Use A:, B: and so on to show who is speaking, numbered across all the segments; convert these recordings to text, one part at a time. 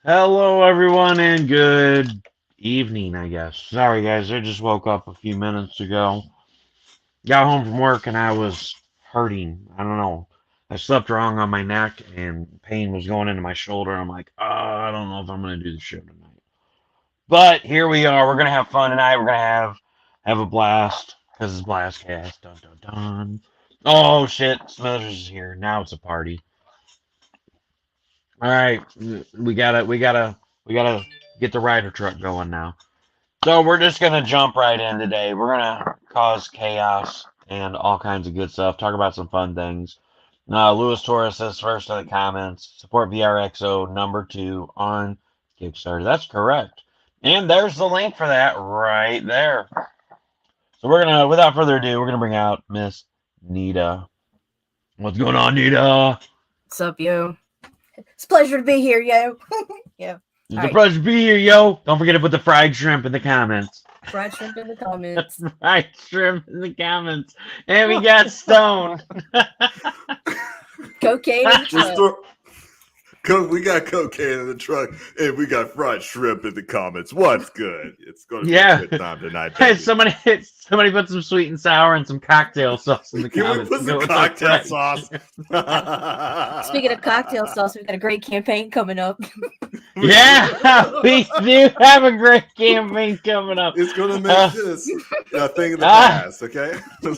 A: Hello, everyone, and good evening, I guess. Sorry, guys, I just woke up a few minutes ago. Got home from work and I was hurting. I don't know. I slept wrong on my neck and pain was going into my shoulder. I'm like, I don't know if I'm going to do the show tonight. But here we are. We're going to have fun tonight. We're going to have a blast because it's Blastcast. Dun, dun, dun. Oh, shit. Smithers is here. Now it's a party. All right, we gotta get the rider truck going now. So we're just gonna jump right in today. We're gonna cause chaos and all kinds of good stuff. Talk about some fun things. Luis Torres says first in the comments, support VRXO #2 on Kickstarter. That's correct. And there's the link for that right there. So we're gonna, without further ado, we're gonna bring out Miss Nita. What's going on, Nita?
B: What's up, yo? It's a pleasure to be here, yo. Yeah.
A: It's a pleasure to be here, yo. Don't forget to put the fried shrimp in the comments.
B: Fried shrimp in the comments.
A: Fried shrimp in the comments. And we got Stone.
B: Cocaine in the truck.
C: We got cocaine in the truck, and we got fried shrimp in the comments. What's good? It's going to be a good time tonight.
A: Hey, somebody put some sweet and sour and some cocktail sauce in the comments.
C: Can we put some cocktail sauce?
B: Speaking of cocktail sauce, we've got a great campaign coming up.
A: Yeah, we do have a great campaign coming up.
C: It's going to make this a thing of the past, okay?
A: We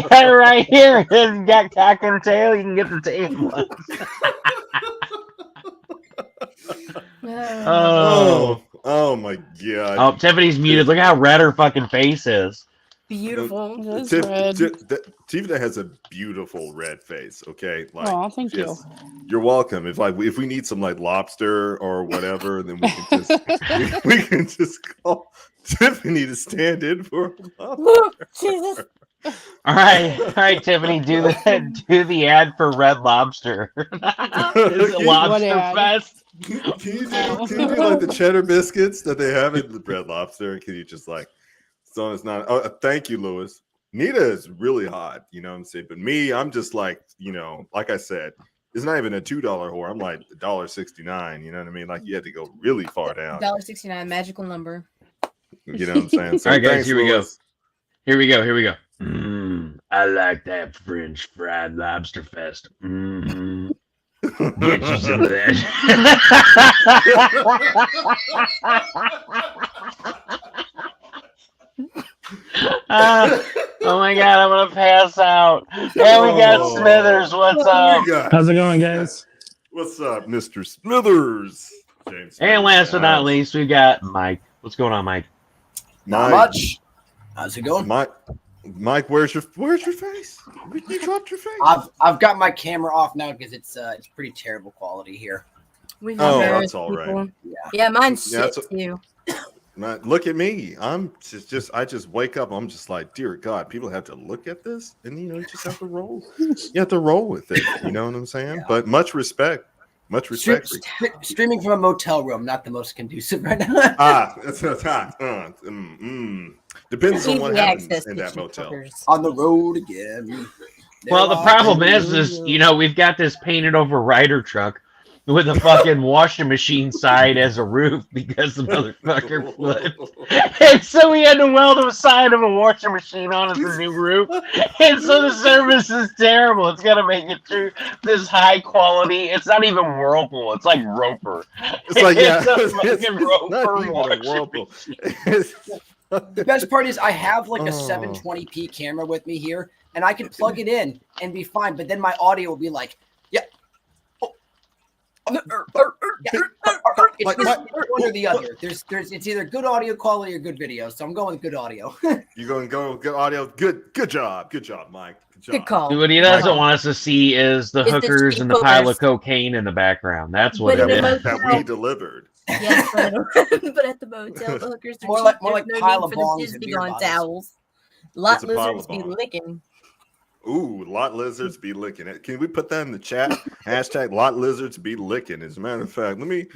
A: got it right here. It's got cock and tail. You can get the tail.
C: Oh my god.
A: Oh, Tiffany's muted. Look how red her fucking face is.
B: Beautiful.
C: Tiffaney has a beautiful red face, okay? Like,
D: oh, thank you.
C: You're welcome. If we need some like lobster or whatever, then we can just we can just call Tiffaney to stand in for
B: Jesus.
A: All right, Tiffany, do the ad for Red Lobster. It's a lobster fest.
C: Can you do like the cheddar biscuits that they have in the Red Lobster? Can you just like, so it's not? Oh, thank you, Lewis. Nita is really hot, you know what I'm saying? But me, I'm just like, you know, like I said, it's not even a $2 whore. I'm like $1.69. You know what I mean? Like you had to go really far down.
B: $1.69, magical number.
C: You know what I'm saying? So
A: all right, guys,
C: here we go.
A: Here we go. I like that French fried lobster fest. Get you some of that. Oh my god, I'm gonna pass out. And we got Smithers. What's up?
D: How's it going, guys?
C: What's up, Mr. Smithers? James.
A: And last but not least, we got Mike. What's going on, Mike?
E: Not much. How's it going?
C: Mike, where's your face? You dropped your face.
E: I've got my camera off now because it's pretty terrible quality here.
C: That's all right.
B: Yeah, mine's shit too.
C: Look at me. I'm just I just wake up. I'm just like, dear God, people have to look at this, and you know, you just have to roll. You have to roll with it. You know what I'm saying? Yeah. But much respect. Much respect.
E: Streaming from a motel room, not the most conducive right now.
C: That's depends on what happens in that motel.
E: On the road again.
A: Well, the problem is, you know, we've got this painted over rider truck with a fucking washing machine side as a roof because the motherfucker flipped. And so we had to weld a side of a washing machine on as a new roof. And so the service is terrible. It's got to make it through this high quality. It's not even Whirlpool. It's like Roper.
C: It's like, yeah.
A: It's fucking Roper
C: Whirlpool.
E: The best part is I have like a 720p camera with me here, and I can plug it in and be fine. But then my audio will be like, it's one or the other. It's either good audio quality or good video. So I'm going with good audio.
C: You're going to go good audio. Good job, Mike.
B: Good call.
A: What he doesn't want us to see is the hookers and the pile of cocaine in the background. That's what it is.
C: That we delivered.
B: Yes, but at the motel, the hookers are
E: more like
B: no
E: pile
B: need
E: of
B: for
E: bongs
B: the
E: and beer
B: Jizz-B-Gone
E: bottles.
B: towels. Lot lizards be licking.
C: Ooh, lot lizards be licking it. Can we put that in the chat? Hashtag lot lizards be licking. As a matter of fact, let me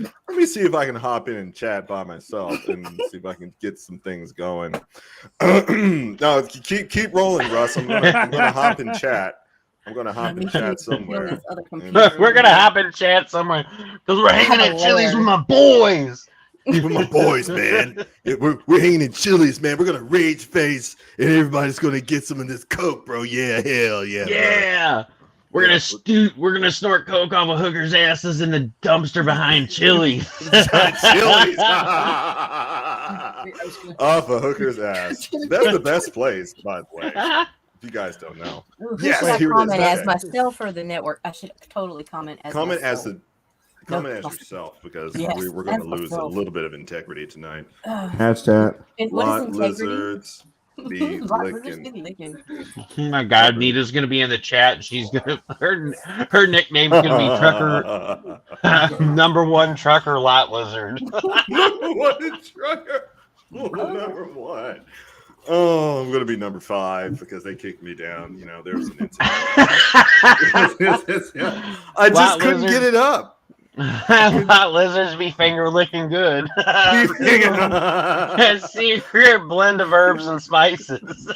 C: see if I can hop in and chat by myself and see if I can get some things going. No, keep rolling, Russ. I'm gonna hop in chat. I'm gonna hop in chat somewhere.
B: Those other computers.
A: We're gonna hop in chat somewhere because we're hanging at Chili's with my boys.
C: With my boys, man. We're hanging in Chili's, man. We're gonna rage face, and everybody's gonna get some of this coke, bro. Yeah, hell yeah.
A: Yeah. We're gonna snort coke off of hookers' asses in the dumpster behind Chili's.
C: Chili's. Off a hooker's ass. That's the best place, by the way. If you guys don't know.
B: Ooh,
C: Yes,
B: should I
C: here it is.
B: comment as
C: Okay.
B: myself or the network? I should totally comment as
C: Comment
B: myself.
C: as yourself, because
B: Yes,
C: we're going to
B: as
C: lose a
B: myself.
C: little bit of integrity tonight.
D: Hashtag.
B: And what
C: Lot
B: is integrity?
C: lizards be
B: Lot lizards
C: licking.
B: be licking.
A: Oh my God, Nita's gonna be in the chat. She's gonna her nickname's gonna be Trucker #1 Trucker Lot Lizard.
C: What a trucker. Number one. Oh, I'm gonna be number 5 because they kicked me down. You know, there was an incident. I just
A: Lot
C: couldn't
A: lizard.
C: get it up.
A: Lot Lizards be finger licking good. A secret blend of herbs and spices.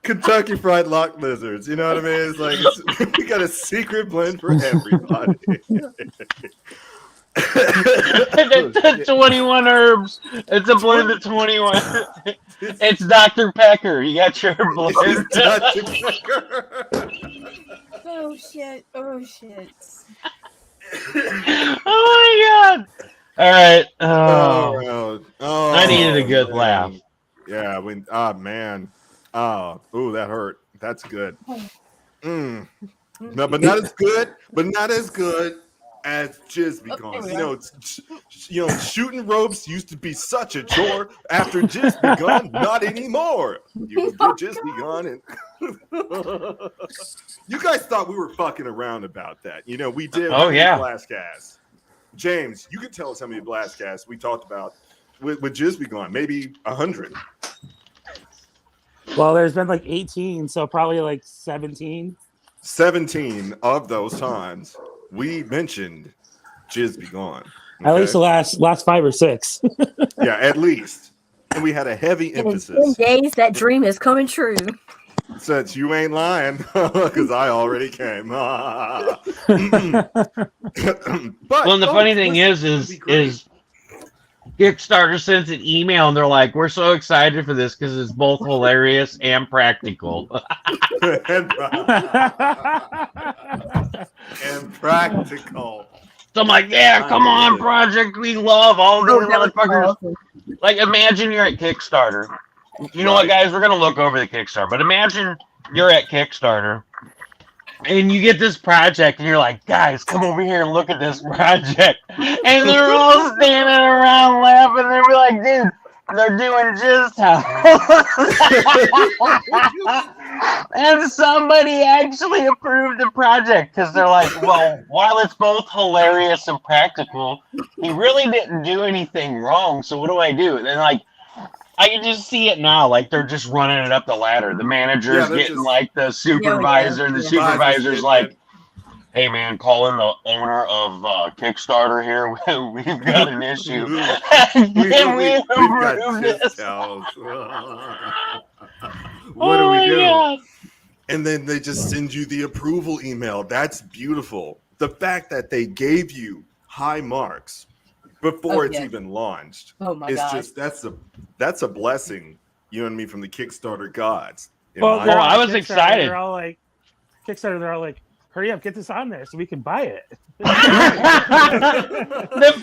C: Kentucky Fried Lock Lizards. You know what I mean? It's like we got a secret blend for everybody.
A: It's 21 herbs. It's a blend of 21. It's Dr. Pecker. You got your blend.
B: Oh shit! Oh shit!
A: Oh my God! All right.
C: Oh,
A: I needed a good
C: man.
A: laugh.
C: Yeah. Man. Ooh, that hurt. That's good. No, but not as good. But not as good as Jizz-B-Gone. Shooting ropes used to be such a chore. After Jizz-B-Gone, not anymore. You can get Jizz-B-Gone, and you guys thought we were fucking around about that. You know, we did.
A: Oh, yeah.
C: Blast cast. James, you can tell us how many blast casts we talked about with Jizz-B-Gone. Maybe 100.
D: Well, there's been like 18, so probably like 17.
C: 17 of those times we mentioned Jizz-B-Gone.
D: At least the last 5 or 6.
C: Yeah, at least. And we had a heavy
B: And in 10
C: emphasis.
B: days, that dream is coming true.
C: Since you ain't lying, because I already came. But
A: Well, and the funny thing is Kickstarter sends an email and they're like, "We're so excited for this because it's both hilarious and practical."
C: and practical.
A: So I'm like, "Yeah, come on, project we love all the motherfuckers." Like, imagine you're at Kickstarter. You know what, guys? We're gonna look over the Kickstarter, but imagine you're at Kickstarter and you get this project and you're like, "Guys, come over here and look at this project," and they're all standing around laughing. And they're like, "Dude, they're doing Jizz Town." And somebody actually approved the project because they're like, "Well, while it's both hilarious and practical, he really didn't do anything wrong. So what do I do?" And then, like, I can just see it now. Like, they're just running it up the ladder. The manager's getting
C: just,
A: like the supervisor. And the supervisor's like, "Hey, man, calling the owner of Kickstarter here. We've got an issue.
C: We've got
A: approved
C: Jizz
A: this."
C: Towns. What do we do?
A: God.
C: And then they just send you the approval email. That's beautiful. The fact that they gave you high marks before it's even launched.
B: Oh my
C: it's
B: God.
C: just that's a blessing, you know what I mean, from the Kickstarter gods.
D: Well,
A: Oh, I was excited.
D: They're all like, Kickstarter, they're all like, hurry up, get this on there so we can buy it.
A: The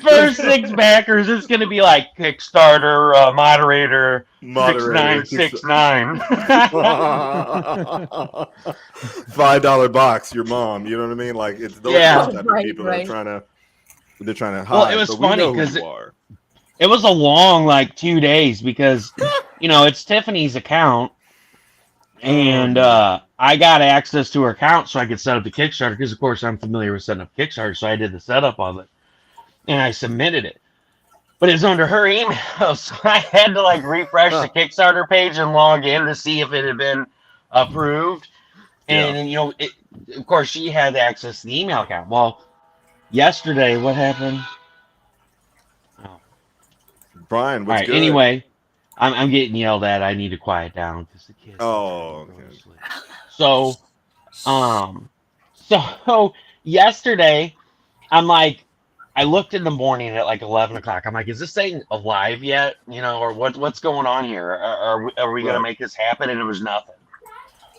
A: first 6 backers, it's going to be like Kickstarter moderator 6969.
C: $5 box, your mom. You know what I mean? Like, it's those type of people that are trying to. They're trying to hide.
A: Well, it was funny because it was a long, like, 2 days because, you know, it's Tiffany's account. And I got access to her account so I could set up the Kickstarter because, of course, I'm familiar with setting up Kickstarter. So I did the setup of it. And I submitted it. But it's under her email. So I had to, like, refresh the Kickstarter page and log in to see if it had been approved. And, you know, of course, she had access to the email account. Well, yesterday, what happened?
C: Brian,
A: All right, anyway, I'm getting yelled at. I need to quiet down because the kids.
C: Oh,
A: are trying to go to
C: okay.
A: sleep. So yesterday, I'm like, I looked in the morning at like 11 o'clock. I'm like, is this thing alive yet? You know, or what's going on here? Are we gonna
C: Right.
A: make this happen? And it was nothing.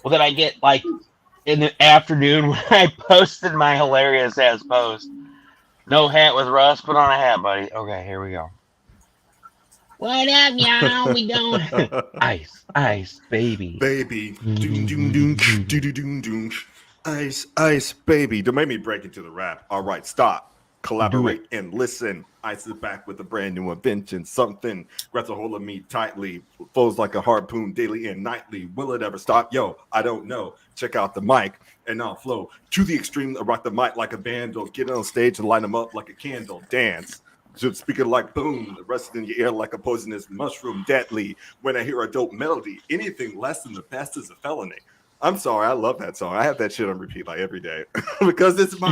A: Well, then I get like in the afternoon when I posted my hilarious ass post. No hat with Russ. Put on a hat, buddy. Okay, here we go. What up, y'all? We going ice, baby.
C: Baby. Doom, doom, doom, doom, doom, doom, doom. Ice, baby. Don't make me break into the rap. All right, stop. Collaborate and listen. Ice is back with a brand new invention. Something grabs a hold of me tightly. Flows like a harpoon daily and nightly. Will it ever stop? Yo, I don't know. Check out the mic and I'll flow to the extreme. Rock the mic like a vandal. Get on stage and light them up like a candle. Dance. Just speaking like boom, resting in your ear like a poisonous mushroom, deadly. When I hear a dope melody, anything less than the best is a felony. I'm sorry, I love that song. I have that shit on repeat like every day because it's my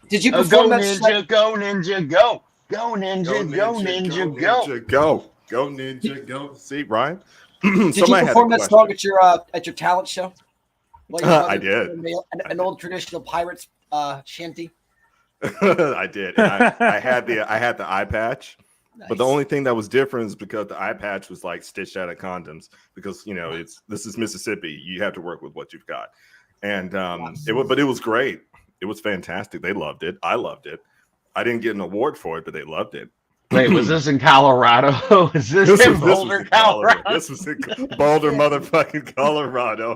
E: Did you
A: Go
E: perform that?
A: ninja, go ninja, go. Go ninja, go ninja, go.
C: Go ninja, go. See, Ryan?
E: Did you
C: Somebody had a
E: perform that song
C: question.
E: at your talent show? Like
C: I did.
E: An old traditional pirates shanty.
C: I did. And I had the eye patch.
E: Nice.
C: But the only thing that was different is because the eye patch was like stitched out of condoms because this is Mississippi. You have to work with what you've got. And it was great. It was fantastic. They loved it. I loved it. I didn't get an award for it, but they loved it.
A: Wait, was this in Colorado? Is this in Boulder, Colorado?
C: This was in Boulder, motherfucking Colorado.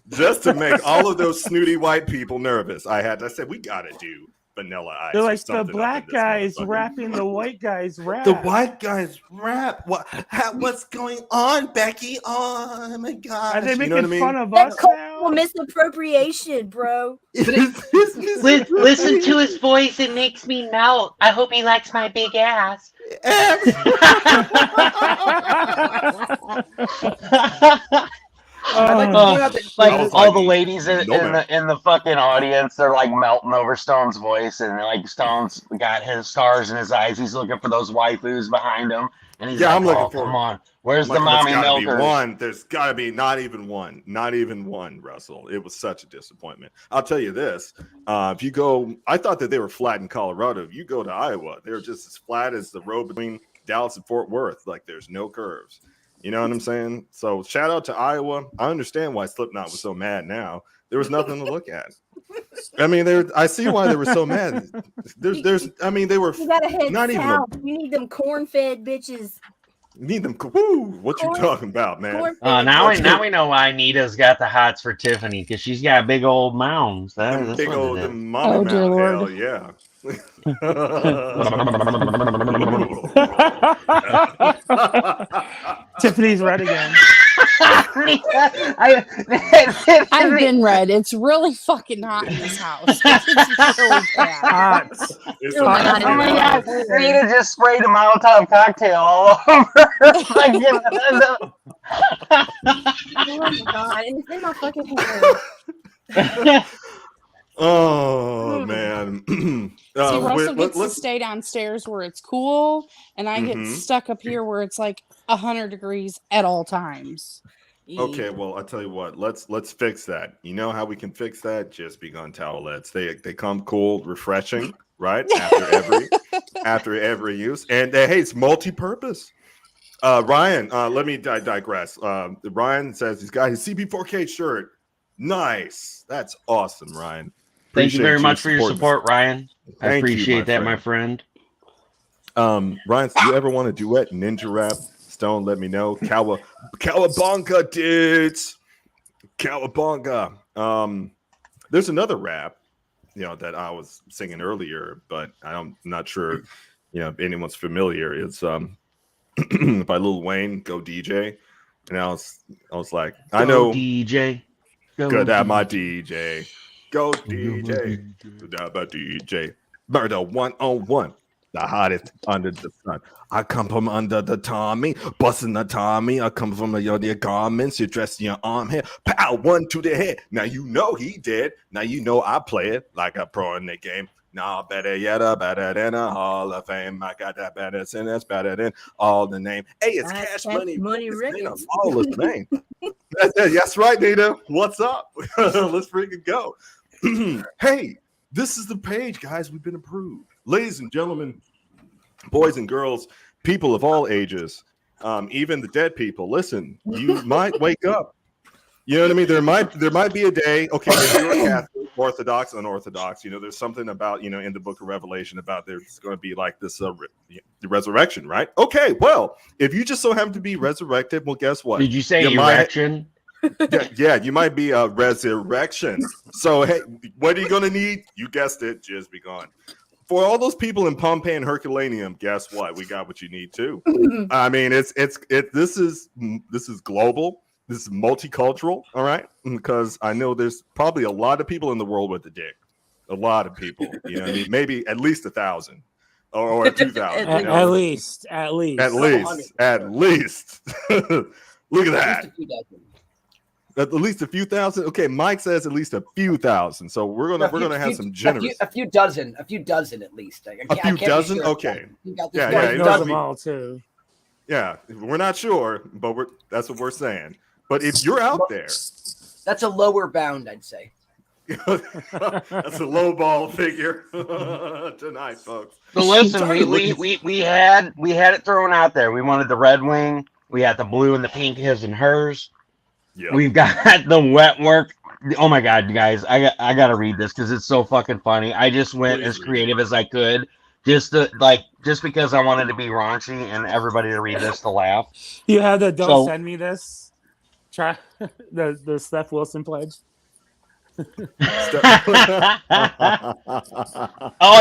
C: Just to make all of those snooty white people nervous, I said, we got to do Vanilla Ice.
D: They're like the black guys rapping the white guys rap.
C: The white guys rap. What's going on, Becky? Oh my god!
D: Are they making fun of
B: That's
D: us now?
B: cultural misappropriation, bro.
A: Listen to his voice. It makes me melt. I hope he likes my big ass. Like all the ladies in the fucking audience, they're like melting over Stone's voice, and like Stone's got his stars in his eyes. He's looking for those waifus behind him, and he's like,
C: I'm looking for.
A: Come on, where's the mommy milkers?
C: There's got to be not even one, Russell. It was such a disappointment. I'll tell you this: if you go, I thought that they were flat in Colorado. If you go to Iowa, they're just as flat as the road between Dallas and Fort Worth. Like there's no curves. You know what I'm saying? So shout out to Iowa. I understand why Slipknot was so mad now. There was nothing to look at. I mean, I see why they were so mad. They were
B: You gotta head
C: not even.
B: south. You need them corn-fed bitches.
C: Need them. Woo, what you talking about, man?
A: Now we know why Nita's got the hots for Tiffaney because she's got big old mounds.
C: Big old mama mound. Hell yeah.
D: Tiffany's red again.
F: I've been red. It's really fucking hot in this house. It's really bad.
A: Oh my god! Rita just sprayed a Molotov cocktail all over.
B: Oh my god! And it's in my fucking hair.
C: Oh man.
F: See, Russell gets to stay downstairs where it's cool, and I get stuck up here where it's like 100 degrees at all times.
C: Okay, well, I'll tell you what. Let's fix that. You know how we can fix that? Jizz-B-Gone towelettes. They come cold, refreshing, right? After every use, and hey, it's multi-purpose. Ryan, let me digress. Ryan says he's got his CB4K shirt. Nice. That's awesome, Ryan.
A: Thank you very much for your support, Ryan. I appreciate that, my friend.
C: Ryan, do you ever want to duet ninja rap? Stone, let me know. Cowabunga, dudes. Cowabunga. There's another rap, that I was singing earlier, but I'm not sure, if anyone's familiar. It's by Lil Wayne, Go DJ. And I was like, I know
A: DJ.
C: Good at my DJ. Go DJ. Good at my DJ. Murder 101. the hottest under the sun. I come from under the Tommy, busting the Tommy. I come from your garments, you dress your arm hair, pow, one to the head. Now you know he did. Now you know I play it like a pro in the game. Nah, better yet, better than a Hall of Fame. I got that better than that's better than all the name. Hey, it's Cash Money Records. All the name. That's right, Nita. What's up? Let's freaking go. Hey, this is the page, guys. We've been approved. Ladies and gentlemen, boys and girls, people of all ages, even the dead people, listen, you might wake up. You know what I mean? There might be a day, okay, if you're a Catholic, Orthodox, unorthodox, there's something about, in the book of Revelation about there's going to be like this the resurrection, right? Okay, well, if you just so happen to be resurrected, well, guess what?
A: Did you say erection?
C: Yeah, you might be a resurrection. So, hey, what are you going to need? You guessed it, Jizz-B-Gone. For all those people in Pompeii and Herculaneum, guess what? We got what you need too. I mean, this is global. This is multicultural, all right? Because I know there's probably a lot of people in the world with a dick. A lot of people, what I mean? Maybe at least 1,000 or 2,000.
D: At least.
C: At least. Look at that. At least a few thousand. Okay, Mike says at least a few thousand. So we're gonna have some generous.
E: A few dozen at least.
C: A few dozen. Sure. Okay.
D: Yeah. He knows them all too.
C: Yeah, we're not sure, but that's what we're saying. But if you're out there,
E: that's a lower bound, I'd say.
C: That's a low ball figure tonight, folks.
A: So listen, we had it thrown out there. We wanted the red wing. We had the blue and the pink, his and hers. Yep. We've got the wet work. Oh my god, guys! I gotta read this because it's so fucking funny. I just went as creative as I could, just because I wanted to be raunchy and everybody to read this to laugh.
D: You have the don't send me this. Try the Steph Wilson pledge.
A: Oh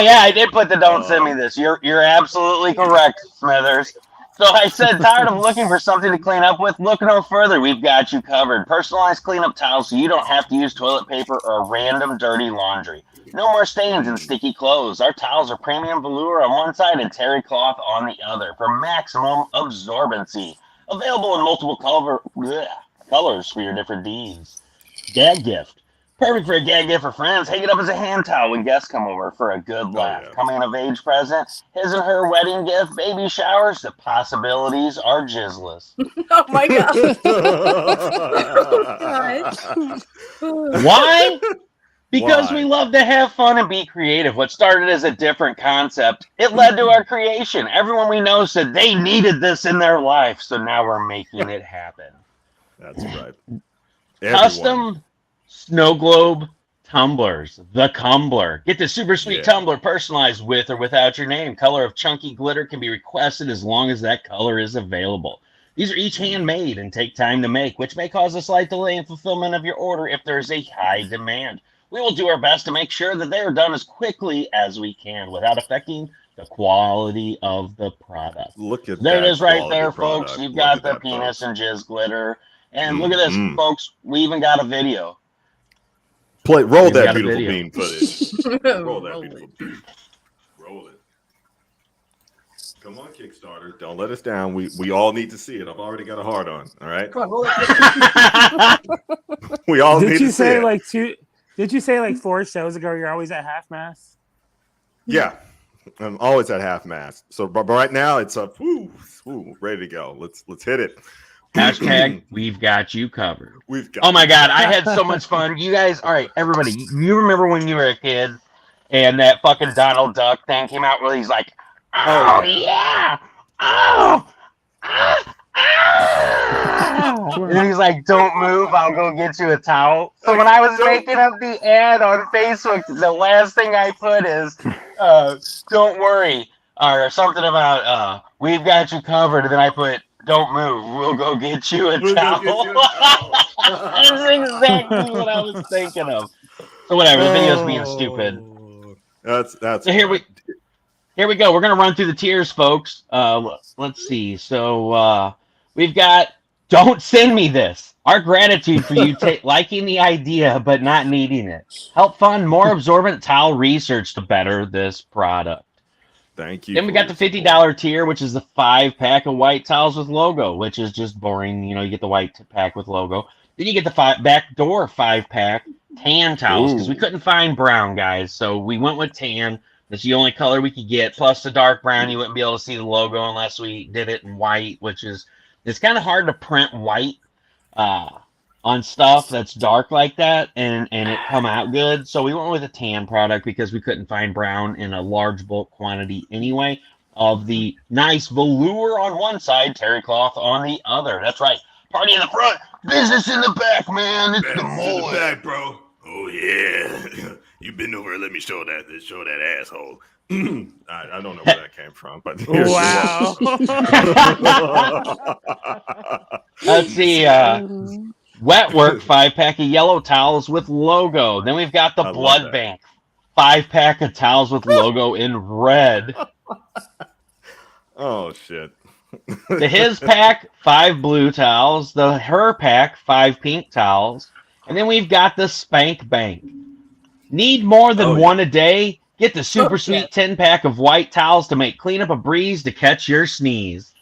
A: yeah, I did put the don't send me this. You're absolutely correct, Smithers. So I said, tired of looking for something to clean up with? Look no further. We've got you covered. Personalized cleanup towels so you don't have to use toilet paper or random dirty laundry. No more stains and sticky clothes. Our towels are premium velour on one side and terry cloth on the other for maximum absorbency. Available in multiple colors for your different needs. Gag gift. Perfect for a gag gift for friends. Hang it up as a hand towel when guests come over for a good laugh. Yeah. Coming of age present, his and her wedding gift, baby showers. The possibilities are jizzless.
B: Oh my god.
A: Why? Because we love to have fun and be creative. What started as a different concept, it led to our creation. Everyone we know said they needed this in their life, so now we're making it happen.
C: That's right.
A: Custom snow globe tumblers, the Cumbler. Get the super sweet tumbler personalized with or without your name. Color of chunky glitter can be requested as long as that color is available. These are each handmade and take time to make, which may cause a slight delay in fulfillment of your order if there's a high demand. We will do our best to make sure that they are done as quickly as we can without affecting the quality of the product.
C: Look at
A: there it is right there, folks. You've got the penis and jizz glitter. And look at this, folks. We even got a video.
C: Roll that beautiful bean footage. Roll that beautiful bean. Roll it. Come on, Kickstarter. Don't let us down. We all need to see it. I've already got a heart on. All right.
E: Come on, roll it.
C: We all need to see it.
D: Did you say like 4 shows ago you're always at half mast?
C: Yeah. I'm always at half mast. So but right now it's up. Ready to go. Let's hit it.
A: Hashtag we've got you covered. Oh my god, I had so much fun. You guys, all right, everybody, you remember when you were a kid and that fucking Donald Duck thing came out where he's like, oh yeah, and he's like, don't move, I'll go get you a towel. So when I was making up the ad on Facebook, the last thing I put is, don't worry, or something about, we've got you covered, and then I put, don't move. We'll go get you a towel. That's exactly what I was thinking of. So whatever. The video's being stupid.
C: That's.
A: So here we go. We're gonna run through the tiers, folks. Let's see. So we've got. Don't send me this. Our gratitude for you liking the idea but not needing it. Help fund more absorbent towel research to better this product.
C: Thank you.
A: Then we got the $50 tier, which is the 5-pack of white towels with logo, which is just boring. You know, you get the white pack with logo. Then you get the backdoor 5-pack tan towels because we couldn't find brown, guys. So we went with tan. That's the only color we could get. Plus the dark brown, you wouldn't be able to see the logo unless we did it in white, which is it's kind of hard to print white on stuff that's dark like that and it come out good. So we went with a tan product because we couldn't find brown in a large bulk quantity anyway of the nice velour on one side, terry cloth on the other. That's right. Party in the front, business in the back, man. It's the
G: Business in the back, bro. Oh yeah. You been over and let me show that asshole.
C: I don't know where that came from, but
D: Wow.
A: Let's see. Wet Work 5-pack of yellow towels with logo. Then we've got the Blood Bank 5-pack of towels with logo in red.
C: Oh shit.
A: The His Pack 5 blue towels. The Her Pack 5 pink towels. And then we've got the Spank Bank. Need more than one a day? Get the super sweet 10-pack of white towels to make cleanup a breeze to catch your sneeze.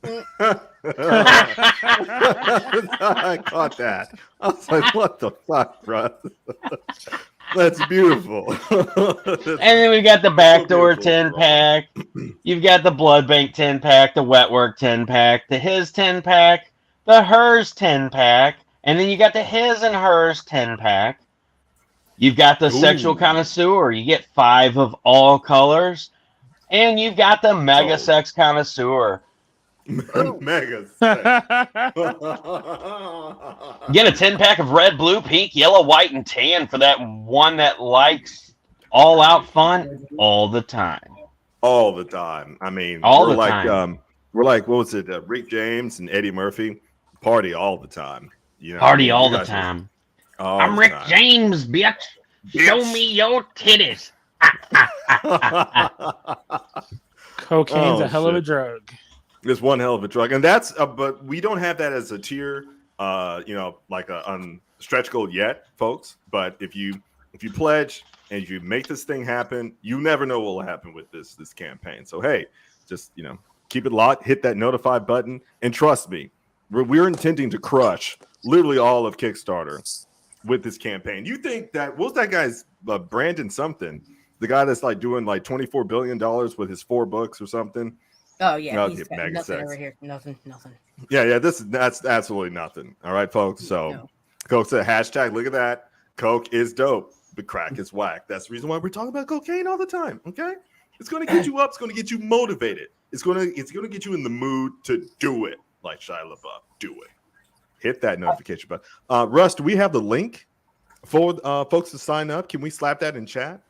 C: I caught that. I was like, what the fuck, bro? That's beautiful.
A: And then we've got the backdoor 10-pack. You've got the Blood Bank 10-pack, the Wet Work 10-pack, the His 10-pack, the Hers 10-pack, and then you got the His and Hers 10-pack. You've got the Sexual Connoisseur. You get 5 of all colors. And you've got the Mega Sex Connoisseur.
C: Mega
A: Get a 10-pack of red, blue, pink, yellow, white, and tan for that one that likes all-out fun all the time.
C: All the time. I mean,
A: all the
C: like,
A: time.
C: We're like, what was it? Rick James and Eddie Murphy. Party all the time. You know,
A: party all the time. I'm Rick James, bitch. Show me your titties.
D: Cocaine's a hell of a drug.
C: It's one hell of a drug, and that's but we don't have that as a tier, you know, like a stretch goal yet, folks. But if you pledge and you make this thing happen, you never know what will happen with this campaign. So hey, just keep it locked, hit that notify button, and trust me, we're intending to crush literally all of Kickstarter with this campaign. You think that what was that guy's Brandon something, the guy that's like doing like $24 billion with his 4 books or something?
B: Oh yeah,
C: I'll
B: he's
C: get
B: got
C: mega
B: nothing
C: sex.
B: over here. Nothing.
C: Yeah, that's absolutely nothing. All right, folks. So Coke said hashtag look at that. Coke is dope, but crack is whack. That's the reason why we're talking about cocaine all the time. Okay? It's gonna get you up, it's gonna get you motivated. It's gonna get you in the mood to do it, like Shia LaBeouf. Do it. Hit that notification button. Russ, do we have the link for folks to sign up? Can we slap that in chat?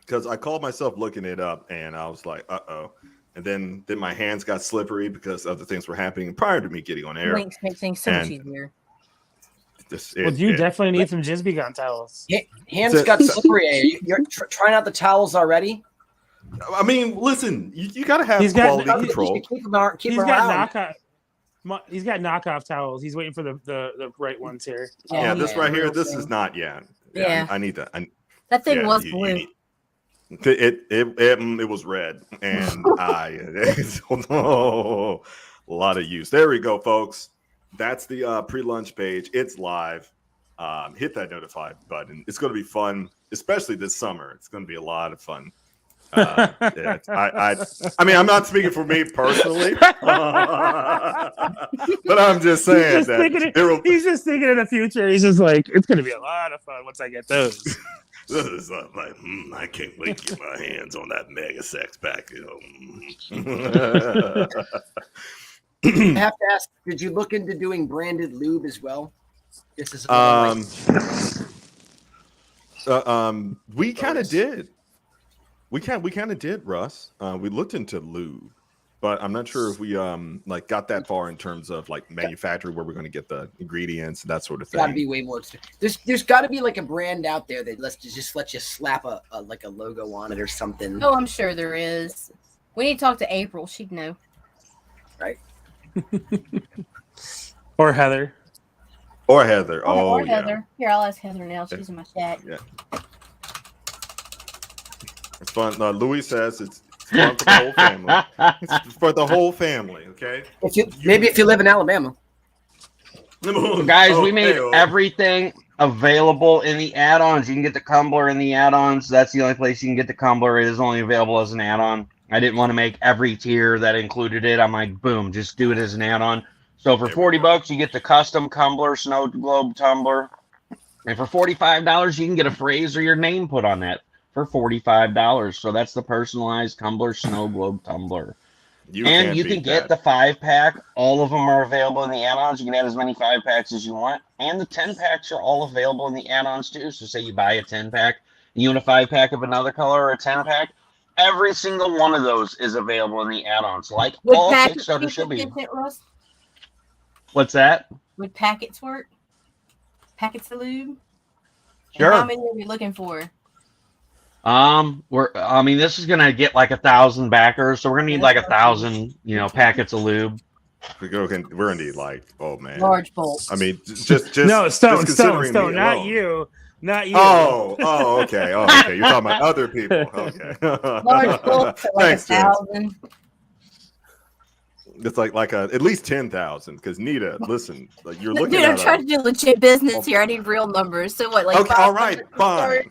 C: Because I called myself looking it up and I was like, uh-oh. And then my hands got slippery because other things were happening prior to me getting on air.
B: Links make things so much easier.
D: You definitely need some Jizz-B-Gone towels.
E: Hands got slippery. You're trying out the towels already?
C: I mean, listen, you got to have quality control.
D: He's got knockoff towels. He's waiting for the right ones here.
C: Yeah, this right here, this is not yet.
B: Yeah.
C: I need that.
B: That thing was blue.
C: It was red, and a lot of use. There we go, folks. That's the pre-lunch page. It's live. Hit that notify button. It's going to be fun, especially this summer. It's going to be a lot of fun. I mean, I'm not speaking for me personally, but I'm just saying
D: he's just thinking in the future. He's just like, it's going to be a lot of fun once I get those.
G: This is like, I can't wait to get my hands on that mega sex pack.
E: I have to ask, did you look into doing branded lube as well? This is
C: we kind of did. We kind of did, Russ. We looked into lube, but I'm not sure if we like got that far in terms of like manufacturing where we're going to get the ingredients and that sort of thing.
E: Got to be way more. There's got to be like a brand out there that let you slap a like a logo on it or something.
B: Oh, I'm sure there is. We need to talk to April. She'd know.
E: Right.
D: Or Heather.
C: Or Heather.
B: Or Heather. Here, I'll ask Heather now. She's in my chat.
C: Yeah. It's fun. Louis says it's fun for the whole family. It's for the whole family. Okay.
E: Maybe if you live in Alabama.
A: Guys, we made everything available in the add-ons. You can get the Cumbler in the add-ons. That's the only place you can get the Cumbler. It is only available as an add-on. I didn't want to make every tier that included it. I'm like, boom, just do it as an add-on. So for $40, you get the custom Cumbler Snow Globe Tumbler. And for $45, you can get a phrase or your name put on that for $45. So that's the personalized Cumbler Snow Globe Tumbler. You can get the 5-pack. All of them are available in the add-ons. You can add as many 5-packs as you want. And the 10-packs are all available in the add-ons too. So say you buy a 10-pack, you want a 5-pack of another color or a 10-pack. Every single one of those is available in the add-ons. Like all Kickstarter should be. What's that?
B: Would packets work? Packets of lube?
A: Sure.
B: And how many are we looking for?
A: This is gonna get like 1,000 backers, so we're gonna need like 1,000, packets of lube.
C: We're gonna need like, oh man,
B: large bulk.
C: I mean, just
D: no, Stone,
C: not
D: you.
C: Oh, okay. Oh, okay. You're talking about other people. Okay.
B: Large bulk for like 1,000.
C: It's like at least 10,000. Because Nita, listen, like you're looking.
B: Dude, I'm trying to do legit business here. I need real numbers. So what? Like,
C: okay, all right, fine.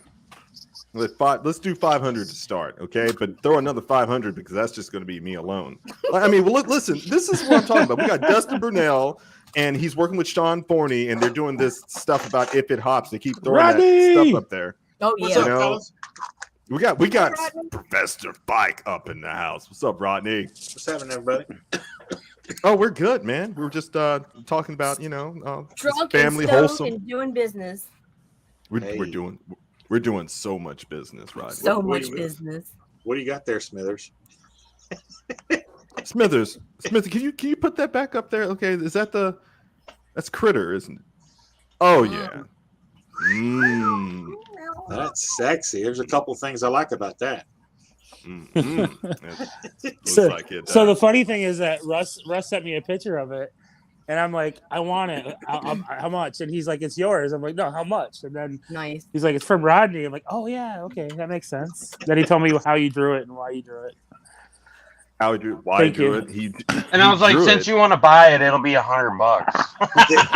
C: Let's do 500 to start, okay? But throw another 500 because that's just going to be me alone. I mean, well, listen, this is what I'm talking about. We got Dustin Brunel, and he's working with Sean Forney, and they're doing this stuff about if it hops. They keep throwing that stuff up there.
B: Oh yeah.
C: We got Professor Bike up in the house. What's up, Rodney?
H: What's happening, everybody?
C: Oh, we're good, man. We were just talking about
B: drunk
C: family
B: and
C: wholesome
B: and doing business.
C: We're doing so much business, Rodney.
B: So much business.
H: What do you got there, Smithers?
C: Smithers, can you put that back up there? Okay, that's Critter, isn't it? Oh yeah.
H: That's sexy. There's a couple things I like about that.
D: So the funny thing is that Russ sent me a picture of it, and I'm like, I want it. How much? And he's like, it's yours. I'm like, no, how much? And then he's like, it's from Rodney. I'm like, oh yeah, okay, that makes sense. Then he told me how you drew it and why you drew it.
C: How he drew it, why he drew it.
A: And I was like, since you want to buy it, it'll be $100.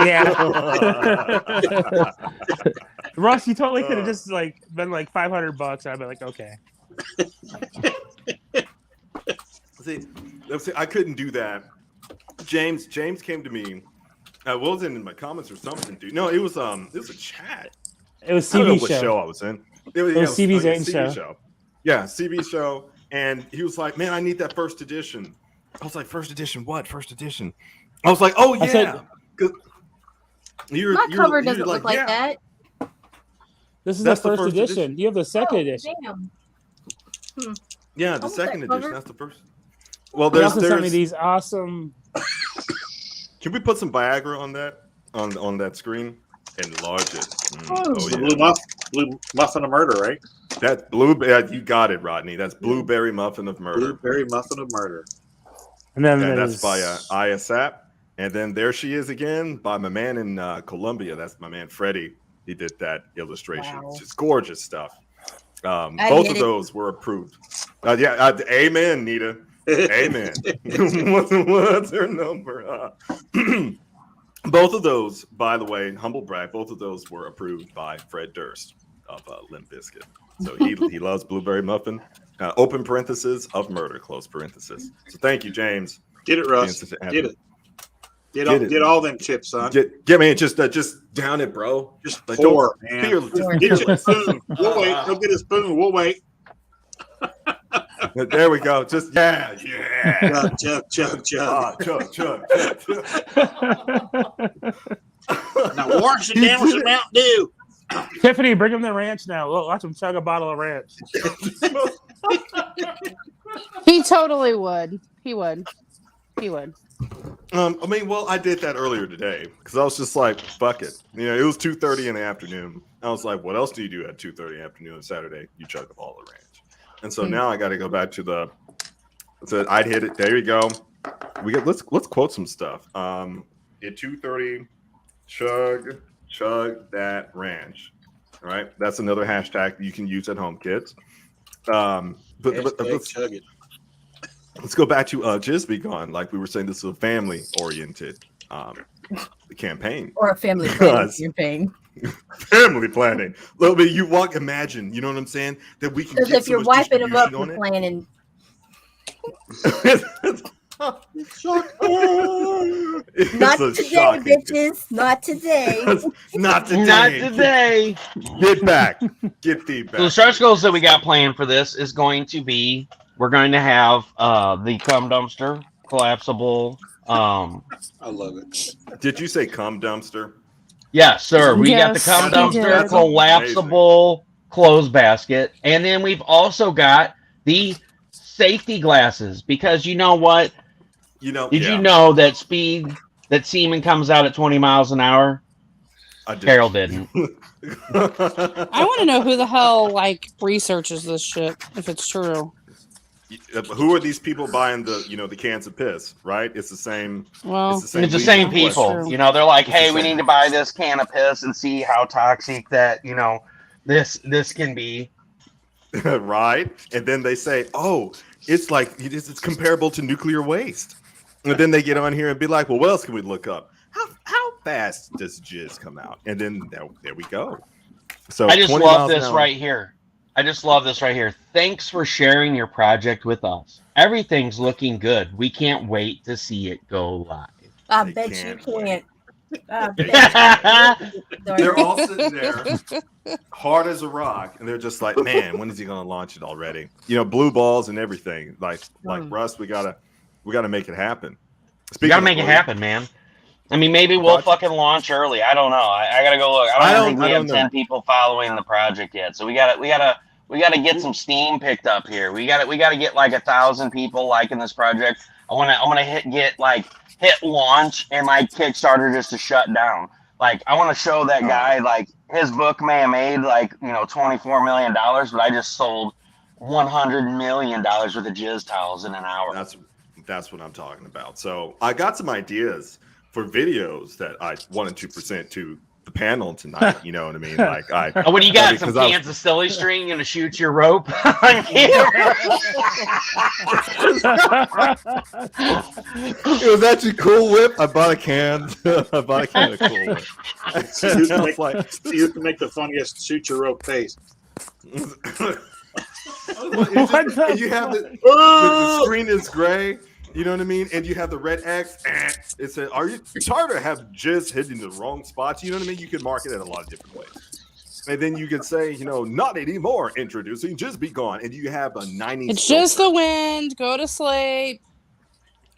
D: Yeah. Russ, you totally could have just been like $500. I'd be like, okay.
C: See, I couldn't do that. James came to me. What was it in my comments or something, dude? No, it was a chat.
D: It was CB
C: I don't know
D: show.
C: What show I was in.
D: It was CB's show.
C: Yeah, CB show. And he was like, man, I need that first edition. I was like, first edition? What? First edition? I was like, oh, yeah.
B: My cover doesn't look like that.
D: This is the first edition. You have the second edition.
B: Damn.
C: Yeah, the second edition. That's the first. Well,
D: they also sent me these awesome.
C: Can we put some Viagra on that screen? Enlarge it.
H: Blue Muffin of Murder, right?
C: That you got it, Rodney. That's Blueberry Muffin of Murder.
H: Blueberry Muffin of Murder.
D: And then
C: that's by ISAP. And then there she is again by my man in Colombia. That's my man Freddie. He did that illustration. Wow. It's just gorgeous stuff. Both of those were approved. Amen, Nita. Amen. What's her number? Both of those, by the way, humble brag, both of those were approved by Fred Durst of Limp Bizkit. So he loves Blueberry Muffin. Open parenthesis of murder, close parenthesis. So thank you, James.
H: Get it, Russ. Get it. Get all them chips, son.
C: Get me just down it, bro.
H: Just pour, man. Get your spoon. We'll wait. Go get a spoon. We'll wait.
C: There we go. Just yeah.
H: Chug.
C: Chug.
H: Now wash it down with some Mountain Dew.
D: Tiffany, bring him the ranch now. Look, watch him chug a bottle of ranch.
F: He totally would. He would.
C: I did that earlier today because I was just like, fuck it. It was 2:30 in the afternoon. I was like, what else do you do at 2:30 in the afternoon on Saturday? You chug a bottle of ranch. And so now I got to go back to I'd hit it. There you go. Let's quote some stuff. At 2:30, chug that ranch. All right. That's another hashtag that you can use at home, kids. Let's go back to Jizz-B-Gone. Like we were saying, this is a family-oriented campaign
B: or a family planning campaign.
C: Family planning. Little bit. You imagine. You know what I'm saying? That we can.
B: Because if you're wiping them up, you're planning. Not today, bitches. Not today.
C: Not today.
A: Not today.
C: Get back. Get thee back.
A: So the stretch goals that we got planned for this is going to be, we're going to have the cum dumpster, collapsible.
H: I love it.
C: Did you say cum dumpster?
A: Yes, sir. We got the cum dumpster, collapsible clothes basket, and then we've also got the safety glasses, because you know what? Did you know that semen comes out at 20 miles an hour? Carol didn't.
F: I want to know who the hell researches this shit, if it's true.
C: Who are these people buying the cans of piss? Right? It's the same.
F: Well,
A: it's the same people. They're like, hey, we need to buy this can of piss and see how toxic that this can be.
C: Right? And then they say, oh, it's it's comparable to nuclear waste. And then they get on here and be like, well, what else can we look up? How fast does jizz come out? And then there we go. So
A: I just love this right here. Thanks for sharing your project with us. Everything's looking good. We can't wait to see it go live.
B: I bet you can't.
C: They're all sitting there, hard as a rock, and they're just like, "Man, when is he going to launch it already?" Blue balls and everything. Like Russ, we gotta make it happen.
A: We gotta make it happen, man. I mean, maybe we'll fucking launch early. I don't know. I gotta go look. I don't think we have 10 people following the project yet, so we gotta get some steam picked up here. We gotta get 1,000 people liking this project. I wanna hit launch and my Kickstarter just to shut down. I want to show that guy his book may have made $24 million, but I just sold $100 million worth of jizz towels in an hour.
C: That's what I'm talking about. So I got some ideas for videos that I wanted to present to the panel tonight. You know what I mean?
A: What do you got? Some cans of silly string? Gonna shoot your rope on camera?
C: It was actually Cool Whip. I bought a can. of Cool Whip.
H: You can make the funniest shoot your rope face.
C: And you have the screen is gray. You know what I mean? And you have the red X. It says, "Are you tired of have jizz hitting the wrong spots?" You know what I mean? You can mark it in a lot of different ways. And then you could say, "Not anymore. Introducing Jizz-B-Gone," and you have a 90s.
F: It's just the wind. Go to sleep.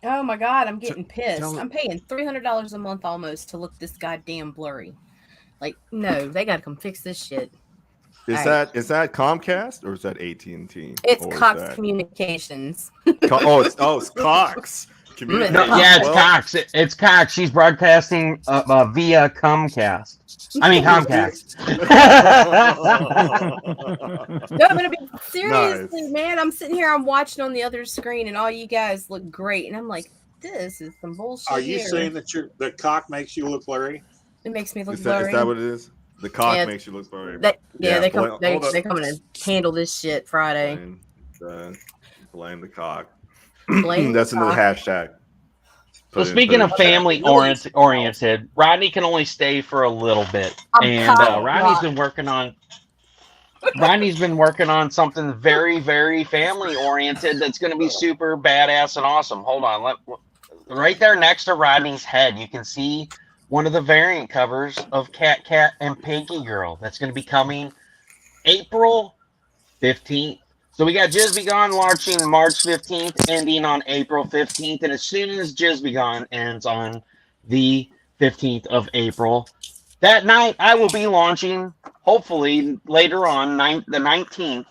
B: Oh my God, I'm getting pissed. I'm paying $300 a month almost to look this goddamn blurry. No, they gotta come fix this shit.
C: Is that Comcast or is that AT&T?
B: It's Cox Communications.
C: It's Cox.
A: It's Cox. It's Cox. She's broadcasting via Comcast. I mean Comcast.
B: No, I'm gonna be seriously, man. I'm sitting here. I'm watching on the other screen, and all you guys look great, and I'm like, this is some bullshit.
H: Are you saying that the cock makes you look blurry?
B: It makes me look blurry.
C: Is that what it is? The cock makes you look blurry.
B: They're coming to handle this shit Friday.
C: Blame the cock.
B: That's
C: another hashtag.
A: So speaking of family oriented, Rodney can only stay for a little bit, Rodney's been working on something very, very family oriented that's going to be super badass and awesome. Hold on, right there next to Rodney's head, you can see one of the variant covers of Cat and Pinky Girl. That's going to be coming April 15th. So we got Jizz-B-Gone launching March 15th, ending on April 15th. And as soon as Jizz-B-Gone ends on the 15th of April, that night I will be launching, hopefully later on, the 19th,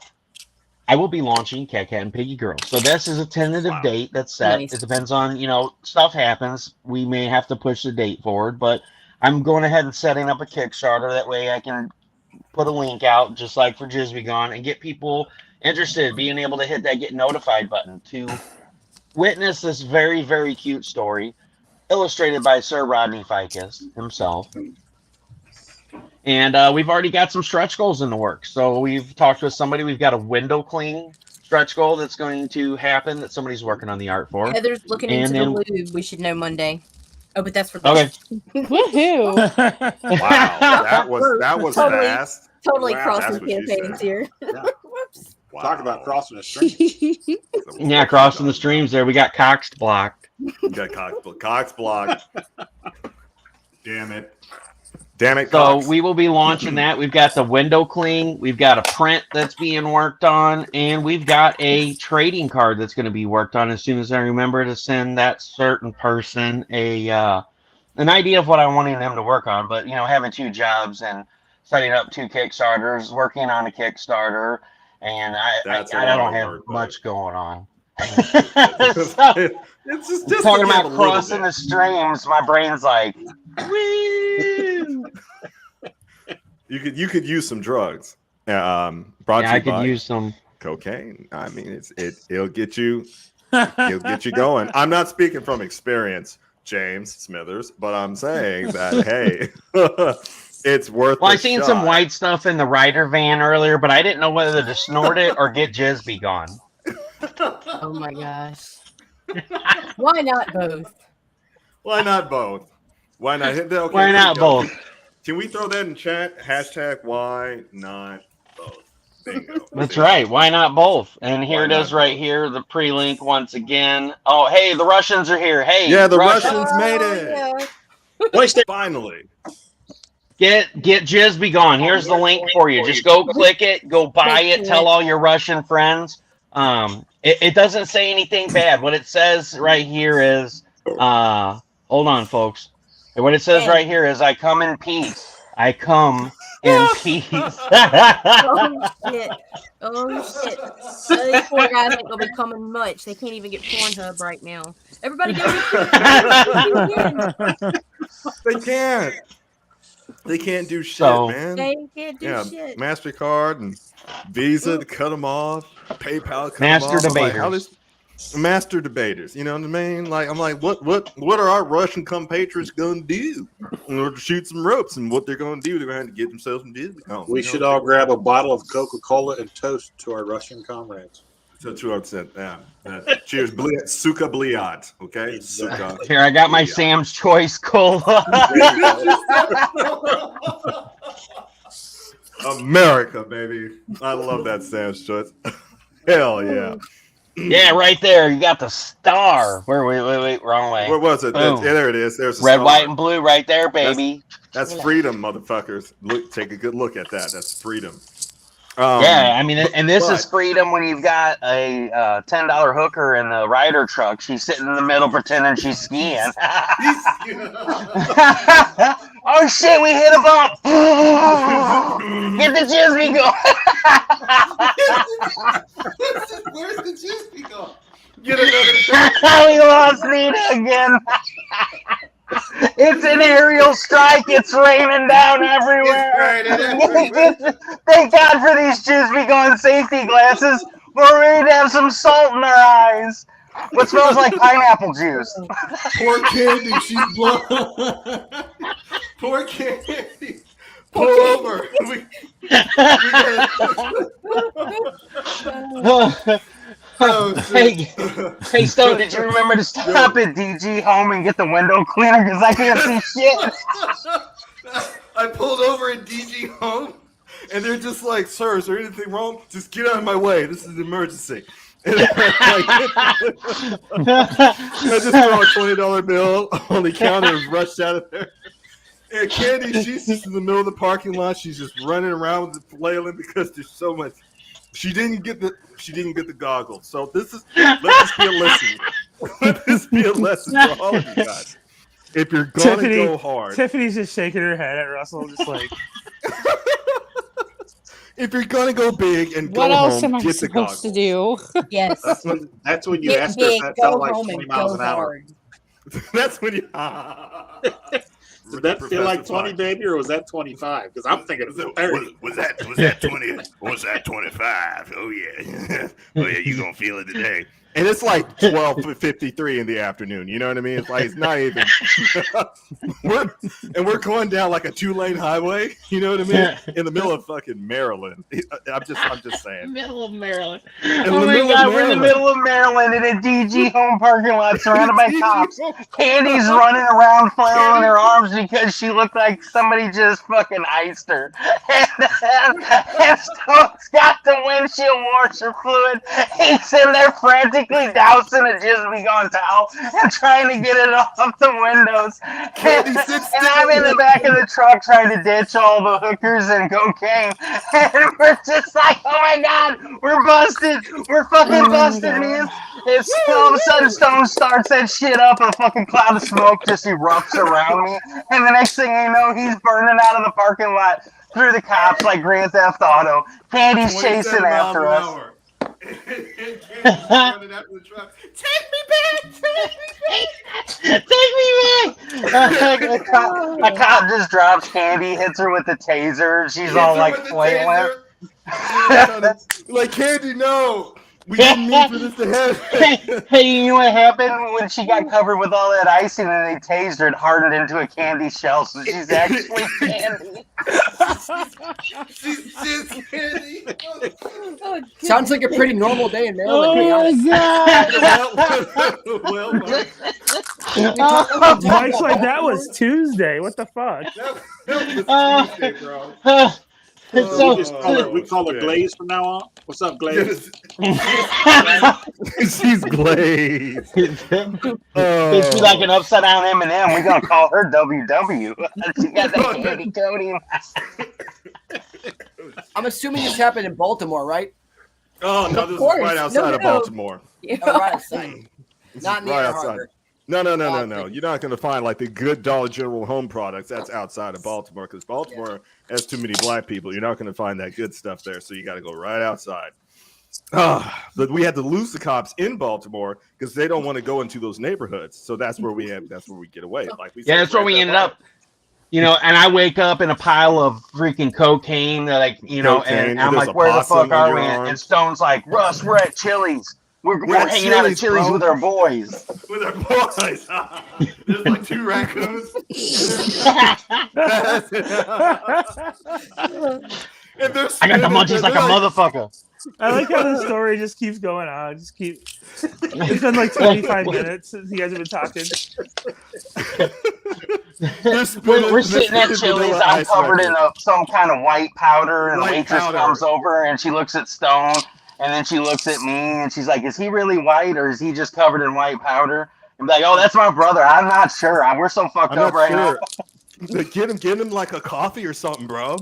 A: I will be launching Cat and Piggy Girl. So this is a tentative date that's set. Nice. It depends on, stuff happens. We may have to push the date forward, but I'm going ahead and setting up a Kickstarter. That way I can put a link out, just like for Jizz-B-Gone, and get people interested, being able to hit that get notified button to witness this very, very cute story illustrated by Sir Rodney Ficus himself. And we've already got some stretch goals in the works. So we've talked with somebody. We've got a window cleaning stretch goal that's going to happen that somebody's working on the art for.
B: Heather's looking into the lube. We should know Monday. Oh, but that's for
A: okay.
F: Woohoo!
C: Wow, that was
B: totally,
C: fast.
B: Totally crossing campaigns here.
H: Yeah.
B: Whoops.
H: Wow. Talk about crossing the stream.
A: Yeah, crossing the streams there. We got Cox blocked.
C: We got Cox blocked. Damn it.
A: So
C: Cox.
A: we will be launching that. We've got the window clean. We've got a print that's being worked on. And we've got a trading card that's going to be worked on as soon as I remember to send that certain person an idea of what I wanted them to work on. But, you know, having 2 jobs and setting up 2 Kickstarters, working on a Kickstarter, and I don't have much going on.
C: It's just
A: talking about crossing the streams. My brain's like, woo!
C: You could use some drugs.
A: I could use some
C: cocaine. I mean, it'll get you going. I'm not speaking from experience, James Smithers, but I'm saying that hey, it's worth.
A: Well, I seen some white stuff in the Ryder van earlier, but I didn't know whether to snort it or get Jizz-B-Gone.
B: Oh my gosh! Why not both?
C: Why not both? Why not? Okay,
A: why not both?
C: Can we throw that in chat? Hashtag why not both? Bingo.
A: That's right. Why not both? And here it is right here, the pre-link once again. Oh, hey, the Russians are here. Hey,
C: yeah, the Russians made it.
B: Yeah.
C: Finally.
A: Get Jizz-B-Gone. Here's the link for you. Just go click it, go buy it, tell all your Russian friends. It doesn't say anything bad. What it says right here is, hold on, folks. What it says right here is, I come in peace. I come in peace.
B: Oh, shit. Oh, shit. These poor guys ain't going to be coming much. They can't even get Pornhub right now. Everybody go
C: They can't. They can't do shit, man.
B: They can't do shit.
C: MasterCard and Visa to cut them off. PayPal cut
A: Master
C: them off.
A: debaters.
C: Master debaters. You know what I mean? Like, I'm like, what are our Russian compatriots going to do in order to shoot some ropes? And what they're going to do, they're going to have to get themselves some Jizz-B-Gone.
H: We should all grab a bottle of Coca-Cola and toast to our Russian comrades.
C: So 2%. Yeah. Cheers. Suka Bliat. Okay. Suka.
A: Here, I got my Sam's Choice Cola.
C: America, baby. I love that Sam's Choice. Hell yeah.
A: Yeah, right there. You got the star. Wait, wrong way.
C: Where was it? There it is. There's a
A: red,
C: star.
A: white, and blue right there, baby.
C: That's freedom, motherfuckers. Look, take a good look at that. That's freedom.
A: Yeah, I mean, and this is freedom when you've got a $10 hooker in the Ryder truck. She's sitting in the middle pretending she's skiing. Oh shit, we hit a bump. Get the Jizz-B-Gone.
C: Where's the Jizz-B-Gone? Get another.
A: We lost Nita again. It's an aerial strike. It's raining down everywhere. Thank God for these Jizz-B-Gone safety glasses. We're ready to have some salt in our eyes. What smells like pineapple juice?
C: Poor Candy, she's blown. Poor Candy. Pull over.
A: Hey, Stone, did you remember to stop at DG Home and get the window cleaner? Because I can't see shit.
C: I pulled over at DG Home, and they're just like, sir, is there anything wrong? Just get out of my way. This is an emergency. And I just throw a $20 bill on the counter and rushed out of there. And Candy, she's just in the middle of the parking lot. She's just running around with the flailing because there's so much. She didn't get the goggles. So let this be a lesson. Let this be a lesson for all of you guys. If you're gonna go hard,
D: Tiffany's just shaking her head at Russell, just like.
C: If you're gonna go big and
F: what
C: go
F: else
C: home,
F: am I
C: get the
F: supposed to
C: goggles.
F: do?
B: Yes.
H: That's when you
B: Get
H: asked her if that felt like 20 miles an hour.
C: That's when you.
H: Did that feel like 20, baby, or was that 25? Because I'm thinking it was 30.
G: Was that 20? Was that 25? Oh yeah. Oh yeah, you gonna feel it today.
C: And it's like 12:53 in the afternoon. You know what I mean? It's like it's not even. we're going down like a 2-lane highway. You know what I mean? In the middle of fucking Maryland. I'm just saying.
A: Middle of Maryland. Oh my God, we're in the middle of Maryland in a DG home parking lot surrounded by cops. Candy's running around flailing her arms because she looked like somebody just fucking iced her. And Stone's got the windshield washer fluid. He's in there frantically dousing a Jizz-B-Gone towel and trying to get it off the windows. And I'm in the back of the truck trying to ditch all the hookers and cocaine. And we're just like, oh my God, we're busted. We're fucking busted, man. And all of a sudden, Stone starts that shit up. A fucking cloud of smoke just erupts around me. And the next thing you know, he's burning out of the parking lot through the cops like Grand Theft Auto. Candy's chasing after us.
C: Running after the truck.
A: Take me back! A cop just drops Candy, hits her with the taser. She's all like flailing.
C: Like, Candy, no. We didn't mean for this to happen.
A: Hey, you know what happened when she got covered with all that icing and they tased her? It hardened into a candy shell, so she's actually candy.
C: She's just candy.
E: Oh, sounds like a pretty normal day in Maryland.
F: Oh my God!
D: Mike's like, that was Tuesday. What the fuck?
C: That was Tuesday, bro.
H: We call her Glaze from now on. What's up, Glaze?
C: She's Glaze.
A: It's like an upside down M&M. We're gonna call her WW. She got that candy coating.
E: I'm assuming this happened in Baltimore, right?
C: Oh no, this is right outside of Baltimore.
E: Yeah, right outside. Not in the Ann Arbor.
C: No. You're not going to find like the good Dollar General home products. That's outside of Baltimore because Baltimore has too many black people. You're not going to find that good stuff there. So you got to go right outside. But we had to lose the cops in Baltimore because they don't want to go into those neighborhoods. So that's where we get away. Like we said,
A: that's where we ended up. You know, and I wake up in a pile of freaking cocaine, like, you know, and I'm like, where the fuck are we? And Stone's like, Russ, we're at Chili's. We're hanging out at Chili's with our boys.
C: With our boys. There's like 2 raccoons.
A: I got the munchies like a motherfucker.
D: I like how the story just keeps going on. It's been like 25 minutes since you guys have been talking.
A: We're sitting at Chili's. I'm covered in some kind of white powder, and the waitress comes over and she looks at Stone. And then she looks at me and she's like, is he really white or is he just covered in white powder? I'm like, oh, that's my brother. I'm not sure. We're so fucked up right now.
C: Get him like a coffee or something, bro.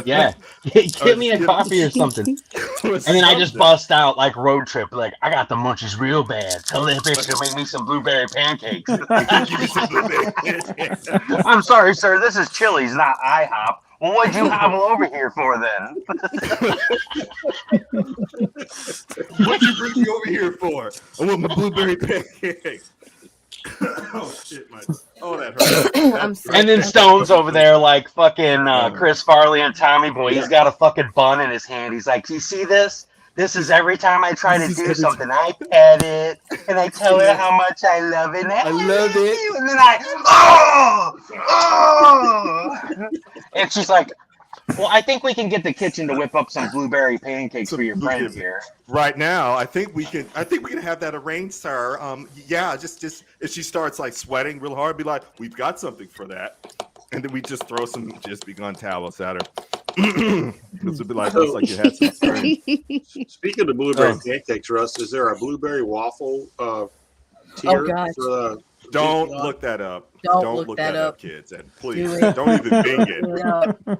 A: Yeah. Give me a coffee or something. And then I just bust out like road trip. Like, I got the munchies real bad. Tell that bitch to make me some blueberry pancakes. I'm sorry, sir. This is Chili's, not IHOP. Well, what'd you hobble over here for then?
C: What'd you bring me over here for? I want my blueberry pancakes. Oh shit, my that hurt.
A: And then Stone's over there like fucking Chris Farley and Tommy Boy. He's got a fucking bun in his hand. He's like, you see this? This is every time I try to do something, I pet it and I tell her how much I love it. I love it. And then and she's like, well, I think we can get the kitchen to whip up some blueberry pancakes for your friend here.
C: Right now, I think we can have that arranged, sir. Yeah, just if she starts like sweating real hard, be like, we've got something for that. And then we just throw some Jizz-B-Gone towels at her. This would be like, looks like you had some experience.
H: Speaking of blueberry pancakes, Russ, is there a blueberry waffle tier?
C: Don't look that up. Don't look that up, kids. And please, don't even bing it.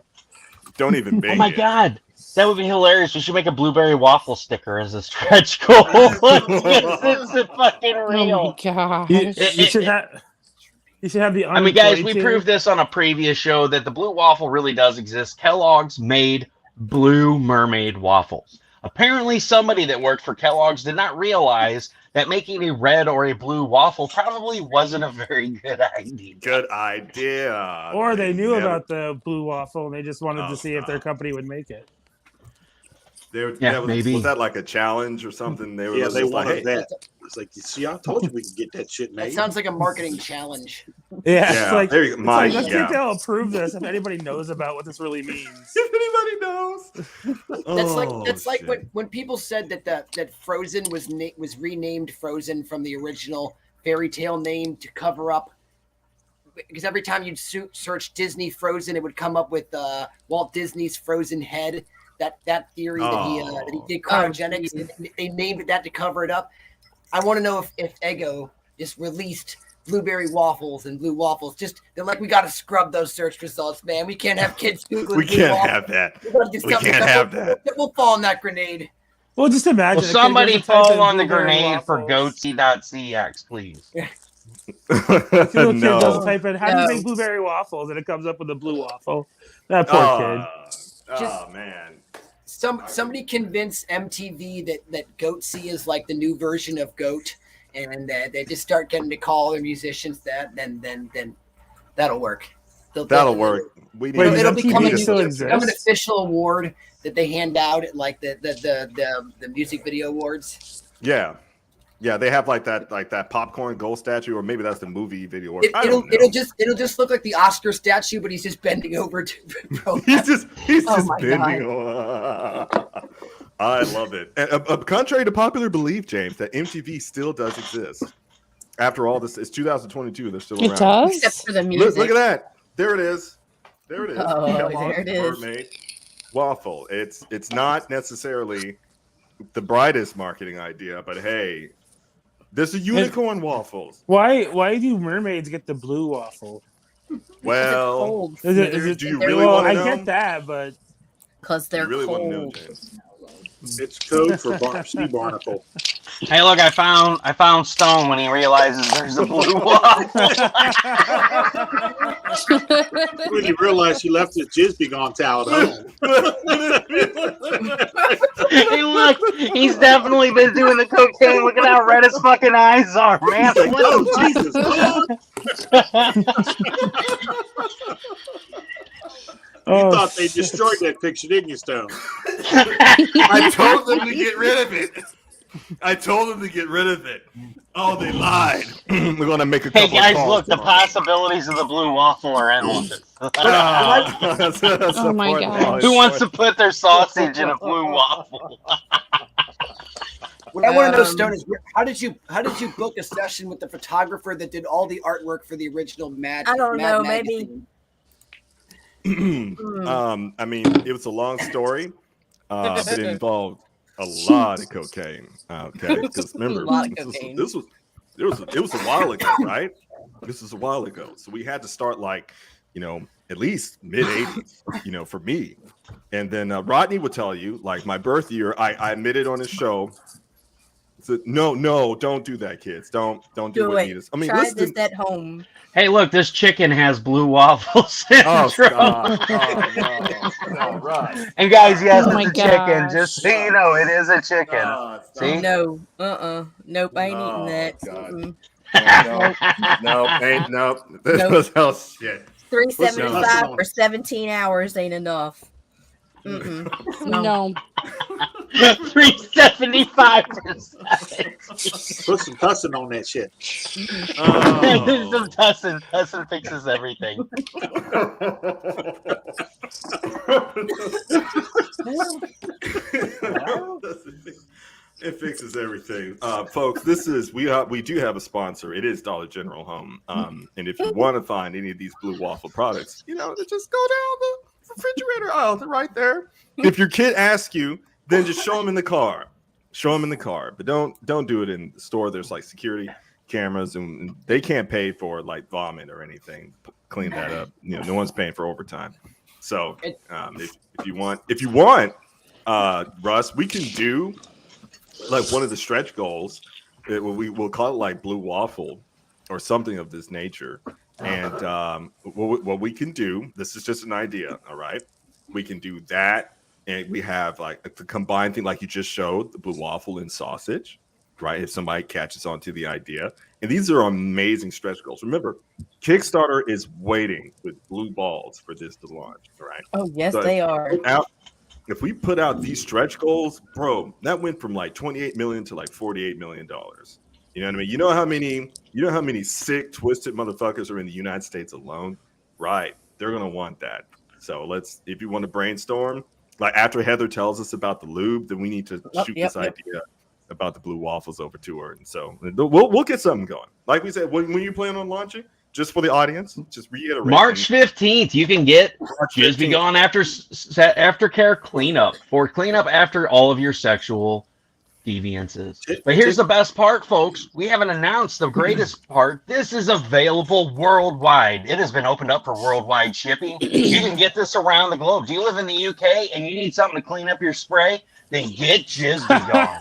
C: Don't even bing it.
A: Oh my God. That would be hilarious. We should make a blueberry waffle sticker as a stretch goal. It's a fucking real.
F: Oh my God.
D: You should have the.
A: I mean, guys, we proved this on a previous show that the blue waffle really does exist. Kellogg's made blue mermaid waffles. Apparently, somebody that worked for Kellogg's did not realize that making a red or a blue waffle probably wasn't a very good idea.
C: Good idea.
D: Or they knew about the blue waffle and they just wanted to see if their company would make it.
A: Maybe.
C: Was that like a challenge or something? They were
H: they
C: just
H: wanted
C: like, hey.
H: that. It's like, you see, I told you we could get that shit made.
E: That sounds like a marketing challenge.
D: Yeah, it's like,
C: there you go.
D: let's see if they'll approve this. If anybody knows about what this really means,
C: if anybody knows,
E: that's like when people said that Frozen was renamed Frozen from the original fairy tale name to cover up, because every time you'd search Disney Frozen, it would come up with Walt Disney's Frozen head. That theory that he did cryogenics, they named it that to cover it up. I want to know if Eggo just released blueberry waffles and blue waffles. They're like, we got to scrub those search results, man. We can't have kids Googling.
C: We can't have that. We can't have that.
E: We'll fall on that grenade.
D: Well, just imagine.
A: Will somebody fall on the grenade for goatsy.cx, please?
D: Little kid doesn't type in, how do you make blueberry waffles? And it comes up with a blue waffle. That poor kid.
C: Man.
E: Somebody convince MTV that Goatsy is like the new version of Goat, and they just start getting to call their musicians that. Then that'll work.
C: That'll work.
E: It'll become an official award that they hand out at like the music video awards.
C: Yeah. Yeah, they have like that popcorn gold statue, or maybe that's the movie video award.
E: It'll just look like the Oscar statue, but he's just bending over to
C: he's just bending over. I love it. And contrary to popular belief, James, that MTV still does exist. After all this, it's 2022. They're still around.
F: It does?
B: Except for the music.
C: Look at that. There it is. There it is.
B: Oh, there it is.
C: Mermaid waffle. It's not necessarily the brightest marketing idea, but hey, there's a unicorn waffles.
D: Why do mermaids get the blue waffle?
C: Well,
D: do
C: you really want to know?
D: I get that, but
B: because they're
C: really
B: cold.
C: Want to know, James?
H: It's code for sea barnacle.
A: Hey, look! I found Stone when he realizes there's a blue waffle.
H: When you realize you left his Jizz-B-Gone towel at home.
A: Hey, look! He's definitely been doing the cocaine. Look at how red his fucking eyes are, man.
H: Like, oh, Jesus! You thought they destroyed that picture, didn't you, Stone?
C: I told them to get rid of it. Oh, they lied. We're gonna make a couple.
A: Hey guys,
C: of
A: look! The possibilities of the blue waffle are endless.
C: Oh
F: my God.
A: Who wants to put their sausage in a blue waffle?
E: What I want to know, Stone, is how did you book a session with the photographer that did all the artwork for the original Mad?
B: I don't know,
E: magazine?
C: I mean, it was a long story, but it involved a lot of cocaine. Okay, because remember, it was a while ago, right? This is a while ago, so we had to start like, at least mid 80s, for me. And then Rodney would tell you, like my birth year, I admitted on his show. So, no, don't do that, kids. Don't do what Nita's. I mean,
B: try this at home.
A: Hey, look, this chicken has blue waffle syndrome.
C: Right.
A: And guys, yes,
F: Oh my
A: it's a chicken.
F: gosh.
A: Just so you know, it is a chicken. See?
B: No, nope, I ain't eating that.
C: Nope. This was hell shit.
B: $3.75 for 17 hours ain't enough.
F: No.
A: $3.75.
H: Put some cussing on that shit.
A: Some Tussin. Tussin fixes everything.
C: It fixes everything, folks. We do have a sponsor. It is Dollar General Home. And if you want to find any of these blue waffle products, just go down the refrigerator aisle. They're right there. If your kid asks you, then just show them in the car. But don't do it in the store. There's like security cameras, and they can't pay for like vomit or anything. Clean that up. No one's paying for overtime. So if you want, Russ, we can do like one of the stretch goals. We'll call it like blue waffle or something of this nature. And what we can do, this is just an idea, all right? We can do that, and we have like the combined thing, like you just showed, the blue waffle and sausage, right? If somebody catches on to the idea. And these are amazing stretch goals. Remember, Kickstarter is waiting with blue balls for this to launch, all right?
B: Oh, yes, they are.
C: if we put out these stretch goals, bro, that went from like 28 million to like 48 million dollars. You know what I mean? You know how many sick, twisted motherfuckers are in the United States alone, right? They're gonna want that. So if you want to brainstorm, like after Heather tells us about the lube, then we need to shoot this idea about the blue waffles over to her, and so we'll get something going. Like we said, when you plan on launching, just for the audience, just reiterate.
A: March 15th, you can get Jizz-B-Gone aftercare cleanup after all of your sexual deviances. But here's the best part, folks. We haven't announced the greatest part. This is available worldwide. It has been opened up for worldwide shipping. You can get this around the globe. Do you live in the UK and you need something to clean up your spray? Then get Jizz-B-Gone.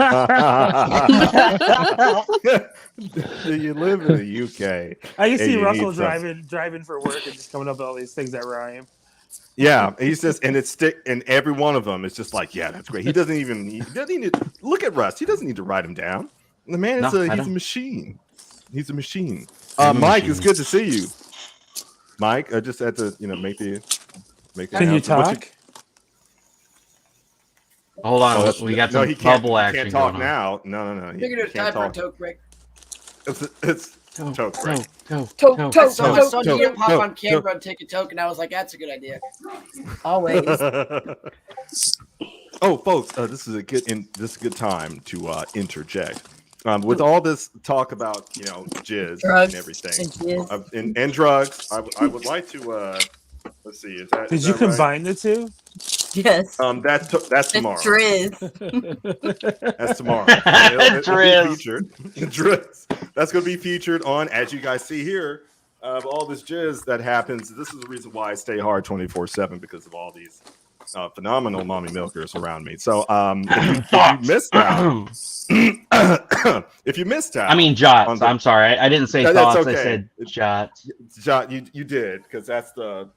C: You live in the UK.
D: I can see Russell driving for work and just coming up with all these things that rhyme.
C: Yeah, he's just and every one of them is just like, yeah, that's great. He doesn't even look at Russ. He doesn't need to write him down. The man is he's a machine. He's a machine. Mike, it's good to see you. Mike, I just had to make the
D: Can you talk?
A: Hold on, we got some bubble action.
C: He can't talk now. No.
E: You're gonna type for a toke break.
C: It's toke break.
E: Toke. So my son didn't pop on camera and take a toke, and I was like, "That's a good idea."
B: Always.
C: Oh, folks, this is a good time to interject. With all this talk about jizz
B: drugs
C: and everything and drugs, I would like to let's see.
D: Did you combine the two?
B: Yes.
C: That's tomorrow.
B: Drizz.
C: That's tomorrow. It'll be featured. Drizz. That's going to be featured on, as you guys see here, all this jizz that happens. This is the reason why I stay hard 24/7 because of all these phenomenal mommy milkers around me. So if you missed out, I
A: mean jots. I'm sorry, I didn't say thoughts. Okay. I said jots.
C: Jot, you did because that's the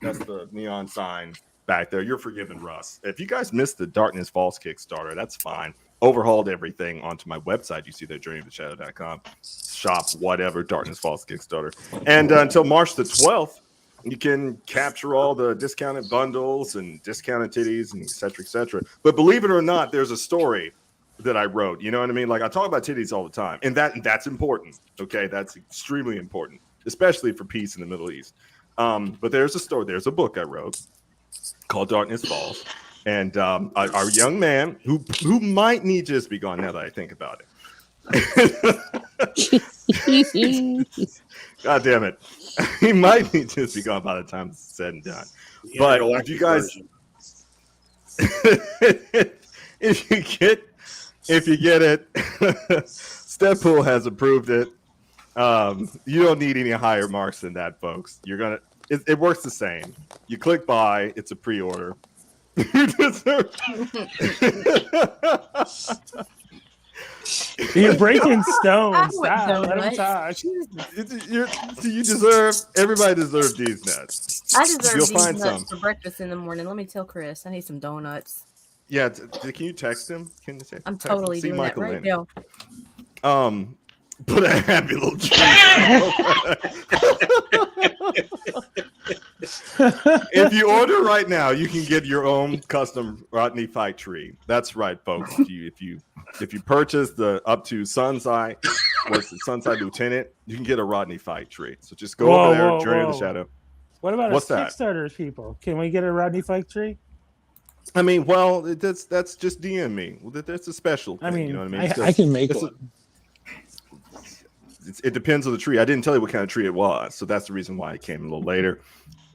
C: neon sign back there. You're forgiven, Russ. If you guys missed the Darkness Falls Kickstarter, that's fine. Overhauled everything onto my website. You see that journeyoftheshadow.com. Shop whatever Darkness Falls Kickstarter. And until March the 12th, you can capture all the discounted bundles and discounted titties and et cetera, But believe it or not, there's a story that I wrote. You know what I mean? Like I talk about titties all the time, and that's important. Okay, that's extremely important, especially for peace in the Middle East. But there's a story. There's a book I wrote called Darkness Falls, and our young man who might need Jizz-B-Gone now that I think about it. God damn it. He might need Jizz-B-Gone by the time it's said and done.
H: Yeah,
C: but if you guys if you get it, Steppool has approved it. You don't need any higher marks than that, folks. It works the same. You click buy, it's a pre-order. You deserve.
D: You're breaking stones. Stop. Let him talk.
C: You deserve. Everybody deserves these nuts.
B: I deserve these nuts for breakfast in the morning. Let me tell Chris. I need some donuts.
C: Yeah. Can you text him? Can you text?
B: I'm totally doing Michael that right now.
C: Put a happy little tree. If you order right now, you can get your own custom Rodney Fight tree. That's right, folks. If you purchase the up to Sun's Eye, what's the Sun's Eye Lieutenant, you can get a Rodney Fight tree. So just go over there, Journey of the Shadow.
D: What about us Kickstarter people? Can we get a Rodney Fight tree?
C: I mean, well, that's just DM me. That's a special thing.
D: I mean,
C: you know what I mean?
D: I can make one.
C: It depends on the tree. I didn't tell you what kind of tree it was, so that's the reason why it came a little later.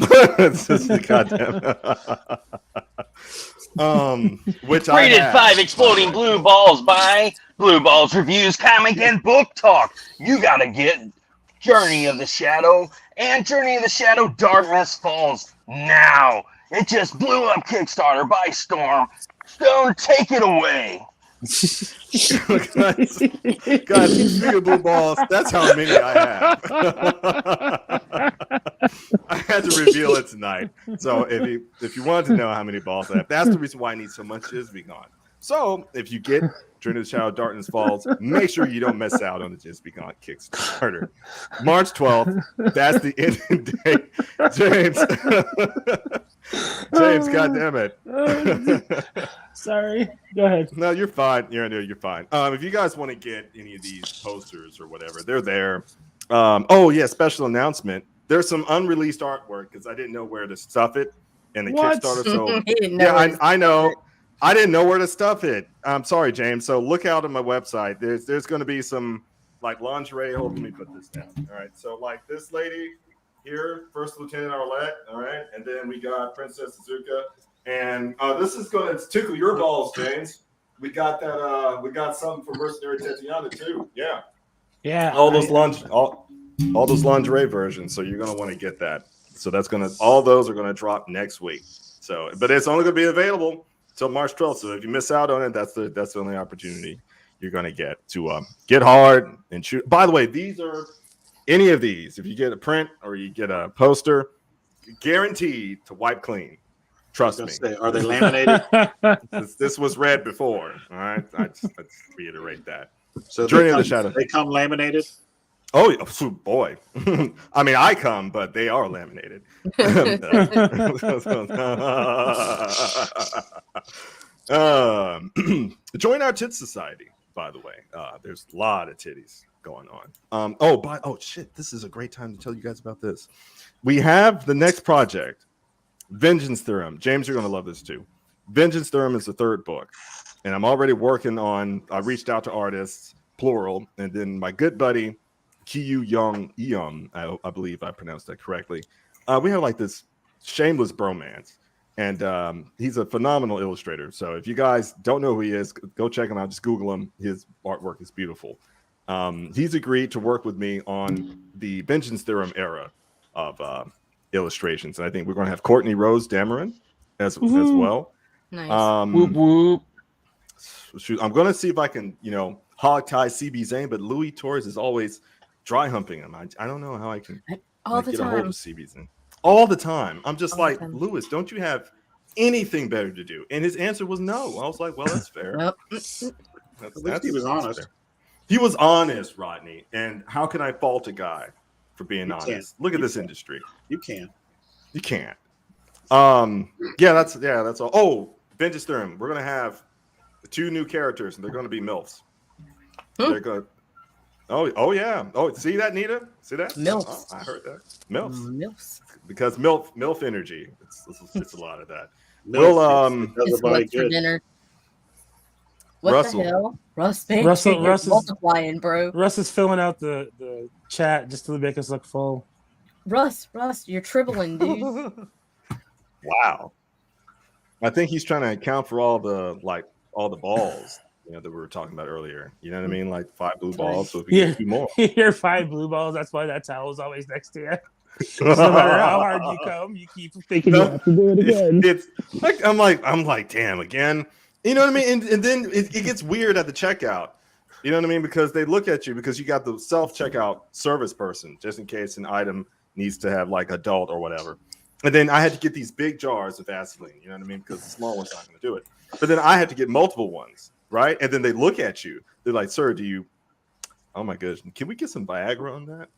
C: It's just goddamn. Which
A: rated 5 exploding blue balls by Blue Balls Reviews, Comic and Book Talk. You gotta get Journey of the Shadow and Journey of the Shadow Darkness Falls now. It just blew up Kickstarter by storm. Stone, take it away.
C: guys, speaking of blue balls, that's how many I have. I had to reveal it tonight. So if you wanted to know how many balls I have, that's the reason why I need so much Jizz-B-Gone. So if you get Journey of the Shadow Darkness Falls, make sure you don't miss out on the Jizz-B-Gone Kickstarter. March 12th, that's the ending date. James, God damn it.
D: Sorry. Go ahead.
C: No, you're fine. You're fine. If you guys want to get any of these posters or whatever, they're there. Oh yeah, special announcement. There's some unreleased artwork because I didn't know where to stuff it in the Kickstarter. So yeah, I know. I didn't know where to stuff it. I'm sorry, James. So look out on my website. There's going to be some like lingerie. Hold, let me put this down. All right. So like this lady here, First Lieutenant Arlette. All right, and then we got Princess Azuka, and this is going to tickle your balls, James. We got that. We got something for Mercenary Tatiana too. Yeah.
D: Yeah.
C: All those lingerie versions. So you're going to want to get that. So all those are going to drop next week. So, but it's only going to be available till March 12th. So if you miss out on it, that's the only opportunity you're going to get to get hard and shoot. By the way, these are any of these. If you get a print or you get a poster, guaranteed to wipe clean. Trust me.
H: Say, are they laminated?
C: this was read before. All right, let's reiterate that.
H: So
C: Journey of the Shadow.
H: They come laminated.
C: Oh boy! I mean, I come, but they are laminated. Join our tit society, by the way. There's a lot of titties going on. Oh shit! This is a great time to tell you guys about this. We have the next project, Vengeance Theorem. James, you're gonna love this too. Vengeance Theorem is the third book, and I'm already working on. I reached out to artists, plural, and then my good buddy Kiyu Young Eon, I believe I pronounced that correctly. We have like this shameless bromance, and he's a phenomenal illustrator. So if you guys don't know who he is, go check him out. Just Google him. His artwork is beautiful. He's agreed to work with me on the Vengeance Theorem era of illustrations, and I think we're going to have Courtney Rose Dameron as well.
B: Nice.
C: Whoop, whoop. Shoot, I'm going to see if I can, hog tie CB Zane, but Louis Torres is always dry humping him. I don't know how I can get a hold of CB Zane. All the time. I'm just like, Louis, don't you have anything better to do? And his answer was no. I was like, well, that's fair.
H: At least he was honest.
C: Fair. He was honest, Rodney. And how can I fault a guy for being honest? Look at this industry.
H: You can't.
C: That's all. Oh, Vengeance Theorem. We're gonna have 2 new characters, and they're gonna be MILFs. They're good. Oh yeah. Oh, see that, Nita? See that?
B: MILFs.
C: I heard that. MILFs.
B: MILFs.
C: Because MILF energy. It's a lot of that.
B: It's what's for dinner. What
C: Russell.
B: the hell? Russell
D: is
B: multiplying, bro.
D: Russ is filling out the chat just to make us look full.
B: Russ, you're tribbling, dude.
C: Wow. I think he's trying to account for all the balls, that we were talking about earlier. You know what I mean? Like 5 blue balls. So if we get 2 more.
D: You're 5 blue balls. That's why that towel is always next to you. No matter how hard you come, you keep thinking you have to do it again.
C: It's like I'm like, damn, again. You know what I mean? And then it gets weird at the checkout. You know what I mean? Because they look at you because you got the self-checkout service person, just in case an item needs to have like adult or whatever. And then I had to get these big jars of Vaseline, you know what I mean? Because the small one's not going to do it. But then I had to get multiple ones, right? And then they look at you. They're like, sir, oh my goodness, can we get some Viagra on that?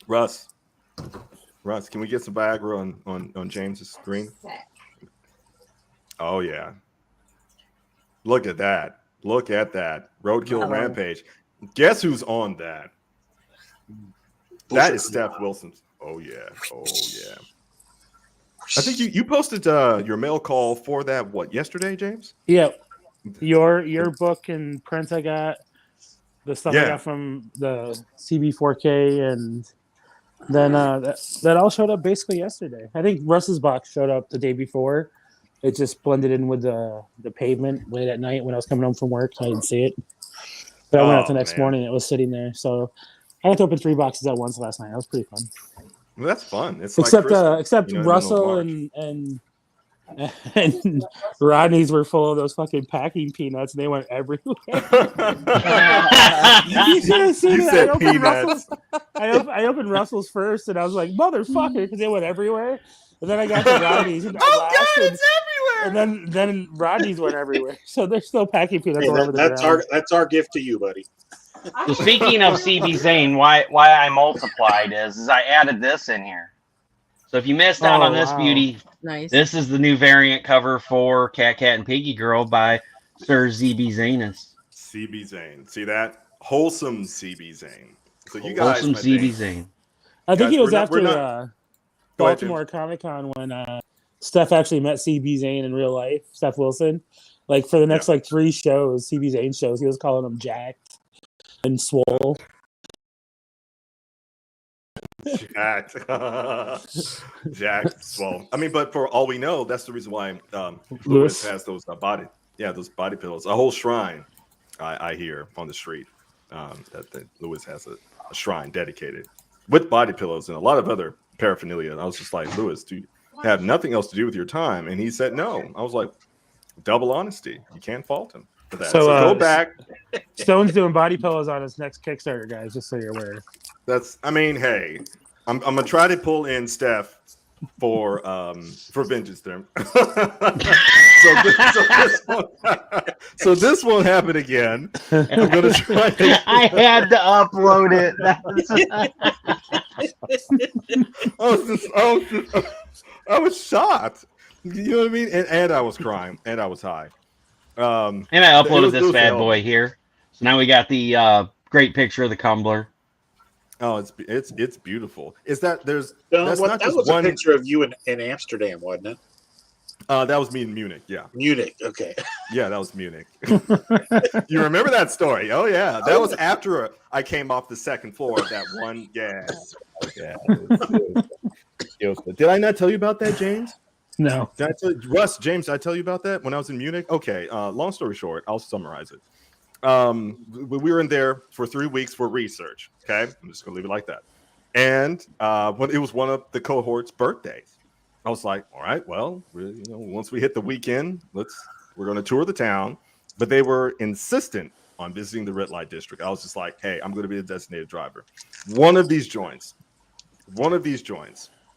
C: Russ, can we get some Viagra on James's screen? Oh, yeah. Look at that. Roadkill Rampage. Guess who's on that? That is Steph Wilson. Oh, yeah. I think you posted your mail call for that, yesterday, James?
D: Yeah. Your book and print I got. The stuff I got from the CB4K, and then that all showed up basically yesterday. I think Russ's box showed up the day before. It just blended in with the pavement late at night when I was coming home from work. So I didn't see it. But I went out the next morning. It was sitting there. So I had to open 3 boxes at once last night. That was pretty fun.
C: Well, that's fun. It's
D: except
C: like
D: Russell and Rodney's were full of those fucking packing peanuts, and they went everywhere. You should have seen it.
C: Said peanuts.
D: I opened Russell's first, and I was like, motherfucker, because they went everywhere. And then I got to Rodney's. And
E: it's everywhere.
D: And then Rodney's went everywhere. So they're still packing peanuts all over the ground.
H: That's our gift to you, buddy.
I: Well, speaking of CB Zane, why I multiplied is I added this in here.
A: So if you missed out on this
D: wow.
A: beauty,
B: Nice.
A: this is the new variant cover for Cat Cat and Piggy Girl by Sir ZB Zanus.
C: CB Zane. See that? Wholesome CB Zane. So you guys,
A: Wholesome
C: my
A: CB
C: thing,
A: Zane.
D: I think
C: guys,
D: it was
C: we're not-
D: after
C: we're not- Go ahead,
D: Baltimore Comic Con when Steph actually met CB Zane in real life, Steph Wilson. Like for the next like 3 shows, CB Zane shows, he was calling him Jacked and Swole.
C: Jacked. Jacked. Swole. I mean, but for all we know, that's the reason why Lewis has those those body pillows. A whole shrine, I hear on the street that Lewis has a shrine dedicated with body pillows and a lot of other paraphernalia. And I was just like, Lewis, do you have nothing else to do with your time? And he said no. I was like, double honesty. You can't fault him for that. So go back.
D: Stone's doing body pillows on his next Kickstarter, guys, just so you're aware.
C: I mean, hey, I'm gonna try to pull in Steph for Vengeance Term. so this won't happen again. I'm gonna try.
A: I had to upload it.
C: I was shocked. You know what I mean? And I was crying, and I was high.
A: And I uploaded this bad boy here. So now we got the great picture of the Cumbler.
C: Oh, it's beautiful. Is that there's
H: that was a picture of you in Amsterdam, wasn't it?
C: That was me in Munich. Yeah,
H: Munich. Okay.
C: Yeah, that was Munich. You remember that story? Oh yeah, that was after I came off the second floor of that one. Yeah. Did I not tell you about that, James?
D: No.
C: Did I tell you, Russ, James, did I tell you about that when I was in Munich? Okay. Long story short, I'll summarize it. We were in there for 3 weeks for research. Okay, I'm just gonna leave it like that. And when it was one of the cohort's birthdays, I was like, all right, well, once we hit the weekend, we're gonna tour the town. But they were insistent on visiting the red light district. I was just like, hey, I'm gonna be a designated driver. One of these joints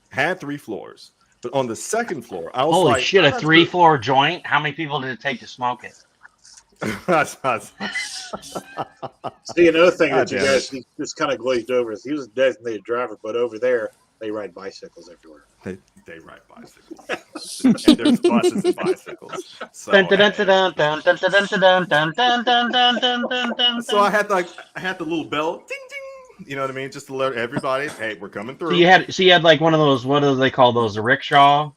C: had 3 floors, but on the second floor, I was
A: holy
C: like,
A: shit, a 3-floor joint? How many people did it take to smoke it?
H: See, another thing that you guys just kind of glazed over is he was a designated driver, but over there they ride bicycles everywhere.
C: They ride bicycles, and there's buses and bicycles. So I had the little bell, ding ding. You know what I mean? Just to let everybody, hey, we're coming through.
A: So you had like one of those. What do they call those? A rickshaw.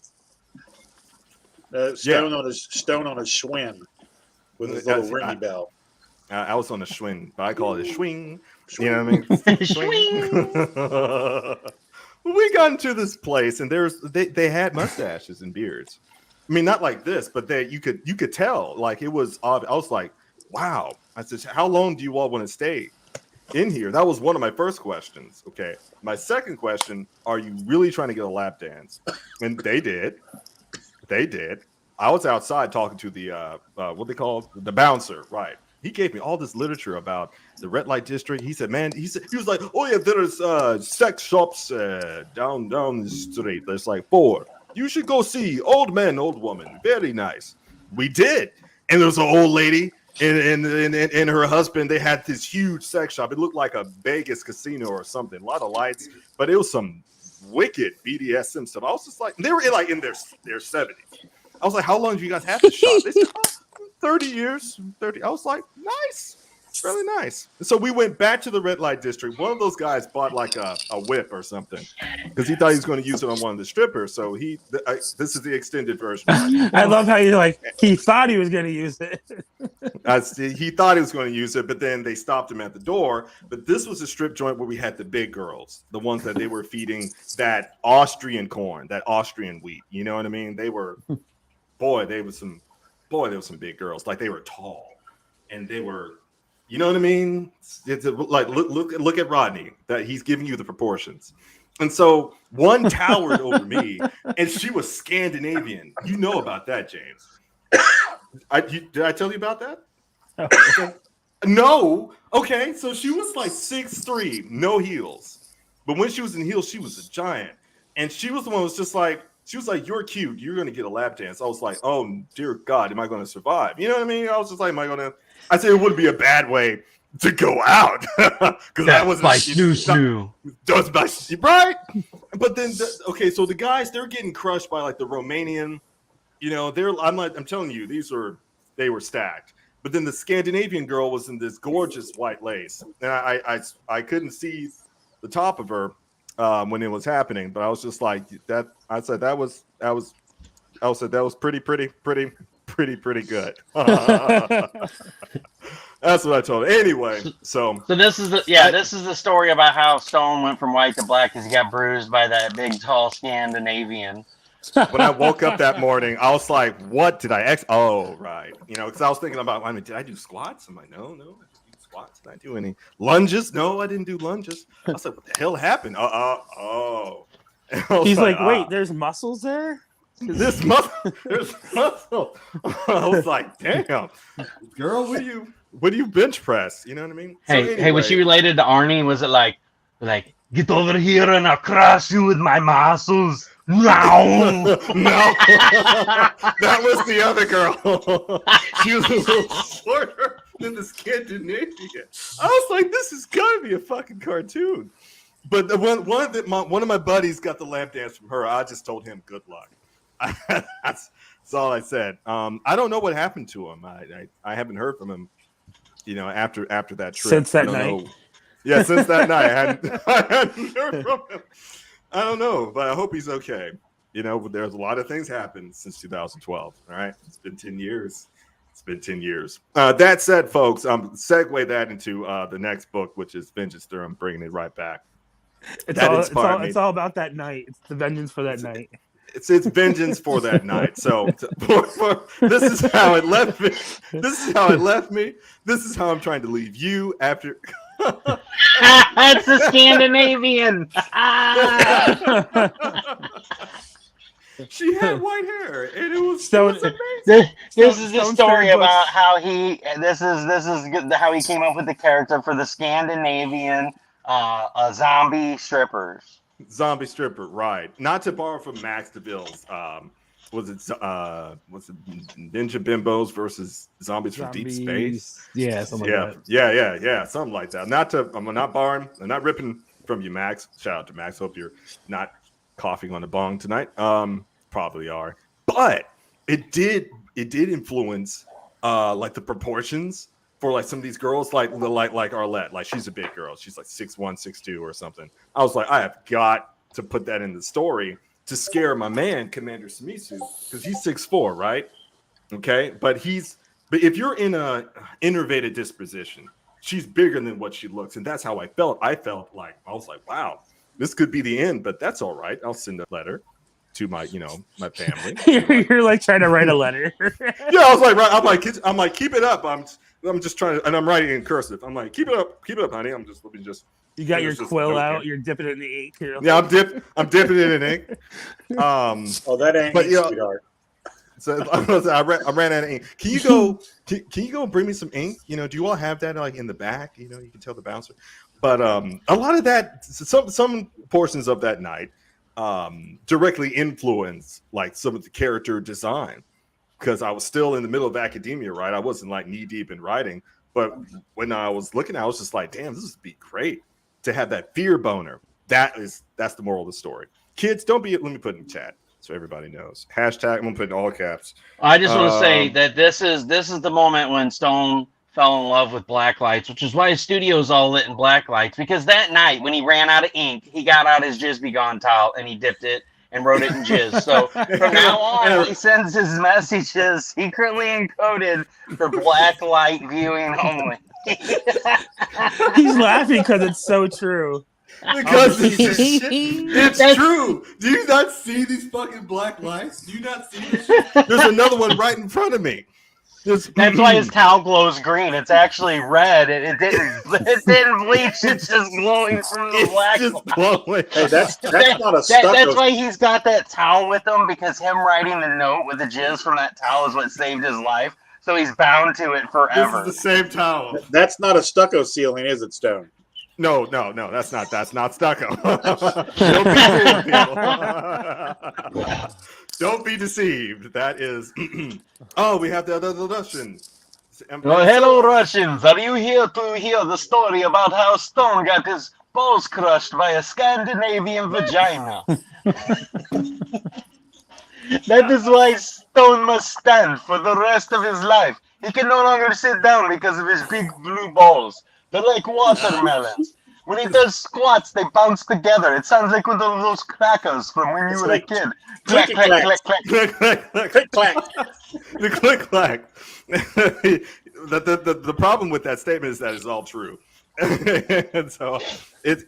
H: Stone on his Schwinn. With his little ringy bell.
C: I was on the Schwinn, but I call it a swing. You know what I mean? Swing. We got into this place, and they had mustaches and beards. I mean, not like this, but you could tell. Like it was obvious. I was like, wow. I said, how long do you all want to stay in here? That was one of my first questions. Okay. My second question, are you really trying to get a lap dance? And they did. I was outside talking to the what they call the bouncer, right? He gave me all this literature about the red light district. He said, "Man," he was like, "Oh yeah, there's sex shops down the street. There's like 4. You should go see. Old man, old woman, very nice." We did, and there was an old lady and her husband. They had this huge sex shop. It looked like a Vegas casino or something. A lot of lights, but it was some wicked BDSM stuff. I was just like, they were in their 70s. I was like, how long do you guys have this shop? They said, 30 years. 30. I was like, nice. Really nice. So we went back to the red light district. One of those guys bought like a whip or something because he thought he was going to use it on one of the strippers. So this is the extended version.
D: I love how he thought he was going to use it.
C: He thought he was going to use it, but then they stopped him at the door. But this was a strip joint where we had the big girls, the ones that they were feeding that Austrian corn, that Austrian wheat. You know what I mean? They were... Boy, there was some big girls. Like they were tall, and they were, you know what I mean? It's like look at Rodney. That he's giving you the proportions. And so one towered over me, and she was Scandinavian. You know about that, James? Did I tell you about that? Okay. No. Okay, so she was like 6'3", no heels, but when she was in heels, she was a giant, and she was the one who was just like. She was like, "You're cute. You're going to get a lap dance." I was like, "Oh, dear God, am I going to survive?" You know what I mean? I was just like, "Am I going to?" I said it wouldn't be a bad way to go out because that was
A: by snoo.
C: Does by right? But then okay, so the guys they're getting crushed by like the Romanian, you know, I'm telling you, they were stacked. But then the Scandinavian girl was in this gorgeous white lace, and I couldn't see the top of her when it was happening, but I was just like that. I said that was pretty good. That's what I told her. Anyway, so
I: this is the story about how Stone went from white to black because he got bruised by that big tall Scandinavian.
C: When I woke up that morning, I was like, "What did I Oh, right, you know, because I was thinking about. I mean, did I do squats? I'm like, no, I didn't do squats. Did I do any lunges? No, I didn't do lunges. I was like, what the hell happened?
D: He's like, wait, there's muscles there.
C: There's muscle. I was like, damn, girl, what do you bench press? You know what I mean?
I: Hey, was she related to Arnie? Was it like, get over here and I'll crush you with my muscles? No,
C: that was the other girl. She was a little shorter than the Scandinavian. I was like, this is gotta be a fucking cartoon. But one of my buddies got the lap dance from her. I just told him good luck. That's all I said. I don't know what happened to him. I haven't heard from him. You know, after that trip.
D: Since that night.
C: Yeah, since that night, I hadn't heard from him. I don't know, but I hope he's okay. You know, there's a lot of things happened since 2012. All right, it's been 10 years. That said, folks, segue that into the next book, which is Vengeance Through. I'm bringing it right back.
D: It's all about that night. It's the vengeance for that night.
C: It's vengeance for that night. So this is how it left me. This is how I'm trying to leave you after.
I: That's the Scandinavian.
C: She had white hair, and it was
I: amazing. This is the story about how he. This is how he came up with the character for the Scandinavian zombie strippers.
C: Zombie stripper, right? Not to borrow from Max DeVille's. Was it Ninja Bimbos versus Zombies from Deep Space?
D: Yeah, something like that.
C: Yeah, something like that. I'm not borrowing. I'm not ripping from you, Max. Shout out to Max. Hope you're not coughing on the bong tonight. Probably are, but it did influence like the proportions for like some of these girls, like Arlette. Like she's a big girl. She's like 6'1", 6'2", or something. I was like, I have got to put that in the story to scare my man, Commander Smisu, because he's 6'4", right? Okay, but if you're in a innervated disposition, she's bigger than what she looks, and that's how I felt. I was like, wow, this could be the end, but that's all right. I'll send a letter to my family.
D: You're like trying to write a letter.
C: Yeah, I was like, right. I'm like, keep it up. I'm just trying to, and I'm writing in cursive. I'm like, keep it up, honey. Let me just.
D: You got your quill out. You're dipping it in the ink.
C: Yeah, I'm dipping it in ink.
H: That ain't ink, sweetheart.
C: So I ran out of ink. Can you go bring me some ink? You know, do you all have that like in the back? You know, you can tell the bouncer. But a lot of that, some portions of that night, directly influenced like some of the character design, because I was still in the middle of academia, right? I wasn't like knee deep in writing, but when I was looking, I was just like, damn, this would be great to have that fear boner. That's the moral of the story. Kids, don't be. Let me put it in chat so everybody knows. Hashtag. I'm gonna put in all caps.
I: I just want to say that this is the moment when Stone fell in love with black lights, which is why his studio's all lit in black lights. Because that night when he ran out of ink, he got out his Jizz-B-Gone towel and he dipped it and wrote it in jizz. So from now on, he sends his messages secretly encoded for black light viewing only.
D: He's laughing because it's so true.
C: Because it's true. Do you not see these fucking black lights? Do you not see this shit? There's another one right in front of me.
I: That's why his towel glows green. It's actually red. It didn't bleach. It's just glowing from the black.
C: Just glowing.
H: Hey, that's not a stucco.
I: That's why he's got that towel with him, because him writing the note with the jizz from that towel is what saved his life. So he's bound to it forever.
C: This is the same towel.
H: That's not a stucco ceiling, is it, Stone?
C: No, that's not stucco. Don't be fooled, Don't be deceived. That is. Oh, we have the other Russian.
I: Well, hello, Russians. Are you here to hear the story about how Stone got his balls crushed by a Scandinavian vagina? That is why Stone must stand for the rest of his life. He can no longer sit down because of his big blue balls. They're like watermelons. When he does squats, they bounce together. It sounds like one of those crackers from when you were a kid. Clack, clack, clack, clack.
C: Click, clack, clack. Click, clack. The click, clack. The problem with that statement is that it's all true. And so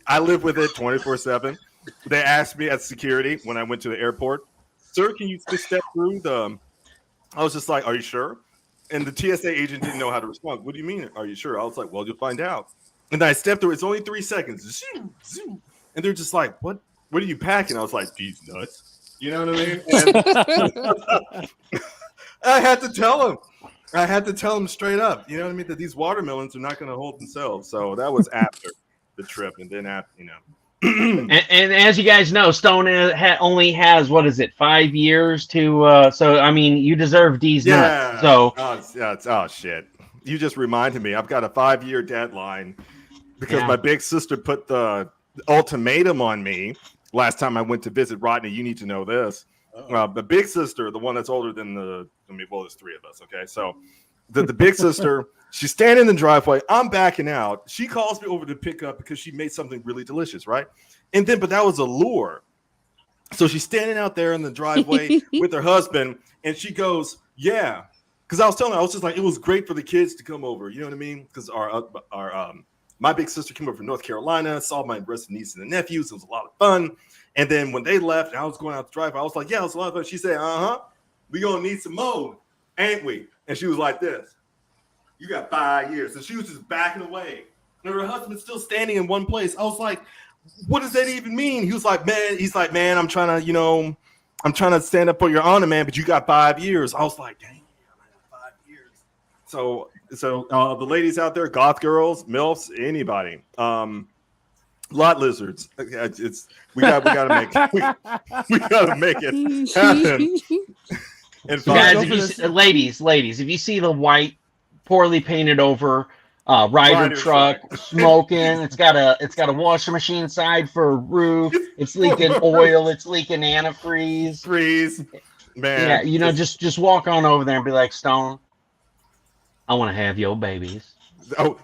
C: I live with it 24/7. They asked me at security when I went to the airport, "Sir, can you just step through the..." I was just like, "Are you sure?" And the TSA agent didn't know how to respond. "What do you mean, are you sure?" I was like, "Well, you'll find out." And then I stepped through. It's only 3 seconds. And they're just like, what are you packing? I was like, "These nuts." You know what I mean? And I had to tell him. I had to tell him straight up. You know what I mean? That these watermelons are not going to hold themselves. So that was after the trip. And then after,
I: and as you guys know, Stone only has, what is it, 5 years to... so, I mean, you deserve these nuts. So.
C: Oh, shit. You just reminded me. I've got a 5-year deadline because my big sister put the ultimatum on me last time I went to visit Rodney. You need to know this. The big sister, the one that's older than there's 3 of us. Okay. So the big sister, she's standing in the driveway. I'm backing out. She calls me over to pick up because she made something really delicious. Right. And then, but that was a lure. So she's standing out there in the driveway with her husband and she goes, "Yeah." Because I was telling her, I was just like, it was great for the kids to come over. You know what I mean? Because my big sister came over from North Carolina, saw my rest nieces and nephews. It was a lot of fun. And then when they left, and I was going out the driveway, I was like, "Yeah, it was a lot of fun." She said, "We gonna need some more, ain't we?" And she was like this. "You got 5 years." And she was just backing away. And her husband's still standing in one place. I was like, "What does that even mean?" He was like, "Man, I'm trying to stand up for your honor, man, but you got 5 years." I was like, "Dang. So the ladies out there, goth girls, MILFs, anybody, lot lizards. We gotta make it happen. And
I: guys, ladies, if you see the white, poorly painted over Ryder truck smoking, it's got a washing machine side for a roof. It's leaking oil. It's leaking antifreeze. Man, yeah, just walk on over there and be like, "Stone, I want to have your babies."
C: Oh,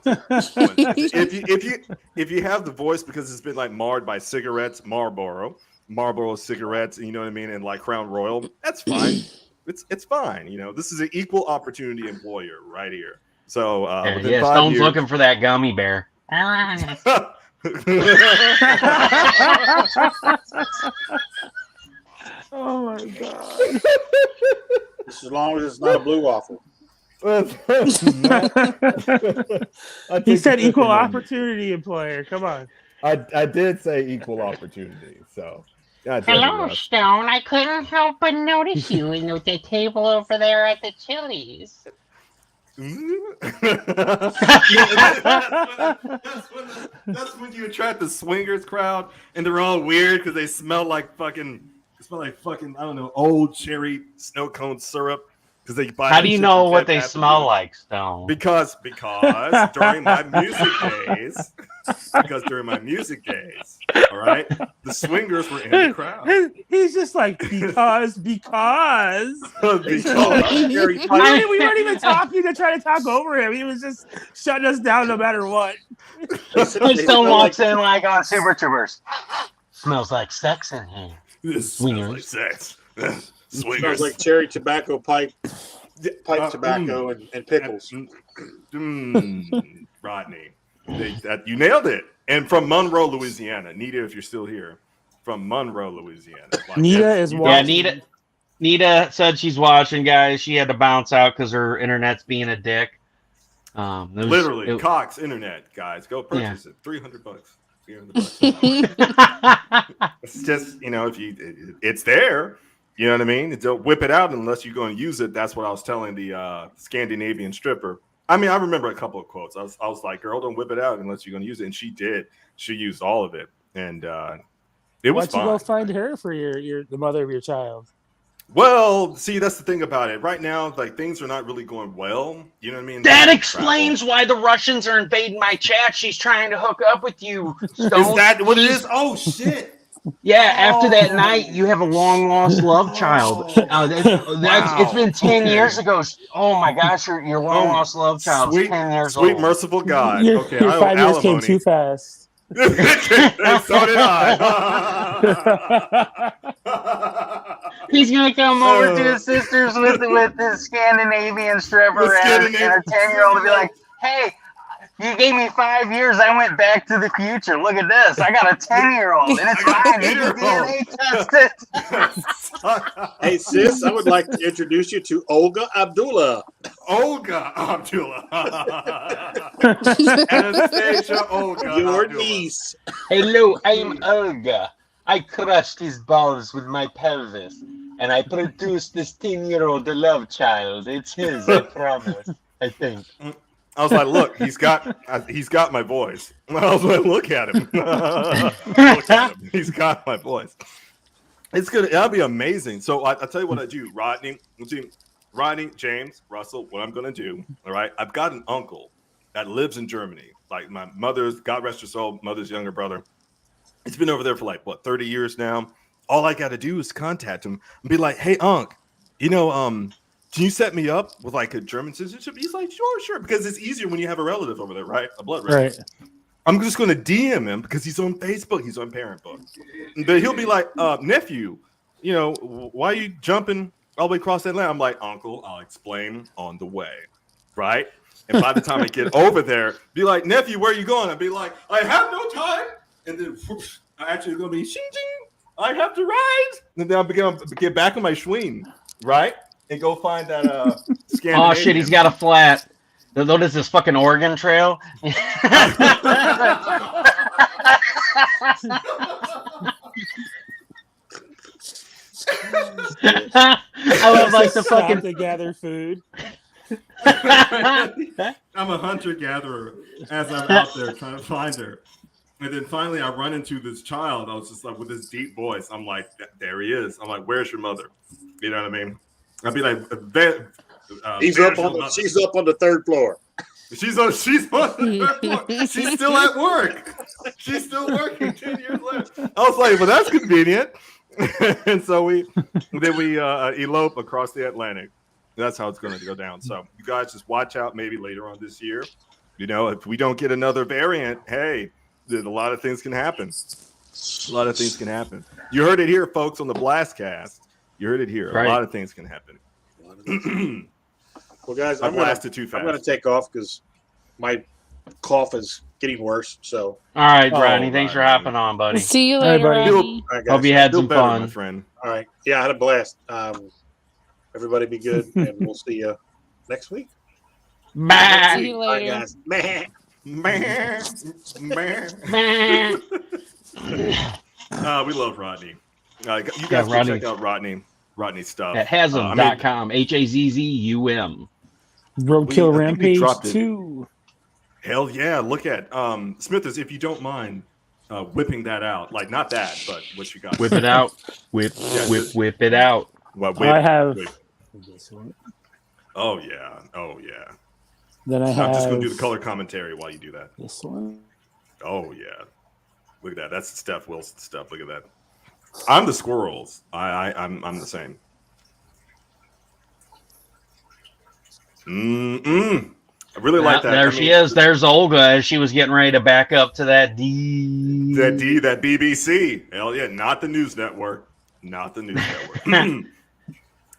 C: if you have the voice because it's been like marred by cigarettes, Marlboro cigarettes, you know what I mean, and like Crown Royal, that's fine. It's fine. This is an equal opportunity employer right here. So within 5
I: Stone's
C: years,
I: looking for that gummy bear.
D: Oh my god!
H: Just as long as it's not a blue waffle.
D: He said equal opportunity employer. Come on.
C: I did say equal opportunity. So
J: hello, Stone. I couldn't help but notice you in the table over there at the Chili's.
C: That's when you attract the swingers crowd, and they're all weird because they smell like fucking I don't know, old cherry snow cone syrup.
I: How do you know what they smell like, Stone?
C: Because during my music days, all right, the swingers were in the crowd.
D: He's just like, because.
C: We
D: weren't even talking to try to talk over him. He was just shutting us down no matter what.
I: Stone walks in like on Super Troopers. Smells like sex in here.
C: This smells like sex.
H: Swingers. Smells like cherry tobacco pipe tobacco and pickles.
C: Rodney, you nailed it. And from Monroe, Louisiana. Nita, if you're still here, from Monroe, Louisiana.
D: Nita is watching.
I: Yeah, Nita said she's watching, guys. She had to bounce out because her internet's being a dick.
C: Literally, Cox Internet, guys. Go purchase it. $300. It's just, if it's there. You know what I mean? Don't whip it out unless you're going to use it. That's what I was telling the Scandinavian stripper. I mean, I remember a couple of quotes. I was like, "Girl, don't whip it out unless you're going to use it." And she did. She used all of it, and it was fine.
D: Why'd you go find her for the mother of your child?
C: Well, see, that's the thing about it. Right now, like things are not really going well. You know what I mean?
I: That explains why the Russians are invading my chat. She's trying to hook up with you, Stone.
C: Is that what it is? Oh shit!
I: Yeah, after that night, you have a long lost love child. It's been 10 years ago. Oh my gosh, your long lost love child is 10 years old.
C: Sweet merciful God. Okay,
D: Your
C: I owe
D: 5 years came
C: alimony.
D: too fast.
C: So did I.
I: He's gonna come over to his sisters with his Scandinavian stripper and a 10-year-old and be like, "Hey, you gave me 5 years. I went back to the future. Look at this. I got a 10-year-old, and it's fine. You can DNA test it."
H: Hey, sis, I would like to introduce you to Olga Abdullah.
C: Olga Abdullah. Anastasia Olga
H: Your
C: Abdullah.
H: niece.
I: Hello, I'm Olga. I crushed his balls with my pelvis, and I produced this 10-year-old love child. It's his, I promise. I think.
C: I was like, look, he's got my voice. I was like, look at him. Look at him. He's got my voice. It's good. That'll be amazing. So I'll tell you what I do, Rodney, James, Russell, what I'm going to do. All right. I've got an uncle that lives in Germany. Like my mother's, God rest her soul, mother's younger brother. He's been over there for 30 years now. All I got to do is contact him and be like, hey, Unc, can you set me up with a German citizenship? He's like, sure. Because it's easier when you have a relative over there, right? A blood relative. Right. I'm just going to DM him because he's on Facebook. He's on Parent Book. But he'll be like, nephew, why are you jumping all the way across that land? I'm like, uncle, I'll explain on the way. Right? And by the time I get over there, be like, nephew, where are you going? I'll be like, I have no time. And then whoosh, I'm actually going to be shing. I have to ride. And then I'll get back on my schween. Right? And go find that
I: Oh shit, he's got a flat. What is this fucking Oregon Trail? I would like to fucking
D: to gather food.
C: I'm a hunter-gatherer as I'm out there trying to find her. And then finally I run into this child. I was just like, with this deep voice, I'm like, there he is. I'm like, where's your mother? You know what I mean? I'd be like,
H: she's up on the third floor.
C: She's on the third floor. She's still at work. She's still working 10 years later. I was like, well, that's convenient. And so we elope across the Atlantic. That's how it's going to go down. So you guys just watch out. Maybe later on this year, if we don't get another variant, hey, a lot of things can happen. A lot of things can happen. You heard it here, folks, on the Blastcast. You heard it here. Right. A lot of things can happen.
H: Well, guys,
C: I'm going to
H: take off because my cough is getting worse. So,
I: all right, Rodney, thanks for hopping on, buddy.
F: See you later,
D: buddy.
F: Rodney.
I: Hope you had some fun,
C: my friend.
H: All right, yeah, I had a blast. Everybody be good, and we'll see you next week.
I: Bye.
F: See you later.
H: All right,
C: guys. We love Rodney. You guys can check out Rodney's stuff
I: at Hazzum.com. Hazzum.
D: Roadkill Rampage 2.
C: Hell yeah! Look at Smithers, if you don't mind whipping that out, not that, but what you got.
I: Whip it out. Whip it out.
D: I have this one.
C: Oh yeah.
D: Then I have.
C: I'm just gonna do the color commentary while you do that.
D: This one.
C: Oh yeah. Look at that. That's Steph Wilson stuff. Look at that. I'm the squirrels. I'm the same. I really like that.
I: There she is. There's Olga as she was getting ready to back up to that D.
C: That BBC. Hell yeah. Not the news network. Not the news network.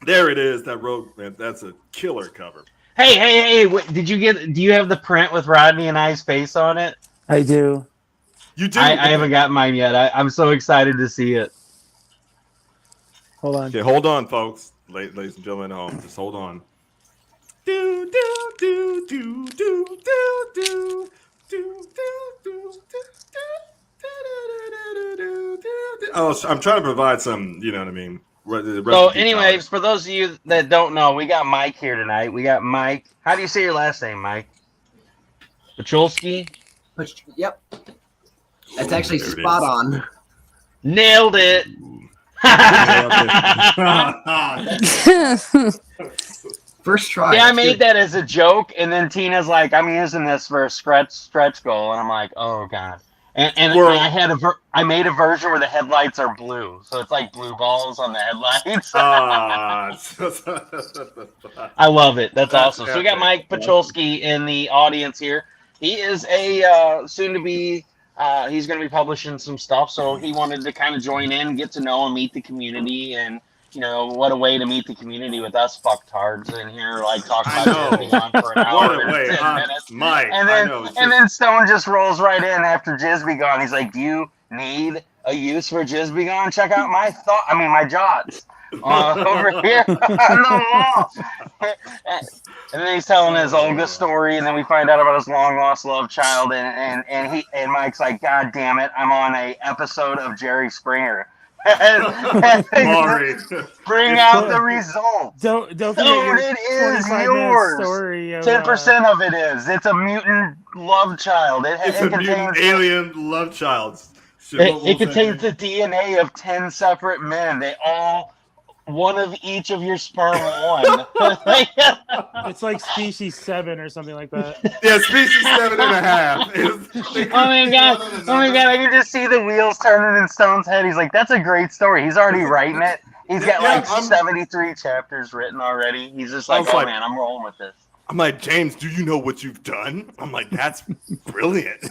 C: There it is. That road. That's a killer cover.
I: Hey. Do you have the print with Rodney and I's face on it?
D: I do.
C: You do?
I: I haven't got mine yet. I'm so excited to see it.
D: Hold on.
C: Okay, hold on, folks. Ladies and gentlemen at home, just hold on. Oh, I'm trying to provide some, you know what I mean?
I: So, anyways, for those of you that don't know, we got Mike here tonight. We got Mike. How do you say your last name, Mike? Pacholski?
E: Yep. That's actually spot on.
I: Nailed it.
E: First try.
I: Yeah, I made that as a joke, and then Tina's like, "I'm using this for a stretch goal," and I'm like, "Oh god." And I made a version where the headlights are blue, so it's like blue balls on the headlights. I love it. That's awesome. So we got Mike Pacholski in the audience here. He is a soon-to-be. He's going to be publishing some stuff, so he wanted to kind of join in, get to know and meet the community, and what a way to meet the community with us fucktards in here, like talking about Jizz-B-Gone for an hour and 10 minutes.
C: Mike,
I: and then Stone just rolls right in after Jizz-B-Gone. He's like, "Do you need a use for Jizz-B-Gone? Check out my Jots over here on the wall." And then he's telling his Olga story, and then we find out about his long lost love child, and Mike's like, "God damn it, I'm on a episode of Jerry Springer." Bring out the results.
D: Don't forget
I: it is yours. 10% of it is. It's a mutant love child.
C: It's a mutant alien love child.
I: It contains the DNA of 10 separate men. They all, one of each of your sperm one.
D: It's like species 7 or something like that.
C: Yeah, species 7.5.
I: Oh my god! I can just see the wheels turning in Stone's head. He's like, "That's a great story." He's already writing it. He's got 73 chapters written already. He's just like, "Oh man, I'm rolling with this."
C: I'm like, "James, do you know what you've done?" I'm like, "That's brilliant."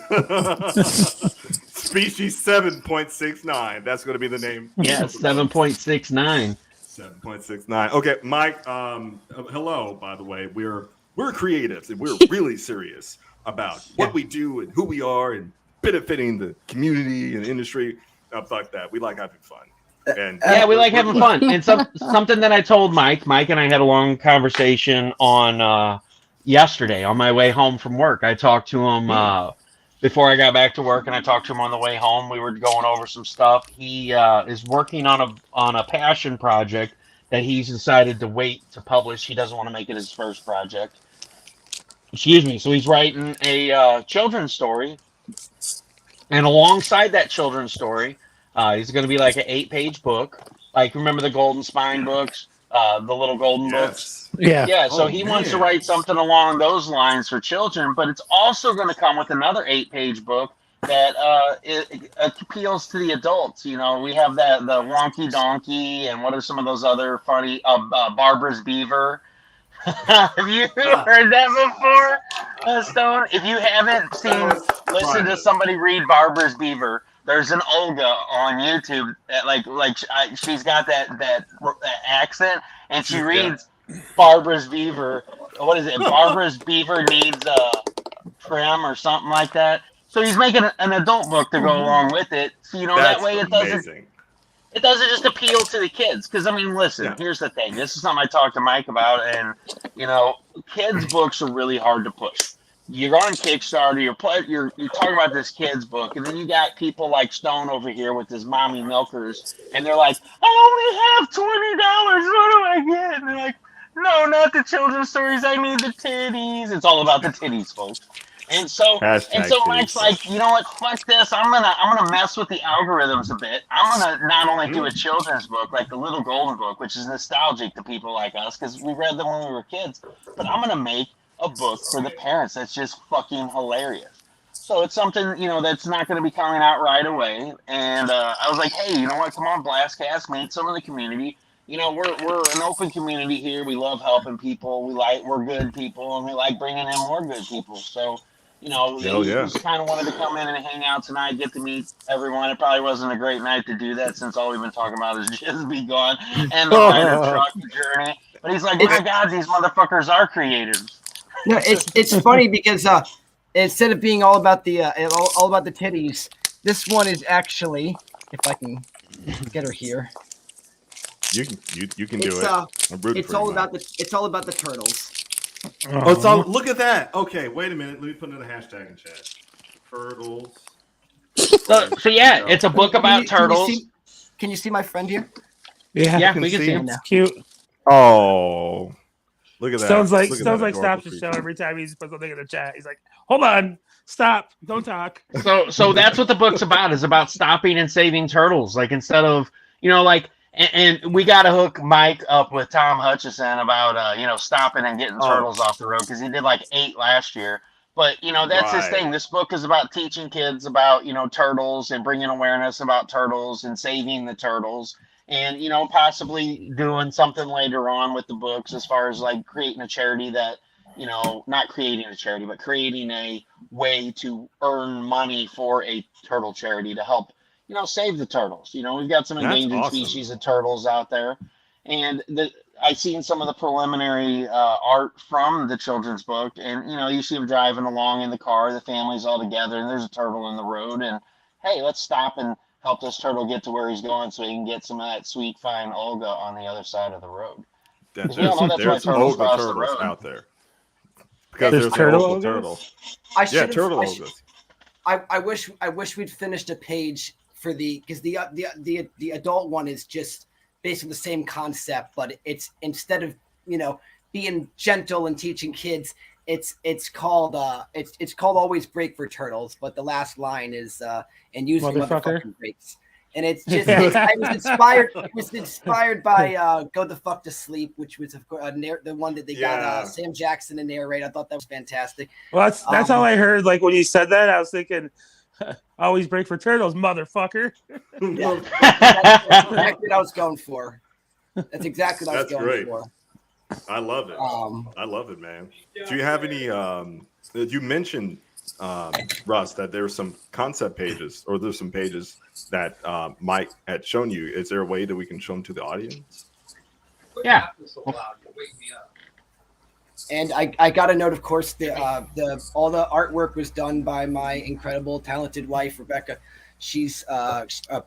C: Species 7.69. That's going to be the name.
I: Yeah, 7.69.
C: 7.69. Okay, Mike. Hello. By the way, we're creatives and we're really serious about what we do and who we are and benefiting the community and the industry. Fuck that. We like having fun. And
I: we like having fun. And something that I told Mike. Mike and I had a long conversation on yesterday on my way home from work. I talked to him before I got back to work, and I talked to him on the way home. We were going over some stuff. He is working on a passion project that he's decided to wait to publish. He doesn't want to make it his first project. Excuse me. So he's writing a children's story, and alongside that children's story, he's going to be like an 8-page book. Like, remember the Golden Spine books, the little golden books? Yeah. So he wants to write something along those lines for children, but it's also going to come with another 8-page book that it appeals to the adults. We have the Wonky Donkey, and what are some of those other funny Barbara's Beaver? Have you heard that before, Stone? If you haven't listen to somebody read Barbara's Beaver. There's an Olga on YouTube that she's got that accent, and she reads Barbara's Beaver. What is it? Barbara's Beaver needs a trim or something like that. So he's making an adult book to go along with it. So that way it doesn't just appeal to the kids. Because listen, here's the thing. This is something I talked to Mike about, and kids books are really hard to push. You're on Kickstarter, you're talking about this kid's book, and then you got people like Stone over here with his mommy milkers, and they're like, "I only have $20. What do I get?" And they're like, "No, not the children's stories. I need the titties." It's all about the titties, folks. And so Mike's like, "You know what? Fuck this. I'm gonna mess with the algorithms a bit. I'm gonna not only do a children's book like the Little Golden Book, which is nostalgic to people like us because we read them when we were kids, but I'm gonna make a book for the parents that's just fucking hilarious." So it's something, that's not going to be coming out right away. And I was like, "Hey, you know what? Come on, Blastcast, meet some of the community. We're an open community here. We love helping people. We're good people, and we like bringing in more good people." So, he just kind of wanted to come in and hang out tonight, get to meet everyone. It probably wasn't a great night to do that since all we've been talking about is Jizz-B-Gone and the Ryder Truck journey. But he's like, "My God, these motherfuckers are creators."
E: No, it's funny because instead of being all about the titties, this one is actually, if I can get her here,
C: you can do it.
E: It's all about the turtles.
C: Look at that. Okay, wait a minute. Let me put in a hashtag in chat. Turtles.
I: So yeah, it's a book about turtles.
E: Can you see my friend here?
I: Yeah, we can see him.
D: It's cute.
C: Oh. Look at that.
D: Stone's like stops the show every time he's put something in the chat. He's like, "Hold on, stop, don't talk."
I: So that's what the book's about. Is about stopping and saving turtles. Like instead of And we got to hook Mike up with Tom Hutchison about, stopping and getting turtles off the road because he did like 8 last year. But, that's his thing. This book is about teaching kids about, turtles and bringing awareness about turtles and saving the turtles and, possibly doing something later on with the books as far as like creating a charity that, not creating a charity, but creating a way to earn money for a turtle charity to help save the turtles. We've got some endangered species of turtles out there. And I've seen some of the preliminary art from the children's book. And, you see them driving along in the car, the family's all together, and there's a turtle in the road. And, hey, let's stop and help this turtle get to where he's going so he can get some of that sweet, fine Olga on the other side of the road.
C: There's Olga turtles out there. Because there's turtle. Turtle Olgas.
E: I wish we'd finished a page for because the adult one is just basically the same concept, but it's instead of being gentle and teaching kids, it's called Always Break for Turtles, but the last line is and using motherfucking breaks. And it's just it was inspired by Go the Fuck to Sleep, which was the one that they got Sam Jackson to narrate. I thought that was fantastic.
D: Well, that's how I heard. Like when you said that, I was thinking, always break for turtles, motherfucker.
E: Yeah. That's exactly what I was going for. That's exactly what I was going for.
C: I love it. I love it, man. Do you have any? You mentioned, Russ, that there's some concept pages, or there's some pages that Mike had shown you. Is there a way that we can show them to the audience?
I: Yeah.
E: And I got a note, of course, all the artwork was done by my incredible, talented wife, Rebecca. She's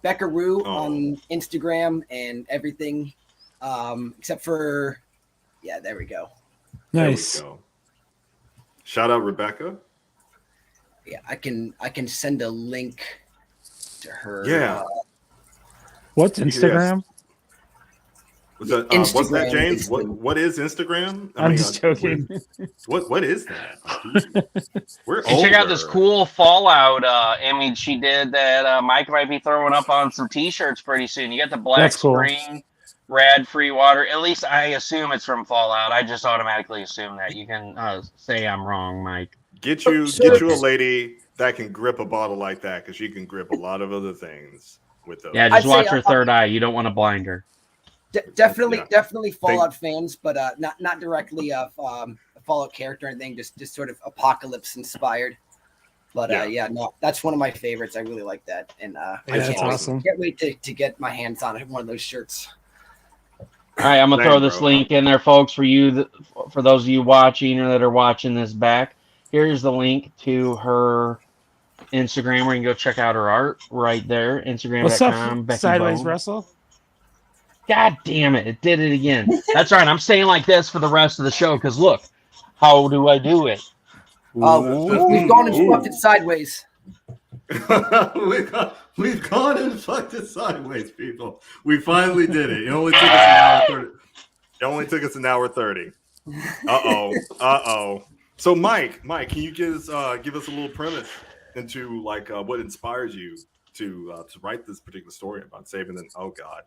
E: Becca Roo on Instagram and everything, except for, there we go.
D: Nice.
C: There we go. Shout out Rebecca.
E: Yeah, I can send a link to her.
C: Yeah.
D: What's Instagram?
C: What's that, James? What is Instagram?
D: I'm just joking.
C: What is that? We're older.
I: Check out this cool Fallout image she did that Mike might be throwing up on some T-shirts pretty soon. You got the black screen, rad free water. At least I assume it's from Fallout. I just automatically assume that. You can say I'm wrong, Mike.
C: Get you a lady that can grip a bottle like that, because she can grip a lot of other things with those.
I: Yeah, just watch her third eye. You don't want to blind her.
E: Definitely Fallout fans, but not directly a Fallout character or anything. Just sort of apocalypse inspired. But that's one of my favorites. I really like that, and
D: awesome.
E: Can't wait to get my hands on one of those shirts.
I: All right, I'm gonna throw this link in there, folks, for you. For those of you watching or that are watching this back, here's the link to her Instagram where you can go check out her art right there. Instagram.com.
D: What's up, Sideways Russell?
I: God damn it. It did it again. That's right. I'm staying like this for the rest of the show because look, how do I do it?
E: We've gone and fucked it sideways.
C: We've gone and fucked it sideways, people. We finally did it. It only took us an hour 30. It only took us an hour 30. Uh-oh. So Mike, can you give us a little premise into what inspires you to write this particular story about saving them? Oh God.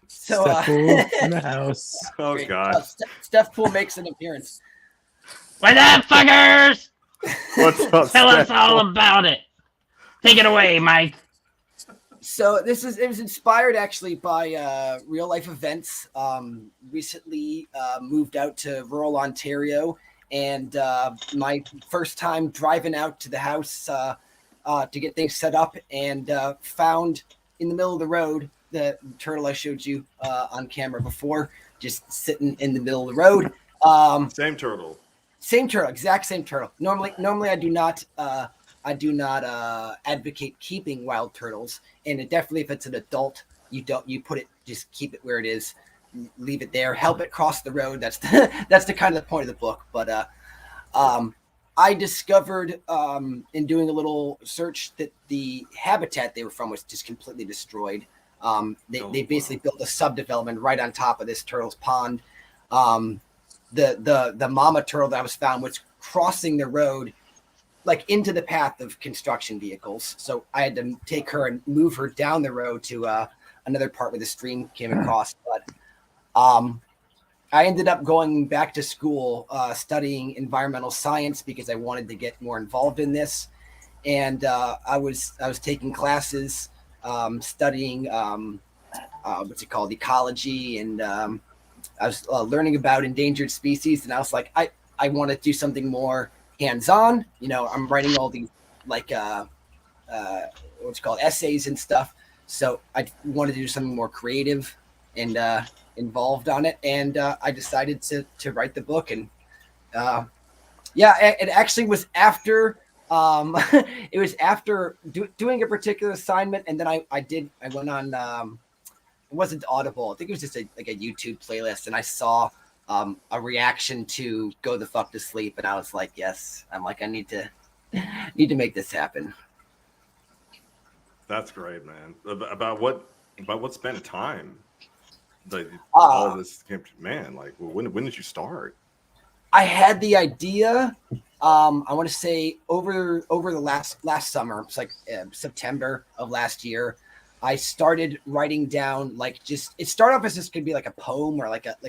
E: So
D: Steph Poole in the house.
C: Oh God.
E: Steph Poole makes an appearance.
I: What up, fuckers?
C: What's up?
I: Tell us all about it. Take it away, Mike.
E: So it was inspired actually by real life events. Recently moved out to rural Ontario, and my first time driving out to the house to get things set up, and found in the middle of the road the turtle I showed you on camera before, just sitting in the middle of the road.
C: Same turtle.
E: Exact same turtle. Normally I do not advocate keeping wild turtles, and definitely if it's an adult, you put it, just keep it where it is, leave it there, help it cross the road. That's the kind of the point of the book. But I discovered in doing a little search that the habitat they were from was just completely destroyed. They basically built a subdevelopment right on top of this turtle's pond. The mama turtle that was found was crossing the road, like into the path of construction vehicles. So I had to take her and move her down the road to another part where the stream came across. But I ended up going back to school studying environmental science because I wanted to get more involved in this. And I was taking classes studying what's it called, ecology, and I was learning about endangered species. And I was like, I want to do something more hands-on. You know, I'm writing all these like what's it called, essays and stuff. So I wanted to do something more creative and involved on it. And I decided to write the book. And it actually was after it was after doing a particular assignment. And then I went on, it wasn't Audible. I think it was just like a YouTube playlist. And I saw a reaction to Go the Fuck to Sleep. And I was like, yes, I'm like, I need to make this happen.
C: That's great, man. About what spent time? Like all this came to, man, like when did you start?
E: I had the idea. I want to say over the last summer. It's like September of last year. I started writing down it started off as just gonna be like a poem or like a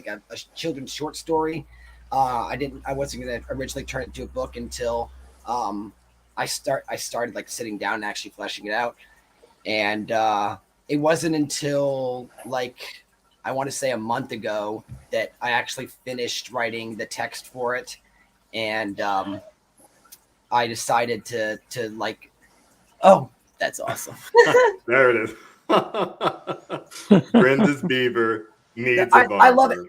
E: children's short story. I wasn't gonna originally turn it into a book until I started like sitting down and actually fleshing it out. And it wasn't until like I want to say a month ago that I actually finished writing the text for it. And I decided to like, oh, that's awesome.
C: There it is. Brenda's beaver needs a barber.
E: I love it.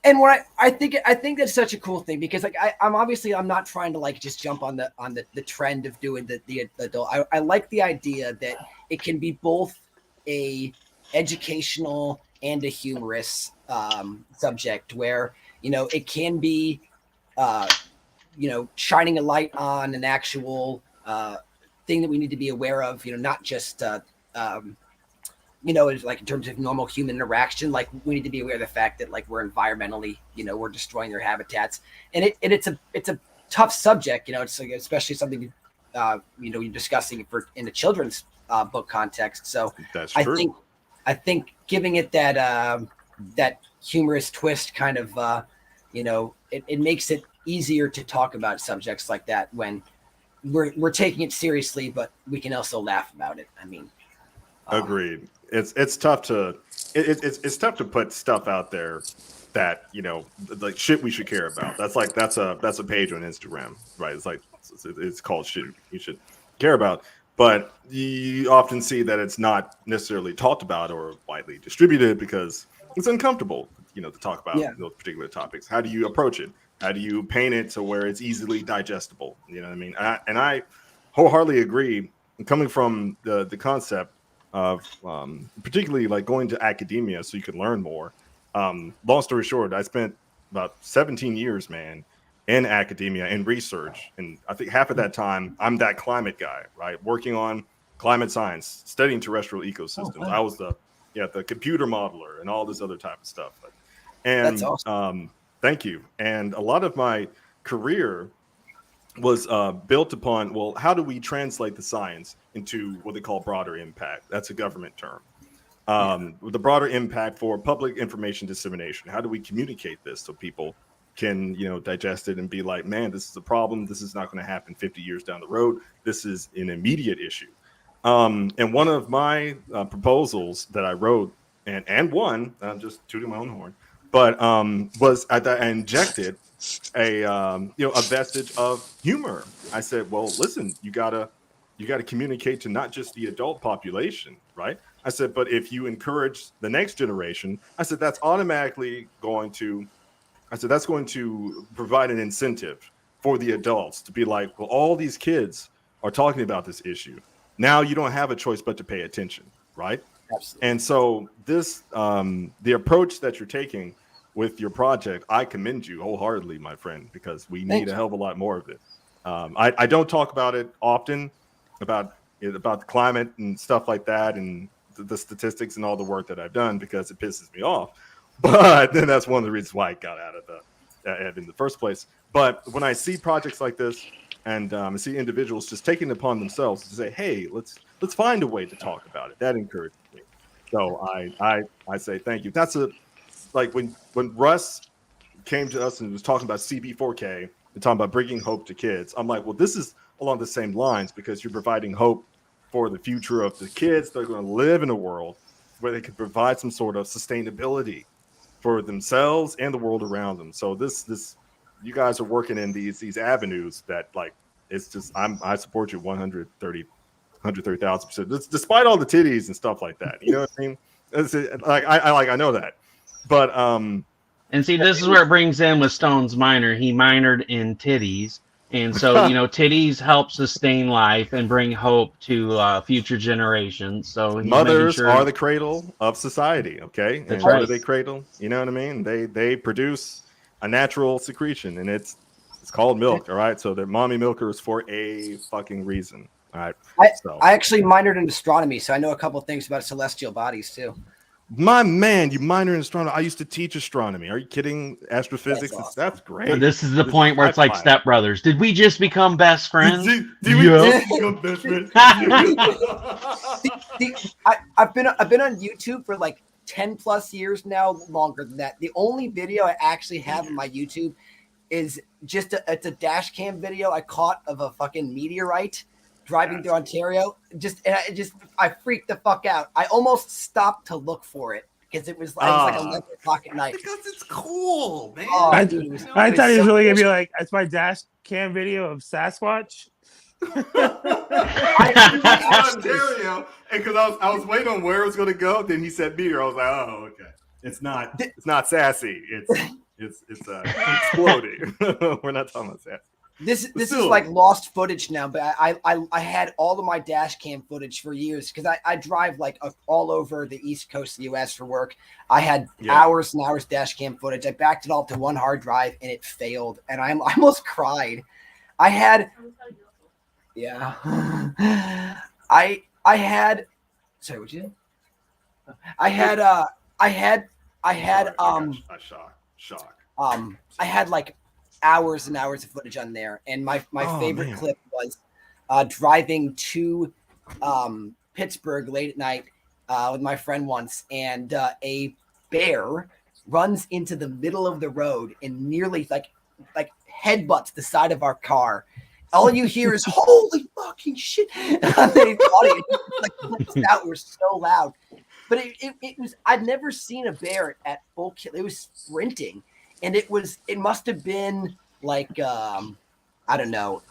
E: And what I think that's such a cool thing, because like I'm not trying to like just jump on the trend of doing the adult. I like the idea that it can be both a educational and a humorous subject, where it can be shining a light on an actual thing that we need to be aware of, not just like in terms of normal human interaction. Like we need to be aware of the fact that like we're environmentally, we're destroying their habitats, and it's a tough subject. It's like, especially something you're discussing in a children's book context. So
C: that's true.
E: I think giving it that humorous twist kind of it makes it easier to talk about subjects like that when we're taking it seriously, but we can also laugh about it. I mean,
C: agreed. It's tough to it's tough to put stuff out there that like shit we should care about. That's a page on Instagram, right? It's like it's called shit you should care about, but you often see that it's not necessarily talked about or widely distributed because it's uncomfortable, to talk about those particular topics. How do you approach it? How do you paint it to where it's easily digestible? You know what I mean? And I wholeheartedly agree. Coming from the concept of particularly like going to academia so you can learn more. Long story short, I spent about 17 years, man, in academia and research. And I think half of that time, I'm that climate guy, right? Working on climate science, studying terrestrial ecosystems. I was the computer modeler and all this other type of stuff. And
E: that's awesome.
C: Thank you. And a lot of my career was built upon, well, how do we translate the science into what they call broader impact? That's a government term. The broader impact for public information dissemination. How do we communicate this so people can, digest it and be like, man, this is a problem. This is not going to happen 50 years down the road. This is an immediate issue. And one of my proposals that I wrote and won, I'm just tooting my own horn, but was I injected a vestige of humor. I said, well, listen, you gotta communicate to not just the adult population, right? I said, but if you encourage the next generation, I said that's automatically going to provide an incentive for the adults to be like, well, all these kids are talking about this issue. Now you don't have a choice but to pay attention, right?
E: Absolutely.
C: And so this the approach that you're taking with your project, I commend you wholeheartedly, my friend, because we need a hell of a lot more of it. I don't talk about it often, about the climate and stuff like that, and the statistics and all the work that I've done, because it pisses me off. But then that's one of the reasons why I got out of that in the first place. But when I see projects like this, and I see individuals just taking it upon themselves to say, hey, let's find a way to talk about it, that encourages me. So I say thank you. That's like when Russ came to us and was talking about CB4K and talking about bringing hope to kids. I'm like, well, this is along the same lines because you're providing hope for the future of the kids. They're going to live in a world where they can provide some sort of sustainability for themselves and the world around them. So this you guys are working in these avenues that, like, it's just I support you 130,000%. Despite all the titties and stuff like that, you know what I mean? I know that, but
I: and see, this is where it brings in with Stone's minor. He minored in titties, and so titties help sustain life and bring hope to future generations. So
C: mothers are the cradle of society. Okay,
I: That's
C: and
I: right.
C: what do they cradle? You know what I mean? They produce a natural secretion, and it's called milk. All right, so they're mommy milkers for a fucking reason. All right.
E: I actually minored in astronomy, so I know a couple things about celestial bodies too.
C: My man, you minor in astronomy. I used to teach astronomy. Are you kidding? Astrophysics.
E: That's awesome.
C: That's great.
I: But this is the point where it's like stepbrothers. Did we just become best friends?
C: Did we just become best friends?
E: I've been on YouTube for like 10 plus years now, longer than that. The only video I actually have on my YouTube is it's a dash cam video I caught of a fucking meteorite driving through Ontario. I freaked the fuck out. I almost stopped to look for it because it was like 11 o'clock at night.
C: Because it's cool, man.
E: Oh,
D: I
E: dude,
D: thought he was really gonna be like, "It's my dash cam video of Sasquatch."
C: Ontario, and because I was waiting on where it was going to go, then he said meteor. I was like, oh, okay. It's not sassy. It's exploding. We're not talking about sassy.
E: This is like lost footage now, but I had all of my dash cam footage for years because I drive like all over the East Coast of the U.S. for work. I had hours and hours dash cam footage. I backed it all to one hard drive and it failed, and I almost cried. I had sorry, what you? I had
C: shock.
E: I had like hours and hours of footage on there, and my favorite clip was driving to Pittsburgh late at night with my friend once, and a bear runs into the middle of the road and nearly like headbutts the side of our car. All you hear is "Holy fucking shit!" The audience out was so loud, but it was. I'd never seen a bear at full kill. It was sprinting, and it must have been like I don't know,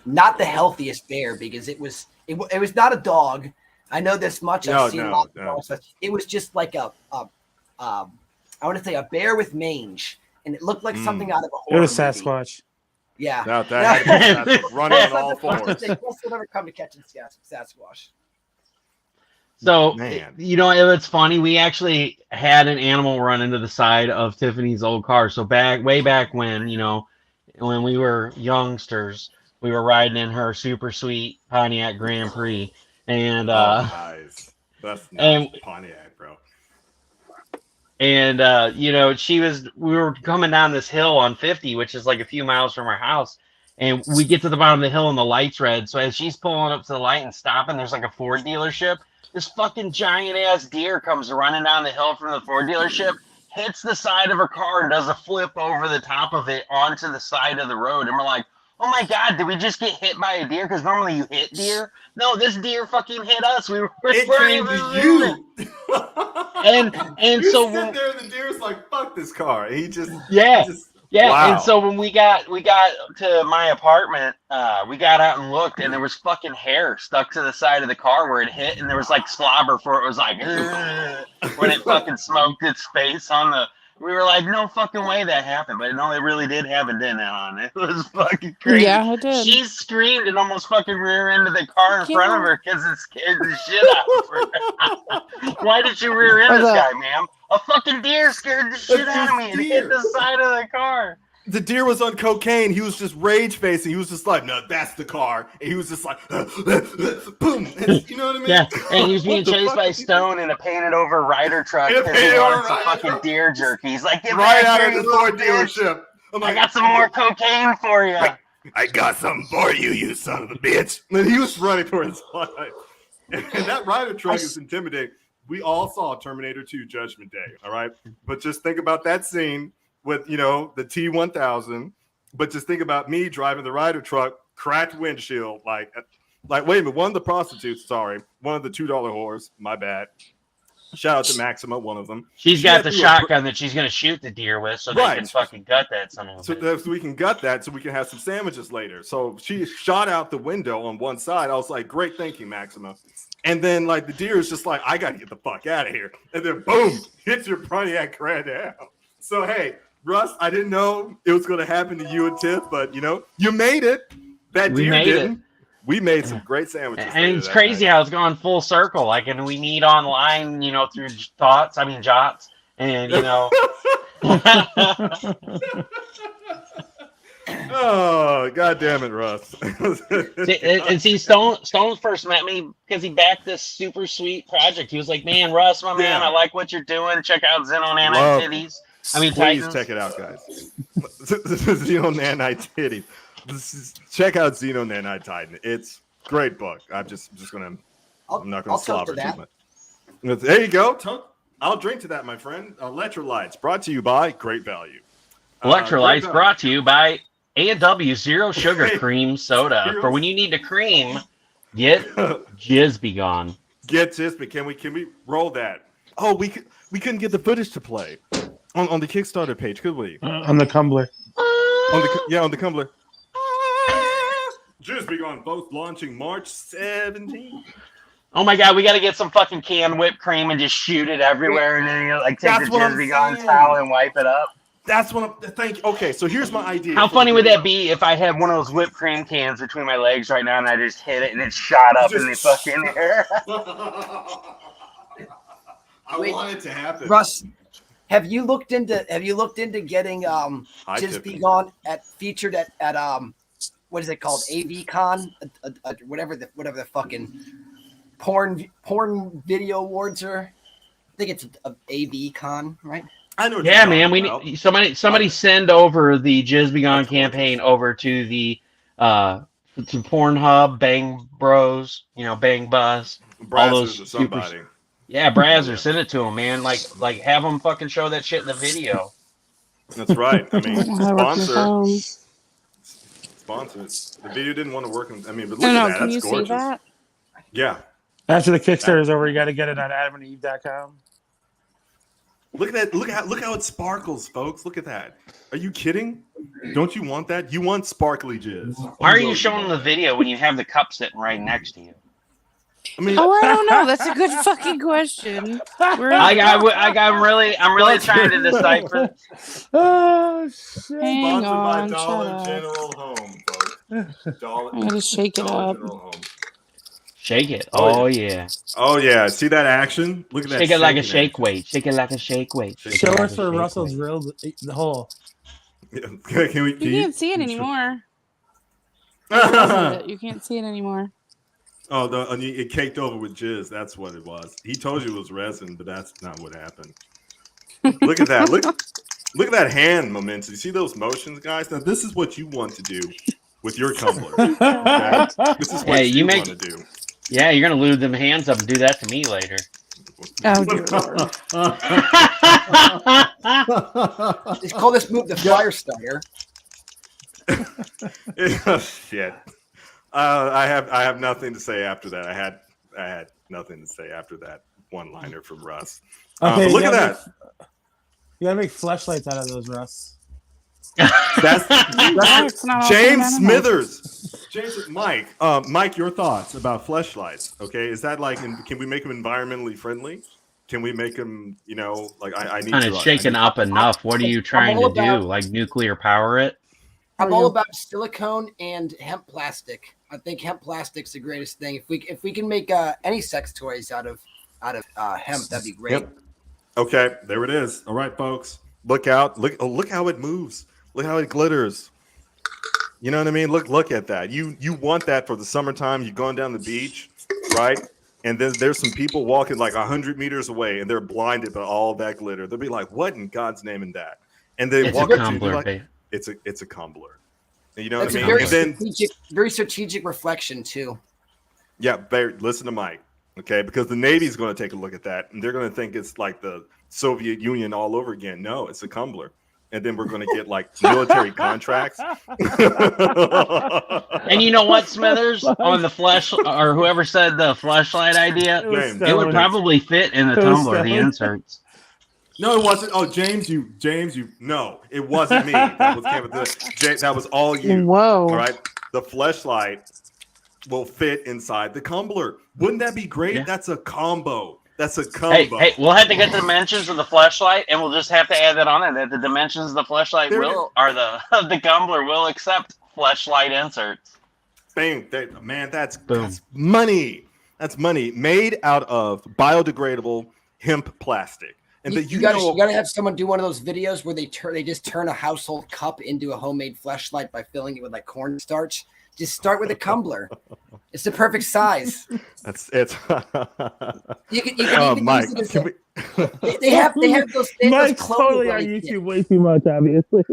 E: not the healthiest bear because it was not a dog. I know this much. I've seen a lot of dogs, but it was just like I want to say a bear with mange, and it looked like something out of a horror
D: It was
E: movie.
D: Sasquatch.
E: Yeah.
C: That's running on all fours.
E: We'll never come to catching Sasquatch.
I: So, it's funny. We actually had an animal run into the side of Tiffany's old car. So way back when, when we were youngsters, we were riding in her super sweet Pontiac Grand Prix. And,
C: nice. That's nice. Pontiac, bro.
I: And, we were coming down this hill on 50, which is like a few miles from our house. And we get to the bottom of the hill and the light's red. So as she's pulling up to the light and stopping, there's like a Ford dealership. This fucking giant ass deer comes running down the hill from the Ford dealership, hits the side of her car and does a flip over the top of it onto the side of the road. And we're like, oh my God, did we just get hit by a deer? Because normally you hit deer. No, this deer fucking hit us.
C: It came to you.
I: And
C: you
I: so
C: sit there and the deer's like, fuck this car. And he just
I: wow. And so when we got to my apartment, we got out and looked, and there was fucking hair stuck to the side of the car where it hit, and there was like slobber for it was like when it fucking smoked its face on the. We were like, no fucking way that happened, but no, it really did happen, didn't it? It was fucking crazy.
F: Yeah, it did.
I: She screamed and almost fucking rear-ended the car in front of her because it scared the shit out of her. Why did you rear-end this guy, ma'am? A fucking deer scared the shit out of me and hit the side of the car.
C: The deer was on cocaine. He was just rage facing. He was just like, no, that's the car. And he was just like, boom. And, you know what I mean?
I: Yeah, and he was being chased by Stone in a painted over Ryder truck because he wanted some fucking deer jerky. He's like, get
C: right
I: back
C: out
I: here,
C: of the Ford dealership.
I: I got some more cocaine for you.
G: I got something for you, you son of a bitch.
C: And he was running for his life. And that Ryder truck is intimidating. we all saw Terminator 2 Judgment Day, all right? But just think about that scene with, you know, the T-1000. But just think about me driving the Ryder truck, cracked windshield, like wait a minute, one of the prostitutes, sorry, one of the $2 whores, my bad. Shout out to Maxima, one of them.
I: She's got the shotgun that she's going to shoot the deer with, so they can fucking gut that son of a bitch.
C: So we can gut that, so we can have some sandwiches later. So she shot out the window on one side. I was like, great thinking, Maxima. And then, like, the deer is just like, I got to get the fuck out of here. And then, boom, hits your Pontiac Grand Am. So, hey, Russ, I didn't know it was going to happen to you and Tiff, but, you know, you made it. That deer didn't. We made some great sandwiches.
I: And it's crazy how it's gone full circle. Like, and we meet online, you know, through jots, and, you know.
C: Oh, God damn it, Russ.
I: see, Stone first met me because he backed this super sweet project. He was like, man, Russ, my man, I like what you're doing. Check out Xeno Nanite Titties.
C: Please
I: Titans.
C: check it out, guys. Xeno Nanite Titties. Check out Xeno Nanite Titan. It's a great book. I'm not gonna slobber too much. There you go. I'll drink to that, my friend. Electrolytes brought to you by Great Value.
I: Electrolytes brought to you by A&W Zero Sugar Cream Soda. For when you need to cream, get Jizz-B-Gone.
C: Get Jizz-B. Can we roll that? Oh, we couldn't get the footage to play on the Kickstarter page, could we?
D: On the Cumbler.
C: On the Cumbler. Jizz-B-Gone, both launching March 17th.
I: Oh my God, we got to get some fucking canned whipped cream and just shoot it everywhere, and then you like take the Jizz-B-Gone towel and wipe it up.
C: That's what I'm thinking. Okay, so here's my idea.
I: How funny would that be if I had one of those whipped cream cans between my legs right now and I just hit it and it shot up in the fucking air?
C: I want it to happen.
E: Russ, have you looked into getting Jizz-B-Gone featured at what is it called? AVCon? Whatever the fucking porn video awards are. I think it's a AVCon, right?
C: I know.
I: Yeah, man. We need somebody send over the Jizz-B-Gone campaign over to the to Pornhub, Bang Bros, Bang Buzz, all those somebody. Yeah, Brazzer, send it to them, man. Like have them fucking show that shit in the video.
C: That's right. I mean, sponsors. The video didn't want to work. But look at that.
F: Can
C: That's
F: you
C: gorgeous.
F: see that?
C: Yeah.
D: After the Kickstarter is over, you got to get it on AdamandEve.com.
C: Look at that! Look how it sparkles, folks. Look at that. Are you kidding? Don't you want that? You want sparkly jizz?
I: Why are you showing the video when you have the cup sitting right next to you?
F: I mean, I don't know. That's a good fucking question.
I: I'm really trying to decipher.
D: Oh shit!
F: Hang
C: Sponsored
F: on,
C: by Dollar
F: shut up.
C: General Home, folks.
F: I'm gonna shake it up.
I: Shake it. Oh yeah.
C: Oh yeah. See that action? Look at that.
I: Shake it like a shake weight. Shake it like a shake weight.
D: Show us where Russell drilled the hole.
C: Can
F: You can't see it anymore. You can't see it anymore.
C: Oh, it caked over with jizz. That's what it was. He told you it was resin, but that's not what happened. Look at that. Look at that hand momentum. You see those motions, guys? Now this is what you want to do with your tumbler. Okay? This is what you want to do.
I: Yeah, you're gonna lube them hands up and do that to me later.
F: Oh dear Lord.
E: Let's call this move the fire starter.
C: Shit. I have nothing to say after that. I had nothing to say after that one-liner from Russ.
D: Okay,
C: look at that.
D: You gotta make fleshlights out of those, Russ.
C: That's James Smithers. Mike, your thoughts about fleshlights? Okay, is that can we make them environmentally friendly? Can we make them, I need
I: kind of shaken up enough. What are you trying to do? Like nuclear power it?
E: I'm all about silicone and hemp plastic. I think hemp plastic's the greatest thing. If we can make any sex toys out of hemp, that'd be great.
C: Yep. Okay, there it is. All right, folks, look out! Look how it moves. Look how it glitters. You know what I mean? Look at that. You want that for the summertime. You're going down the beach, right? And then there's some people walking like 100 meters away, and they're blinded by all that glitter. They'll be like, "What in God's name is that?" And they walk up to you, like, "It's a Cumbler." You know what I mean?
E: Very strategic reflection too.
C: Yeah, listen to Mike. Okay, because the Navy's going to take a look at that, and they're going to think it's like the Soviet Union all over again. No, it's a Cumbler. And then we're going to get like military contracts.
I: And you know what, Smithers? On the flash, or whoever said the flashlight idea, it would probably fit in the tumbler, the inserts.
C: No, it wasn't. Oh, James, you. No, it wasn't me. That was James, that was all you.
F: Whoa!
C: All right, the flashlight will fit inside the Cumbler. Wouldn't that be great?
I: Yeah.
C: That's a combo. That's a combo.
I: Hey, we'll have to get the dimensions of the flashlight, and we'll just have to add that on there. That the dimensions of the flashlight the Cumbler will accept flashlight inserts.
C: Bang! Man, that's money. That's money made out of biodegradable hemp plastic. And
E: you gotta have someone do one of those videos where they just turn a household cup into a homemade flashlight by filling it with like cornstarch. Just start with a Cumbler. It's the perfect size. You can even
C: Mike,
E: use it as they have those.
D: Mike's totally on YouTube way too much, obviously.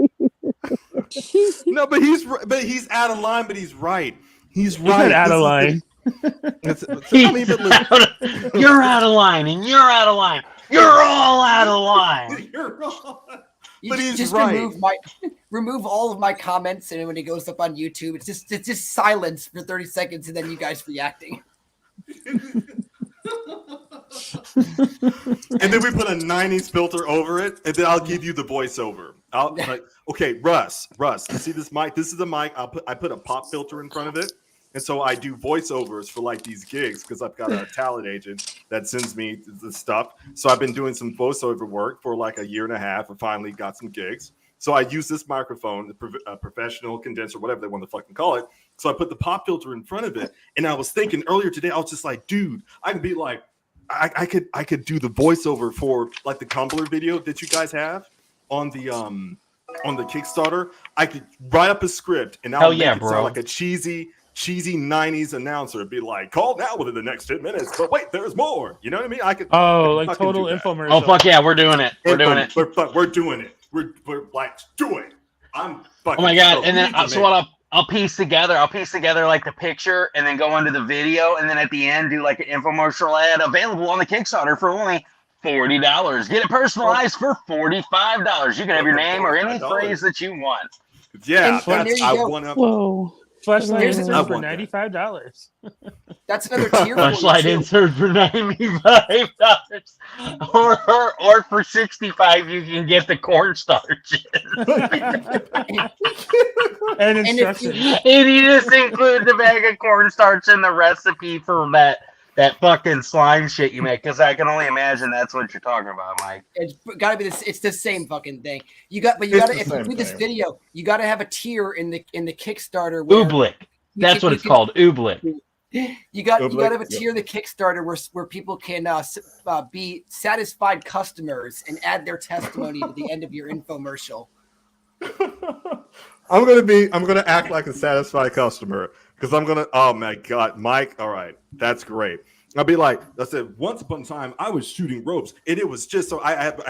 C: No, but he's out of line. But he's right. He's right.
D: He's out of line.
I: You're out of line, and you're out of line. You're all out of line.
C: You're all.
E: But he's just right. remove all of my comments, and when it goes up on YouTube, it's just silence for 30 seconds, and then you guys reacting.
C: And then we put a 90s filter over it, and then I'll give you the voiceover. Okay, Russ, you see this mic? This is the mic. I put a pop filter in front of it. And so I do voiceovers for like these gigs because I've got a talent agent that sends me the stuff. So I've been doing some voiceover work for like a year and a half. I finally got some gigs. So I use this microphone, a professional condenser, whatever they want to fucking call it. So I put the pop filter in front of it. And I was thinking earlier today, I was just like, dude, I could be like, I could do the voiceover for like the Cumbler video that you guys have on the Kickstarter. I could write up a script and I'll make it sound like a cheesy 90s announcer. It'd be like, call now within the next 10 minutes, but wait, there's more. You know what I mean? I could
D: like total infomercial.
I: Oh fuck yeah, we're doing it. We're doing it.
C: We're doing it. We're like doing it. I'm fucking.
I: Oh my god! And then so what I'll piece together like the picture, and then go into the video, and then at the end do like an infomercial ad available on the Kickstarter for only $40. Get it personalized for $45. You can have your name or any phrase that you want.
C: Yeah, I want to.
F: Whoa.
D: Flashlight insert for $95.
E: That's another tier.
I: Flashlight insert for $95, or for $65, you can get the cornstarch.
D: And instructions.
I: And you just include the bag of cornstarch in the recipe for that fucking slime shit you make, because I can only imagine that's what you're talking about, Mike.
E: It's gotta be this. It's the same fucking thing. You gotta if you do this video, you gotta have a tier in the Kickstarter.
I: Ooblik. That's what it's called. Ooblik.
E: You gotta have a tier in the Kickstarter where people can be satisfied customers and add their testimony to the end of your infomercial.
C: I'm gonna act like a satisfied customer because I'm gonna. Oh my god, Mike! All right, that's great. I'll be like, I said, once upon a time I was shooting ropes, and it was just so I have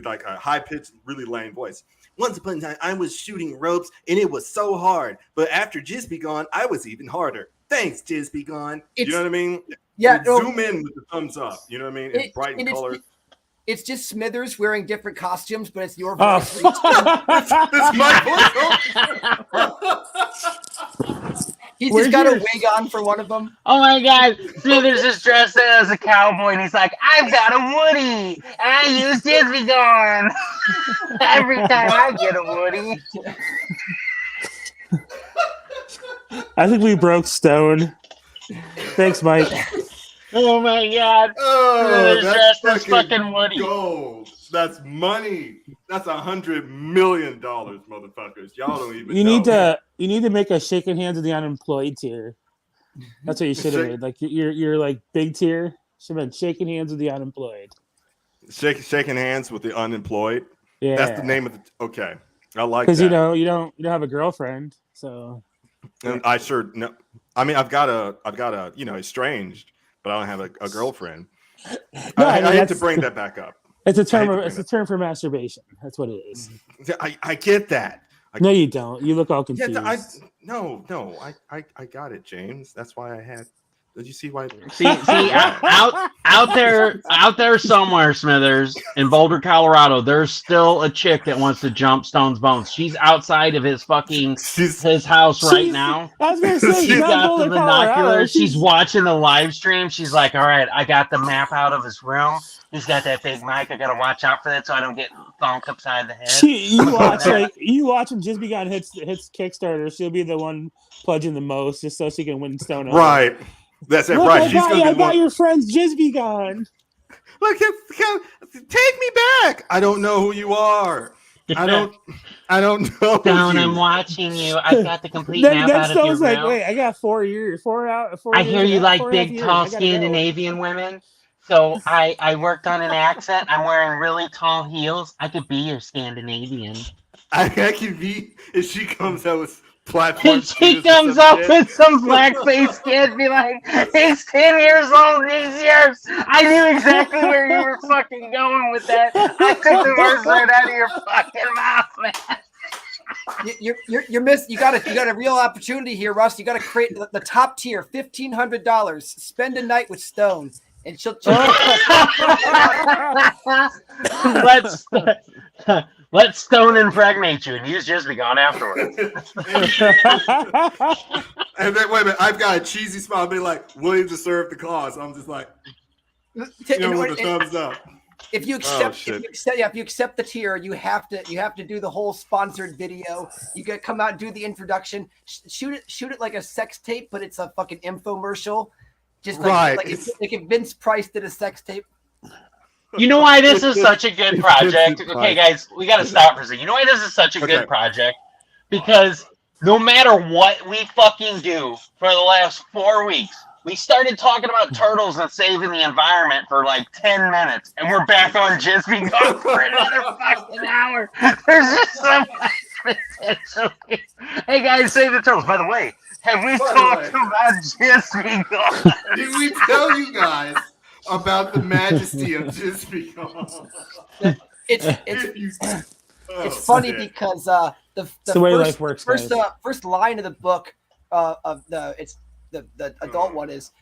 C: like a high pitched, really lame voice. Once upon a time I was shooting ropes, and it was so hard. But after Jizz-B-Gone, I was even harder. Thanks, Jizz-B-Gone. You know what I mean?
E: Yeah.
C: Zoom in with the thumbs up. You know what I mean? It's bright and color.
E: It's just Smithers wearing different costumes, but it's your voice.
C: It's my
E: voice. He's just got a wig on for one of them.
I: Oh my god, Smithers is dressed as a cowboy, and he's like, I've got a Woody, and I use Jizz-B-Gone every time I get a Woody.
D: I think we broke Stone. Thanks, Mike.
I: Oh my god.
C: Oh,
I: that's fucking Woody.
C: Gold. That's money. That's $100 million, motherfuckers. Y'all don't even
D: know. You need to make a shaking hands with the unemployed tier. That's what you should have made. Like you're like big tier. Should have been shaking hands with the unemployed.
C: Shaking hands with the unemployed.
D: Yeah.
C: That's the name of the okay. I like that.
D: Because you don't have a girlfriend, so
C: and I sure no. I mean I've got a estranged, but I don't have a girlfriend.
D: No,
C: I hate to bring that back up.
D: It's a term for masturbation. That's what it is.
C: I get that.
D: No, you don't. You look all confused.
C: No. I got it, James. That's why I had Did you see why?
I: See, out there somewhere, Smithers, in Boulder, Colorado, there's still a chick that wants to jump Stone's bones. She's outside of his his house right now.
D: I was gonna say
I: She's got the
D: Boulder,
I: binoculars.
D: Colorado.
I: She's watching the live stream. She's like, "All right, I got the map out of his room. He's got that big mic. I gotta watch out for that so I don't get thunked upside the head."
D: You watch when Jizz-B-Gone hits Kickstarter. She'll be the one pledging the most, just so she can win Stone over.
C: Right. That's it.
D: Look,
C: Right.
D: I got your friend's Jizz-B-Gone.
C: Look, take me back. I don't know who you are. I don't know.
I: Stone, I'm watching you. I got the complete map out of your room.
D: Wait, I got 4 years.
I: I hear you like big, tall Scandinavian women. So I worked on an accent. I'm wearing really tall heels. I could be your Scandinavian.
C: I could be if she comes out with platform.
I: She comes up with some blackface kid, be like, "He's 10 years old. These years." I knew exactly where you were fucking going with that. I took the words right out of your fucking mouth, man.
E: You missed. You got a real opportunity here, Russ. You got to create the top tier, $1,500. Spend a night with Stone, and she'll
I: Let Stone impregnate you and use Jizz-B-Gone afterwards.
C: And then wait a minute, I've got a cheesy smile. I'll be like, willing to serve the cause. I'm just like, with a thumbs up.
E: If you accept, if you accept the tier, you have to do the whole sponsored video. You got to come out and do the introduction. Shoot it like a sex tape, but it's a fucking infomercial. Just like if Vince Price did a sex tape.
I: You know why this is such a good project? Okay, guys, we got to stop for a second. You know why this is such a good project? Because no matter what we fucking do for the last 4 weeks, we started talking about turtles and saving the environment for like 10 minutes, and we're back on Jizz-B-Gone for another fucking hour. There's just so much potential. Hey, guys, save the turtles. By the way, have we talked about Jizz-B-Gone?
C: Did we tell you guys about the majesty of Jizz-B-Gone?
E: It's funny because the
D: way life works,
E: first line of the book of the adult one is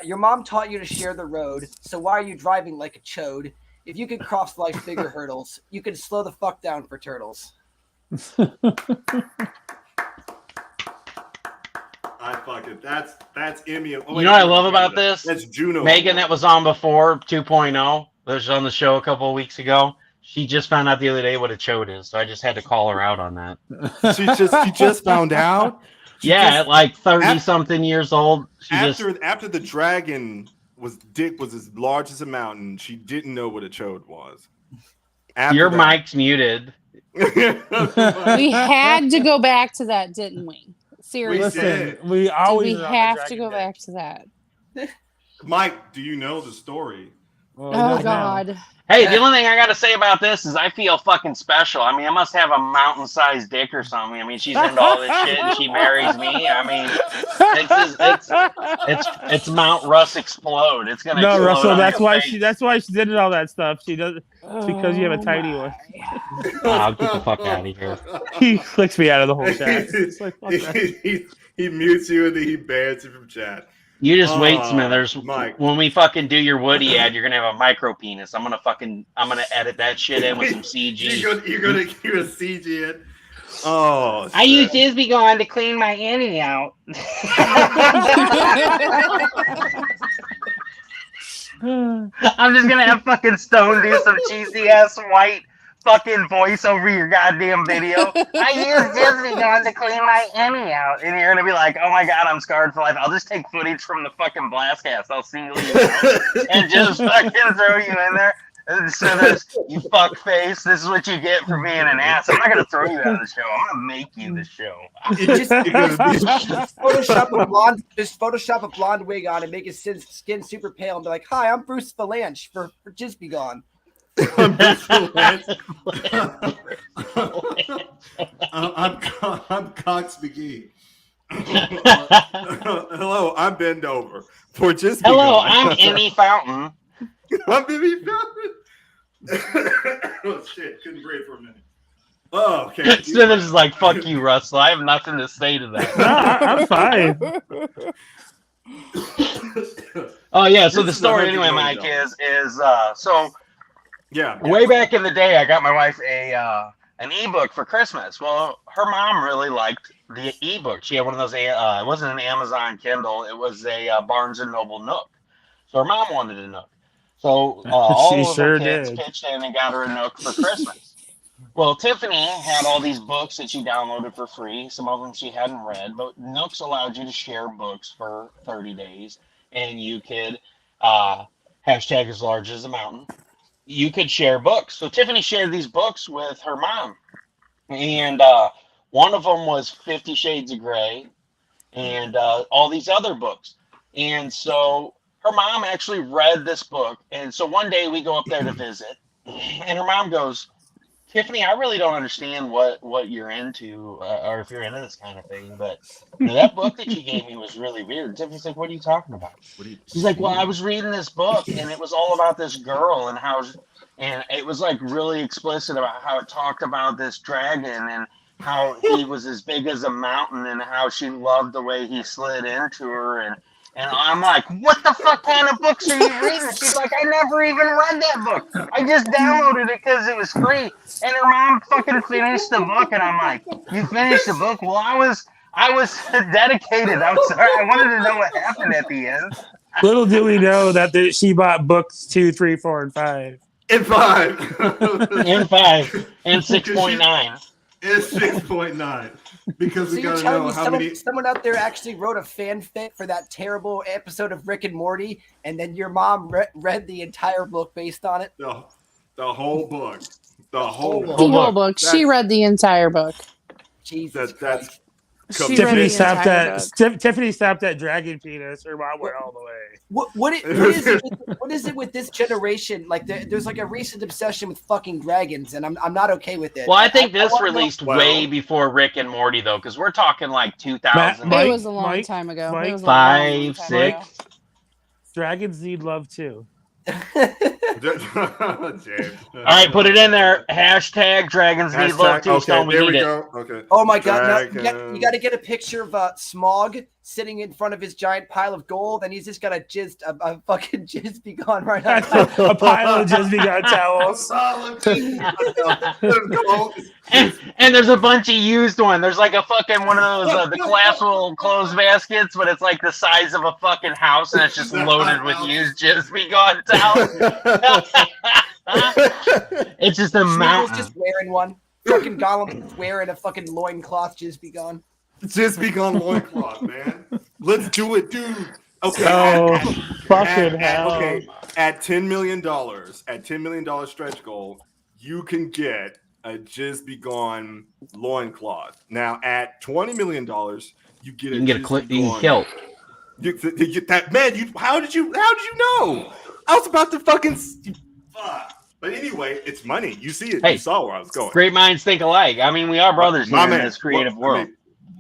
E: your mom taught you to share the road, so why are you driving like a chode? If you could cross life's bigger hurdles, you could slow the fuck down for turtles.
C: That's Emmy.
I: You know what I love about this?
C: That's Juno.
I: Megan, that was on before 2.0. That was on the show a couple of weeks ago. She just found out the other day what a chode is, so I just had to call her out on that.
C: She just found out.
I: At like 30-something years old.
C: After the dragon dick was as large as a mountain, she didn't know what a chode was.
I: Your mic's muted.
F: We had to go back to that, didn't we? Seriously,
D: we always
F: have to go back to that.
C: Mike, do you know the story?
F: Oh God.
I: Hey, the only thing I got to say about this is I feel fucking special. I mean, I must have a mountain-sized dick or something. I mean, she's into all this shit and she marries me. I mean, it's Mount Russ explode. It's gonna explode.
D: Russell,
I: on
D: that's
I: your
D: why
I: face.
D: she did all that stuff. She does because you have a tiny one.
I: I'll get the fuck out of here.
D: He clicks me out of the whole chat. Like,
C: he mutes you and then he bans you from chat.
I: You just wait, Smithers.
C: Mike.
I: When we fucking do your Woody ad, you're gonna have a micro penis. I'm gonna edit that shit in with some CG.
C: You're gonna CG it. Oh,
J: I use Jizz-B-Gone to clean my Annie out.
I: I'm just gonna have fucking Stone do some cheesy ass white fucking voice over your goddamn video.
J: I use Jizz-B-Gone to clean my Annie out.
I: And you're gonna be like, "Oh my god, I'm scarred for life." I'll just take footage from the fucking blast cast. I'll single you out and just fucking throw you in there. And so you fuck face. This is what you get for being an ass. I'm not gonna throw you out of the show. I'm gonna make you the show.
E: Just Photoshop a blonde wig on and make his skin super pale and be like, "Hi, I'm Bruce Valanche for Jizz-B-Gone."
C: I'm Cox McGee. Hello, I'm Bend Over for Jizz-B-Gone.
I: Hello, I'm Emmy Fountain.
C: I'm Emmy Fountain. Oh shit! Couldn't breathe for a minute. Oh, okay.
I: Smithers is like, "Fuck you, Russell. I have nothing to say to that."
D: No, I'm fine.
I: Oh yeah. So the
C: This is
I: story
C: $100
I: anyway,
C: million.
I: Mike, is so
C: Yeah.
I: way back in the day, I got my wife an ebook for Christmas. Well, her mom really liked the ebook. She had one of those. It wasn't an Amazon Kindle. It was a Barnes and Noble Nook. So her mom wanted a Nook. So
D: She
I: all of her
D: sure
I: kids
D: did.
I: pitched in and got her a Nook for Christmas. Well, Tiffany had all these books that she downloaded for free. Some of them she hadn't read, but Nooks allowed you to share books for 30 days, and you could hashtag as large as a mountain. You could share books. So Tiffany shared these books with her mom, and one of them was 50 Shades of Grey, and all these other books. And so her mom actually read this book. And so one day we go up there to visit, and her mom goes, Tiffany, I really don't understand what you're into, or if you're into this kind of thing, but that book that you gave me was really weird. Tiffany's like, what are you talking about? She's like, well, I was reading this book, and it was all about this girl and it was like really explicit about how it talked about this dragon and how he was as big as a mountain and how she loved the way he slid into her. And I'm like, what the fuck kind of books are you reading? She's like, I never even read that book. I just downloaded it because it was free. And her mom fucking finished the book, and I'm like, you finished the book? Well, I was dedicated. I'm sorry. I wanted to know what happened at the end.
D: Little do we know that she bought books 2, 3, 4, and 5.
C: And 5.
I: And 5. And 6.9.
C: It's 6.9. Because
E: So
C: we
E: you're
C: gotta
E: telling
C: know
E: me
C: how many.
E: someone out there actually wrote a fanfic for that terrible episode of Rick and Morty, and then your mom read the entire book based on it?
C: The whole book. The whole
F: The whole book. She read the entire book.
E: Jesus
C: That's
F: She read
D: Tiffany
F: the
D: stopped
F: entire
D: at
F: book.
D: Tiffany stopped at Dragon Penis. Her mom went all the way.
E: What is it with this generation? Like there's like a recent obsession with fucking dragons, and I'm not okay with it.
I: Well, I think this
E: wanna know-
I: released way before Rick and Morty, though, because we're talking like 2000.
D: Mike,
F: It was a long time ago.
D: Mike,
F: It was a long, long
I: 5,
F: time
I: 6.
F: ago.
D: Dragons need love too.
C: James.
I: All right, put it in there. Hashtag Dragons Need Love Too.
C: Okay,
I: Stone, we
C: there
I: need
C: we
I: it.
C: go. Okay.
E: Oh my god! No,
C: Dragon.
E: you got to get a picture of Smog sitting in front of his giant pile of gold, and he's just got a fucking Jizz-B-Gone right now.
D: A pile of Jizz-B-Gone towels.
I: And there's a bunch of used one. There's like a fucking one of those the collapsible clothes baskets, but it's like the size of a fucking house, and it's just loaded with used Jizz-B-Gone towels. It's just a
E: Schmeagol's
I: mountain.
E: just wearing one. Fucking Gollum is wearing a fucking loincloth Jizz-B-Gone.
C: Jizz-B-Gone loincloth, man. Let's do it, dude. Okay.
D: Oh, fucking hell.
C: Okay. At $10 million, at $10 million stretch goal, you can get a Jizz-B-Gone loincloth. Now, at $20 million, you get a
I: Jizz-B-Gone kilt.
C: You get that, man. How did you know? I was about to fucking. Fuck. But anyway, it's money. You see it.
I: Hey,
C: you saw where I was going.
I: Great minds think alike. I mean, we are brothers here in this creative world.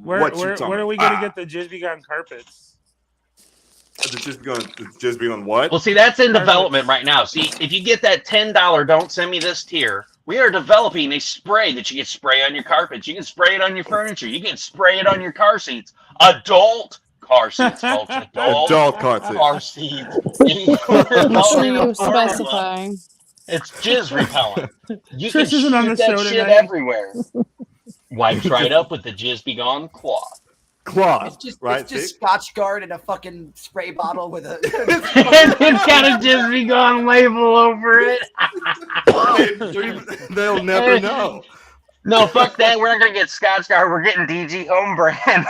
D: Where are we gonna get the Jizz-B-Gone carpets?
C: The Jizz-B-Gone what?
I: Well, see, that's in development right now. See, if you get that $10 don't send me this tier, we are developing a spray that you can spray on your carpets. You can spray it on your furniture. You can spray it on your car seats. Adult car seats, folks.
C: Adult car
I: seats.
F: Make sure you specify.
I: It's jizz repellent. You
D: Trish
I: can
D: isn't on
I: shoot
D: the show
I: that shit
D: tonight.
I: everywhere. Wipes right up with the Jizz-B-Gone cloth.
C: Cloth,
E: It's just Scotch Guard in a fucking spray bottle with a.
I: It's got a Jizz-B-Gone label over it.
C: They'll never know.
I: No, fuck that. We're not gonna get Scotch Guard. We're getting DG Home Brand.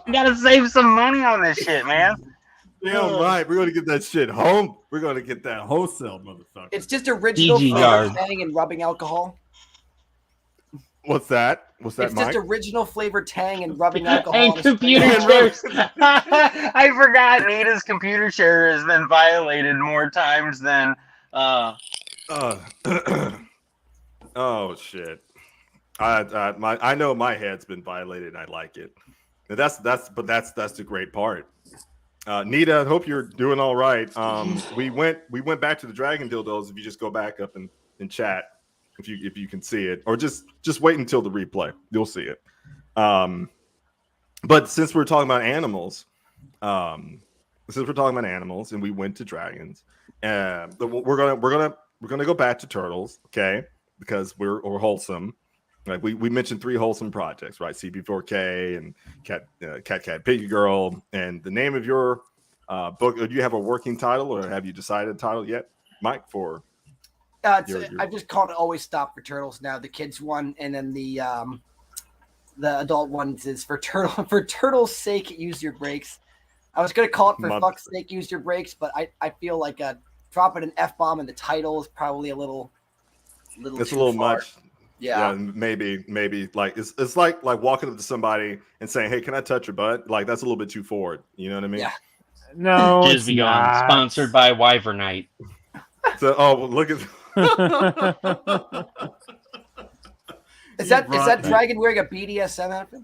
I: We gotta save some money on this shit, man.
C: Damn right. We're gonna get that shit home. We're gonna get that wholesale, motherfucker.
E: It's just original
I: DG
E: flavor
I: Guard.
E: tang and rubbing alcohol.
C: What's that? What's that,
E: It's
C: Mike?
E: just original flavor tang and rubbing alcohol.
I: And
E: on a spray
I: computer
E: bottle.
I: shares. I forgot Nita's computer share has been violated more times than.
C: Oh shit! I know my head's been violated. And I like it. And that's the great part. Nita, I hope you're doing all right. We went back to the dragon dildos. If you just go back up and chat, if you can see it, or just wait until the replay, you'll see it. But since we're talking about animals, since we're talking about animals and we went to dragons, we're gonna go back to turtles, okay? Because we're wholesome. Like we mentioned 3 wholesome projects, right? CP4K and Cat Piggy Girl. And the name of your book, do you have a working title or have you decided a title yet, Mike? For
E: I just called it Always Stop for Turtles now. The kids one, and then the adult one is for turtles' sake, use your brakes. I was gonna call it for fuck's sake, use your brakes, but I feel like dropping an F-bomb in the title is probably a little.
C: It's a little far. Much. Yeah, maybe like it's like walking up to somebody and saying, "Hey, can I touch your butt?" Like that's a little bit too forward. You know what I mean?
E: Yeah.
D: No,
I: Jizz-B-Gone, sponsored by Wyvernite.
C: So, look at.
E: Is that dragon wearing a BDSM outfit?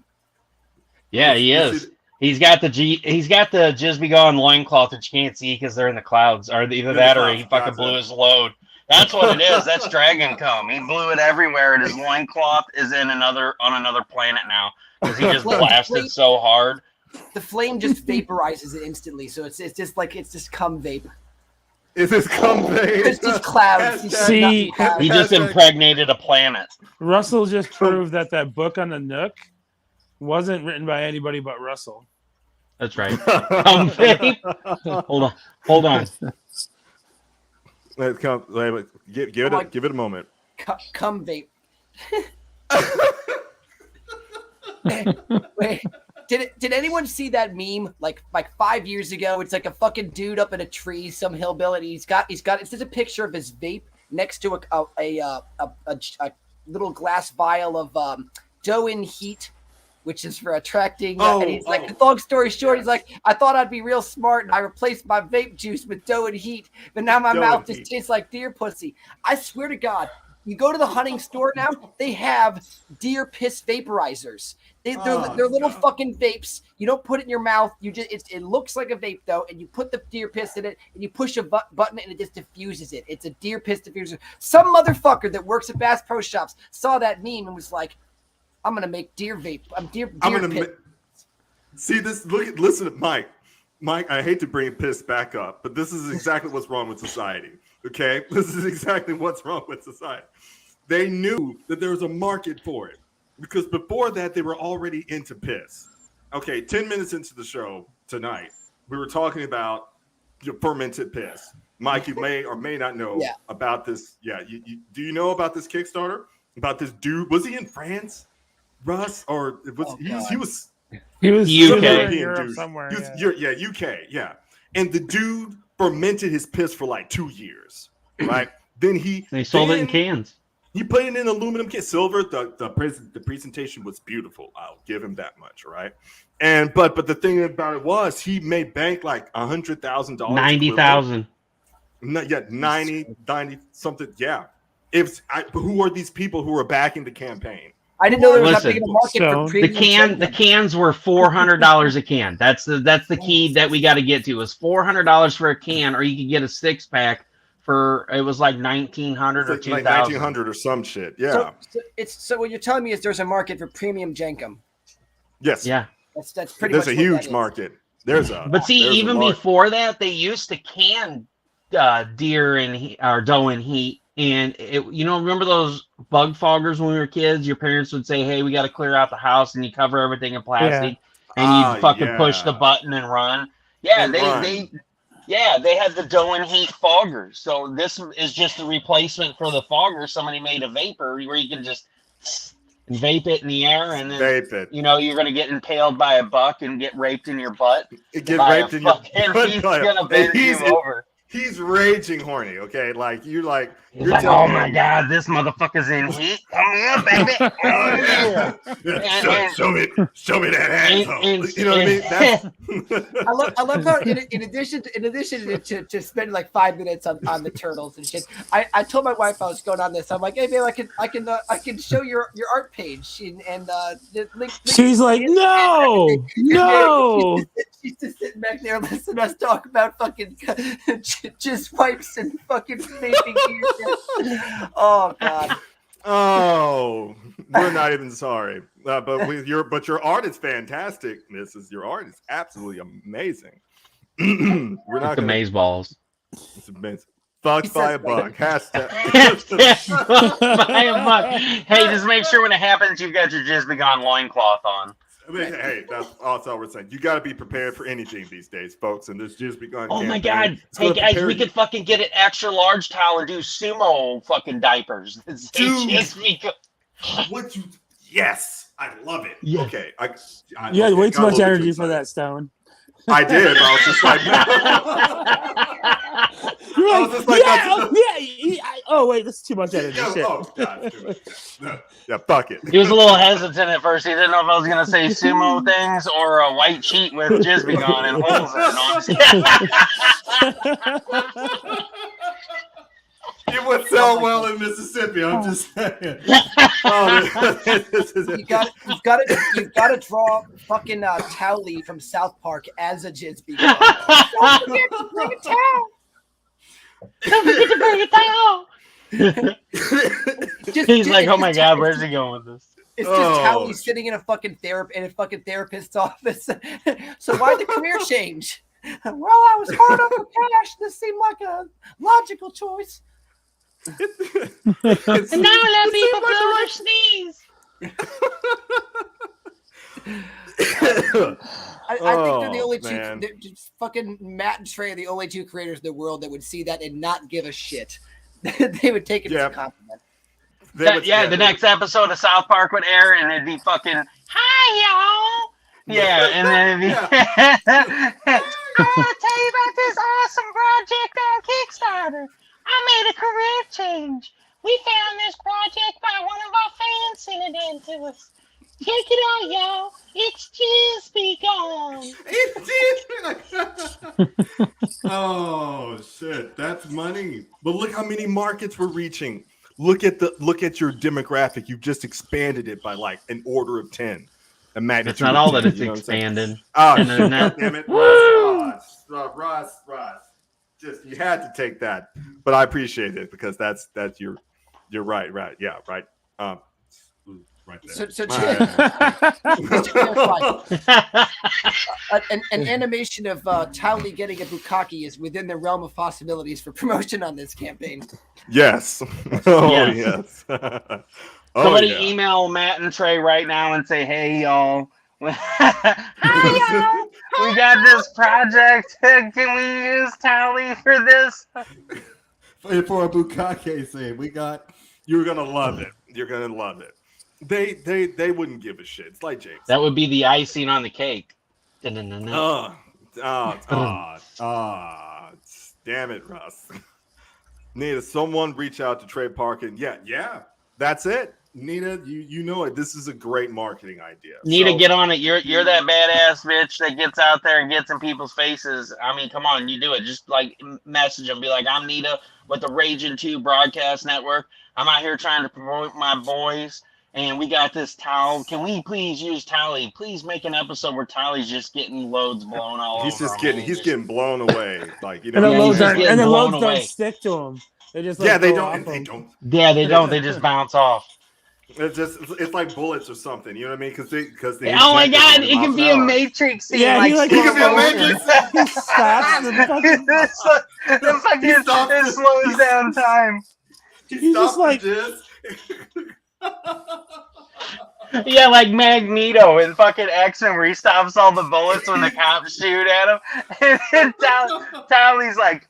I: Yeah, he is. He's got the Jizz-B-Gone loincloth that you can't see because they're in the clouds, or either that or he fucking blew his load. That's what it is. That's dragon cum. He blew it everywhere, and his loincloth is on another planet now because he just blasted so hard.
E: The flame just vaporizes it instantly, so it's just cum vape.
C: Is this cum vape?
E: It's just clouds.
D: See,
I: he just impregnated a planet.
D: Russell just proved that book on the Nook wasn't written by anybody but Russell.
I: That's right. Cum vape. Hold on.
C: Give it a moment.
E: Cum vape. Wait. Did anyone see that meme like 5 years ago? It's like a fucking dude up in a tree, some hillbilly. He's got it's just a picture of his vape next to a little glass vial of dough in heat, which is for attracting. And he's like, long story short, he's like, I thought I'd be real smart, and I replaced my vape juice with dough and heat, but now my mouth just tastes like deer pussy. I swear to God, you go to the hunting store now, they have deer piss vaporizers. They're little fucking vapes. You don't put it in your mouth. It looks like a vape though, and you put the deer piss in it, and you push a button, and it just diffuses it. It's a deer piss diffuser. Some motherfucker that works at Bass Pro Shops saw that meme and was like, I'm gonna make deer vape.
C: See this. Listen to Mike. Mike, I hate to bring piss back up, but this is exactly what's wrong with society. Okay, this is exactly what's wrong with society. They knew that there was a market for it because before that they were already into piss. Okay, 10 minutes into the show tonight, we were talking about fermented piss. Mike, you may or may not know about this. Yeah, do you know about this Kickstarter? About this dude? Was he in France? Russ, or he was
D: European dude somewhere.
C: UK, yeah. And the dude fermented his piss for like 2 years, right? Then
I: they sold it in cans.
C: He put it in aluminum can, silver. The presentation was beautiful. I'll give him that much, right? And but the thing about it was he made bank like $100,000,
I: $90,000.
C: Not yet 90 something. Yeah. Who are these people who are backing the campaign?
E: I didn't know there was that big a market for premium.
I: The cans were $400 a can. That's the key that we got to get to. Is $400 for a can, or you could get a 6-pack for it was like $1,900 or $2,000.
C: Like $1,900 or some shit. Yeah.
E: So what you're telling me is there's a market for premium Jenkum.
C: Yes.
I: Yeah.
E: That's pretty.
C: There's
E: much
C: a huge market.
I: But even before that, they used to can deer or doe in heat. And remember those bug foggers when we were kids? Your parents would say, "Hey, we got to clear out the house," and you cover everything in plastic, and you fucking push the button and run. Yeah, they had the doe and heat foggers. So this is just the replacement for the fogger. Somebody made a vapor where you can just vape it in the air, and then
C: vape it.
I: You're gonna get impaled by a buck and get raped in your butt.
C: Get raped in your butt.
I: He's gonna bend you over.
C: He's raging horny, okay? Like you're like,
I: oh my God, this motherfucker's in heat. Come here, baby.
C: Show me that asshole. You know what I mean?
E: I love how in addition to spending like 5 minutes on the turtles and shit, I told my wife I was going on this. I'm like, hey babe, I can show your art page and the link.
D: She's like, no.
E: She's just sitting back there listening to us talk about fucking just wipes and fucking vaping. Oh God.
C: Oh, we're not even sorry. But your art is fantastic, Mrs. Your art is absolutely amazing. We're not
I: It's amaze balls.
C: It's amazing. Fucked by a bug. Hashtag.
I: By a bug. Hey, just make sure when it happens, you got your Jizz-B-Gone loincloth on.
C: I mean, hey, that's all we're saying. You got to be prepared for anything these days, folks. And this Jizz-B-Gone.
I: Oh my god! Hey guys, we could fucking get an extra large towel or do sumo fucking diapers.
C: What you? Yes, I love it.
I: Yes.
C: Okay,
D: you had way too much energy for that, Stone.
C: I did. I was just like,
D: oh wait, this is too much energy.
C: Yeah,
D: Shit.
C: oh god, yeah, fuck it.
I: He was a little hesitant at first. He didn't know if I was gonna say sumo things or a white sheet with Jizz-B-Gone and holes in it.
C: It would sell well in Mississippi. I'm just saying.
E: You've got to draw fucking Towley from South Park as a Jizz-B-Gone.
J: Don't forget to bring a towel. Don't forget to bring a towel.
I: He's like, oh my god, where's he going with this?
E: It's just Towley sitting in a fucking therapist's office. So why the career change? Well, I was hard up for cash. This seemed like a logical choice.
J: And now let people blow or sneeze.
E: I think they're the only two. Fucking Matt and Trey are the only two creators in the world that would see that and not give a shit. They would take it as a compliment.
I: The next episode of South Park would air, and it'd be fucking hi y'all. Yeah, and then it'd be.
J: I want to tell you about this awesome project on Kickstarter. I made a career change. We found this project by one of our fans sent it in to us. Check it out, y'all. It's Jizz-B-Gone.
C: Oh shit, that's money. But look how many markets we're reaching. Look at your demographic. You've just expanded it by like an order of 10.
I: It's not all that it's expanded.
C: Oh shit, damn it, Ross. Just you had to take that, but I appreciate it because that's you're right, yeah, right, right there.
E: So an animation of Towley getting a bukkake is within the realm of possibilities for promotion on this campaign.
C: Yes. Yes.
I: Somebody email Matt and Trey right now and say, "Hey y'all, hi y'all, we got this project. Can we use Towley for this?"
C: For a bukkake scene, you're gonna love it. You're gonna love it. They wouldn't give a shit. It's like James.
I: That would be the icing on the cake.
C: Damn it, Russ. Nita, someone reach out to Trey Parker. Yeah, that's it. Nita, you know it. This is a great marketing idea.
I: Nita, get on it. You're that badass bitch that gets out there and gets in people's faces. I mean, come on, you do it. Just like message them. Be like, I'm Nita with the Raging 2 Broadcast Network. I'm out here trying to promote my boys. And we got this towel. Can we please use Towley? Please make an episode where Towley's just getting loads blown all over.
C: He's getting blown away. Like, you know,
D: and the loads don't stick to him. They just
C: they don't.
I: Yeah, they don't. They just bounce off.
C: It's like bullets or something. You know what I mean? Because they.
I: Oh my god! It can be a Matrix scene.
D: Yeah,
I: like,
D: it can be a Matrix. He stops and
I: it slows down time.
D: He's just like.
I: Yeah, like Magneto in fucking X-Men where he stops all the bullets when the cops shoot at him. And then Towley's like...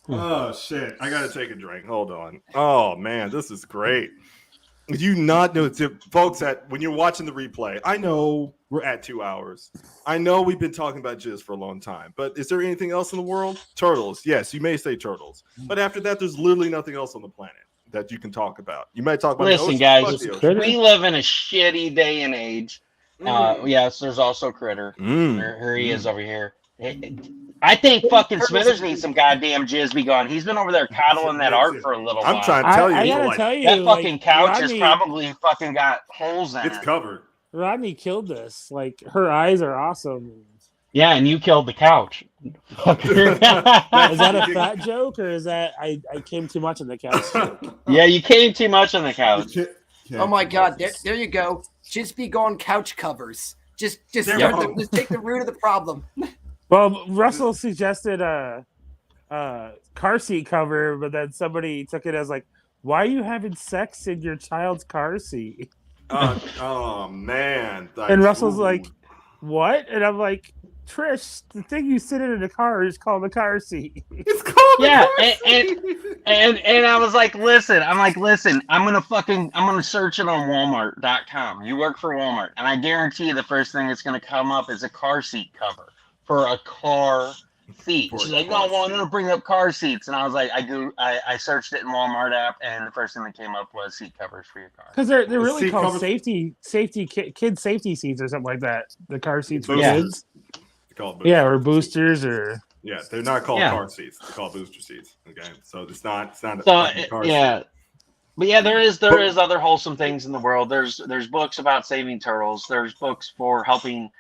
C: Oh, shit. I gotta take a drink. Hold on. Oh, man, this is great. You not know, folks, that when you're watching the replay, I know we're at 2 hours. I know we've been talking about Jizz for a long time, but is there anything else in the world? Turtles. Yes, you may say turtles. But after that, there's literally nothing else on the planet that you can talk about. You might talk about
I: Listen, guys, we live in a shitty day and age. Yes, there's also Critter. Here he is over here. I think fucking Smithers needs some goddamn Jizz-B-Gone. He's been over there coddling that art for a little while.
C: I'm trying to tell you.
D: I gotta tell you,
I: that fucking couch has probably fucking got holes in it.
C: It's covered.
D: Rodney killed this. Like, her eyes are awesome.
I: Yeah, and you killed the couch.
D: Is that a fat joke, or is that I came too much on the couch joke?
I: Yeah, you came too much on the couch.
E: Oh my God! There you go. Jizz-B-Gone couch covers. Just take the root of the problem.
D: Well, Russell suggested a car seat cover, but then somebody took it as like, "Why are you having sex in your child's car seat?"
C: Oh man!
D: And Russell's like, "What?" And I'm like, "Trish, the thing you sit in a car is called a car seat."
C: It's called
I: yeah, and I was like, listen, I'm gonna search it on Walmart.com. You work for Walmart, and I guarantee you the first thing that's gonna come up is a car seat cover for a car seat. She's like, no, well, I'm gonna bring up car seats, and I was like, I searched it in Walmart app, and the first thing that came up was seat covers for your car.
D: Because they're really called kid safety seats or something like that. The car seats for kids. Yeah, or boosters or.
C: Yeah, they're not called car seats. They're called booster seats. Okay, so it's not a car
I: seat. But yeah, there is other wholesome things in the world. There's books about saving turtles. There's books for helping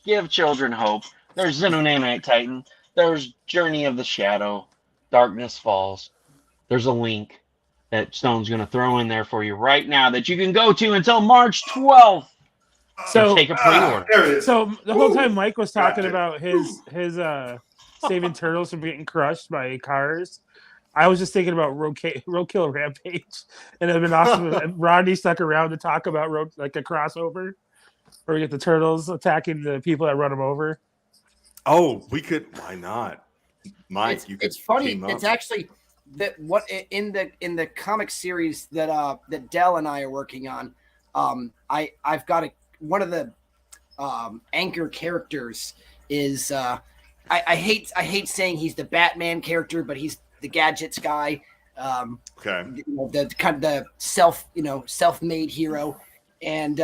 I: give children hope. There's Xenonamite Titan. There's Journey of the Shadow. Darkness Falls. There's a link that Stone's going to throw in there for you right now that you can go to until March 12th.
D: So
I: take a pre-order.
D: So the whole time Mike was talking about his saving turtles from getting crushed by cars, I was just thinking about Roadkill Rampage, and it'd been awesome if Rodney stuck around to talk about a crossover, where we get the turtles attacking the people that run them over.
C: Oh, we could. Why not, Mike?
E: It's funny. It's actually that what in the comic series that Dell and I are working on. I've got one of the anchor characters is I hate saying he's the Batman character, but he's the gadgets guy.
C: Okay.
E: The kind of the self-made hero, and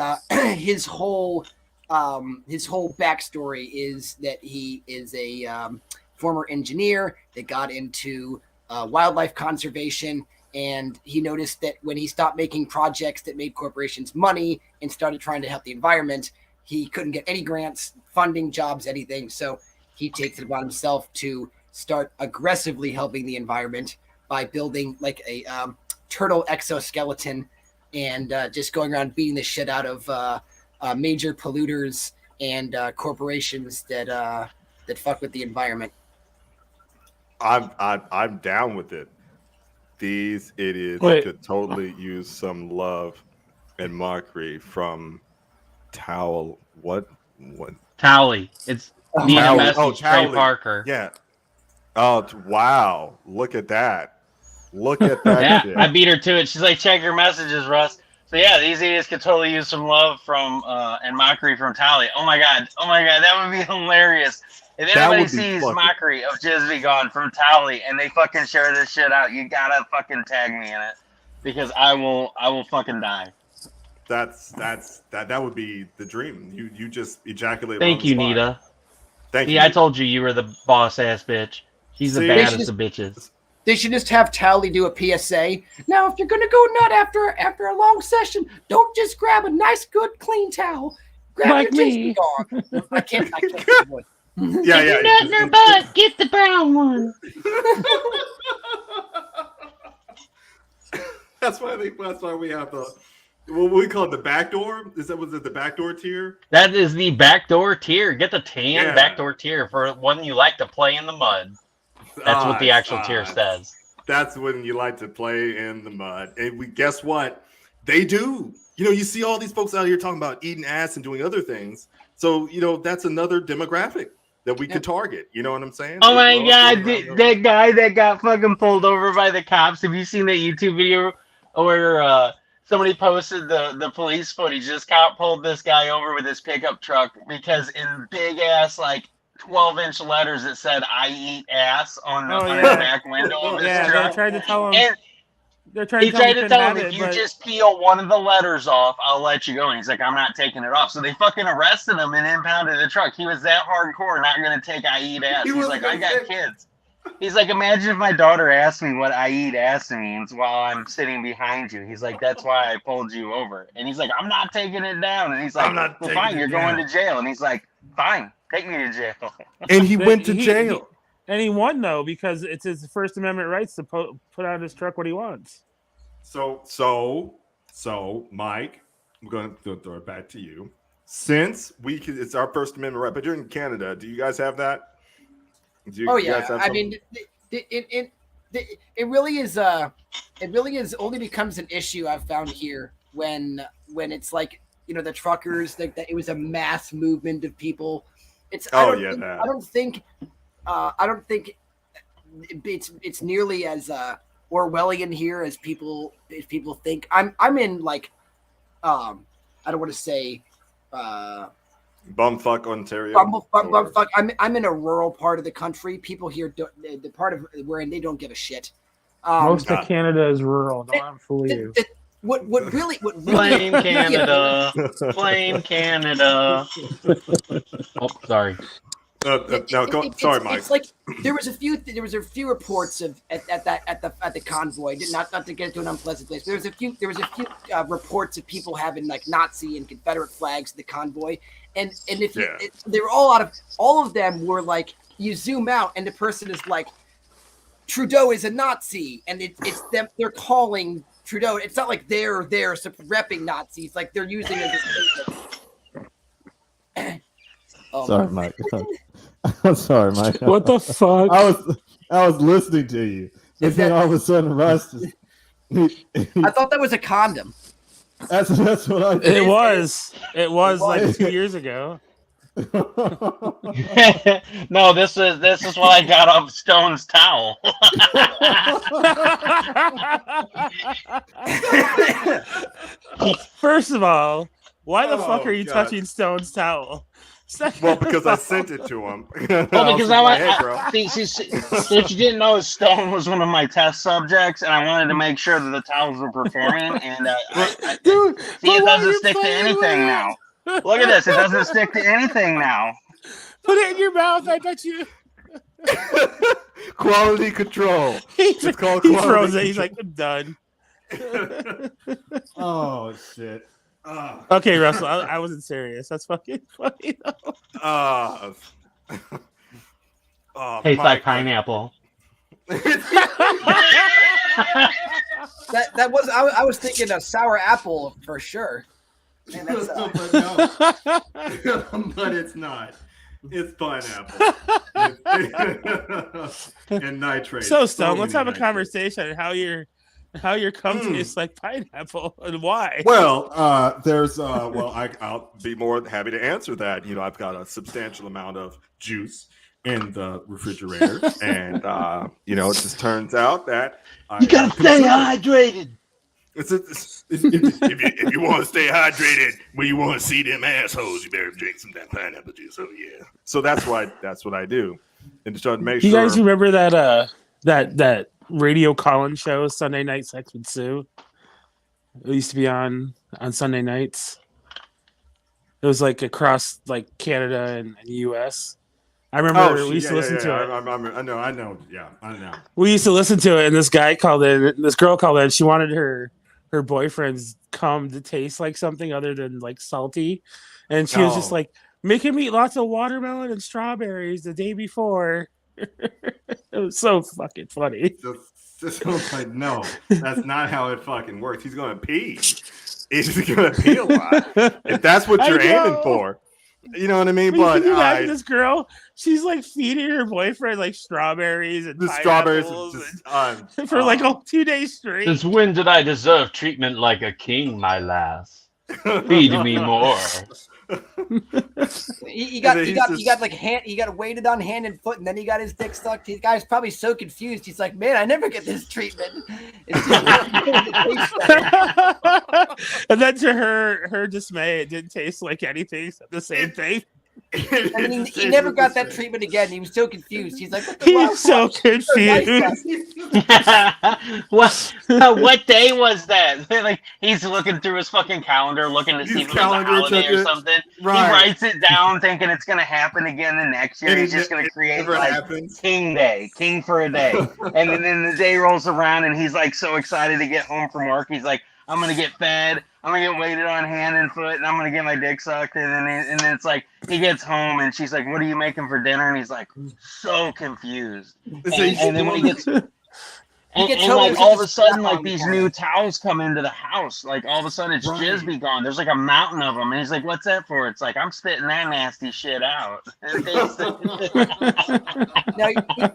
E: his whole backstory is that he is a former engineer that got into wildlife conservation, and he noticed that when he stopped making projects that made corporations money and started trying to help the environment, he couldn't get any grants, funding, jobs, anything. So he takes it upon himself to start aggressively helping the environment by building like a turtle exoskeleton and just going around beating the shit out of major polluters and corporations that fuck with the environment.
C: I'm down with it. These idiots could totally use some love and mockery from Towel. What?
I: Towley. It's Nina Message, Trey Parker.
C: Yeah. Oh, wow. Look at that. Look at that.
I: Yeah,
C: shit.
I: I beat her to it. She's like, check your messages, Russ. So yeah, these idiots could totally use some love from and mockery from Towley. Oh my god, that would be hilarious. If anybody sees mockery of Jizz-B-Gone from Towley and they fucking share this shit out, you gotta fucking tag me in it, because I will fucking die.
C: That would be the dream. You just ejaculate.
I: Thank you, Nita.
C: Thank you.
I: I told you were the boss ass bitch. She's the baddest of bitches.
E: They should just have Towley do a PSA. Now, if you're gonna go nut after a long session, don't just grab a nice, good, clean towel. Grab
F: like
E: your
F: me.
E: Jizz-B-Gone. I can't.
J: Yeah. If you're nut in her butt, get the brown one.
C: That's why we have the what we call it, the backdoor. Was it the backdoor tier?
I: That is the backdoor tier. Get the tan backdoor tier for when you like to play in the mud. That's what the actual tier says. That's
C: when you like to play in the mud. And guess what? They do. You see all these folks out here talking about eating ass and doing other things. So, that's another demographic that we could target. You know what I'm saying?
I: Oh my god, that guy that got fucking pulled over by the cops. Have you seen that YouTube video where somebody posted the police footage? This cop pulled this guy over with his pickup truck because in big ass 12-inch letters it said "I eat ass" on the back window of his truck.
D: Yeah, they tried to tell him.
I: And he tried to tell him, if you just peel one of the letters off, I'll let you go. And he's like, I'm not taking it off. So they fucking arrested him and impounded the truck. He was that hardcore, not going to take "I eat ass." He's like, I got kids. He's like, imagine if my daughter asked me what "I eat ass" means while I'm sitting behind you. He's like, that's why I pulled you over. And he's like, I'm not taking it down. And he's like, well, fine, you're going to jail. And he's like, fine, Take me to jail.
C: And he went to jail.
D: And he won though because it's his First Amendment rights to put on his truck what he wants.
C: So, Mike, I'm going to throw it back to you. Since it's our First Amendment right, but you're in Canada. Do you guys have that?
E: I mean, it really is. It really is only becomes an issue I've found here when it's like, you know, the truckers, that it was a mass movement of people. I don't think it's nearly as Orwellian here as people think. I'm in like I don't want to say
C: bumfuck Ontario.
E: Bumfuck. I'm in a rural part of the country. People here the part of where they don't give a shit.
D: Most of Canada is rural. Don't fool you.
E: What really
I: Blame Canada. Blame Canada. Oh, sorry.
C: Sorry, Mike.
E: It's like there was a few reports of at the convoy. Not to get into an unpleasant place. There was a few reports of people having like Nazi and Confederate flags at the convoy, and if they were all of them were like, you zoom out and the person is like, Trudeau is a Nazi, and it's them. They're calling Trudeau. It's not like they're repping Nazis. Like they're using it as
K: sorry, Mike. I'm sorry, Mike.
D: What the fuck?
K: I was listening to you. And then all of a sudden, Russ just...
E: I thought that was a condom.
K: That's what I thought.
D: It was like 2 years ago.
I: No, this is what I got off Stone's towel.
D: First of all, why the fuck are you touching Stone's towel?
C: Well, because I sent it to him.
I: Well, because what you didn't know is Stone was one of my test subjects, and I wanted to make sure that the towels were performing. And
D: dude,
I: it doesn't stick to anything now. Look at this; it doesn't stick to anything now.
D: Put it in your mouth. I bet you.
C: Quality control.
D: He throws it. He's like, I'm done.
K: Oh shit.
D: Okay, Russell, I wasn't serious. That's fucking funny though.
I: Tastes like pineapple.
E: that was I was thinking a sour apple for sure. Man, that's,
C: but it's not. It's pineapple. And nitrate.
D: So Stone, let's have a conversation. How your cum tastes like pineapple and why?
C: Well, I'll be more than happy to answer that. You know, I've got a substantial amount of juice in the refrigerator, and you know, it just turns out that
I: you gotta stay hydrated.
C: If
G: you want to stay hydrated when you want to see them assholes, you better drink some of that pineapple juice. Oh yeah.
C: So that's what I do, and to try to make
D: you
C: sure.
D: You guys remember that radio call-in show, Sunday Night Sex with Sue? It used to be on Sunday nights. It was like across like Canada and the U.S. I remember we used to listen to it.
C: I know. Yeah, I know.
D: We used to listen to it, and this girl called in. She wanted her boyfriend's cum to taste like something other than like salty, and she was just like, make him eat lots of watermelon and strawberries the day before. It was so fucking funny.
C: Just like, no, that's not how it fucking works. He's gonna pee. He's gonna pee a lot. If that's what you're aiming for. You know what I mean? But
D: can you imagine this girl? She's like feeding her boyfriend like strawberries and for like 2 days straight.
I: Since when did I deserve treatment like a king, my lass? Feed me more.
E: He got weighted on hand and foot, and then he got his dick stuck. The guy's probably so confused. He's like, man, I never get this treatment.
D: And then to her dismay, it didn't taste like anything except the same thing.
E: And then he never got that treatment again. He was so confused. He's like,
D: he's so confused.
I: What day was that? Like he's looking through his fucking calendar, looking to see if it's a holiday or something. Right. He writes it down, thinking it's gonna happen again the next year. He's just gonna create like King Day, King for a day, and then the day rolls around, and he's like so excited to get home from work. He's like, I'm gonna get fed. I'm gonna get waited on hand and foot, and I'm gonna get my dick sucked, and then it's like he gets home, and she's like, "What are you making for dinner?" And he's like, so confused. And then when he gets And like all of a sudden, like these new towels come into the house. Like all of a sudden, it's Jizz-B-Gone. There's like a mountain of them, and he's like, "What's that for?" It's like, "I'm spitting that nasty shit out."
E: Now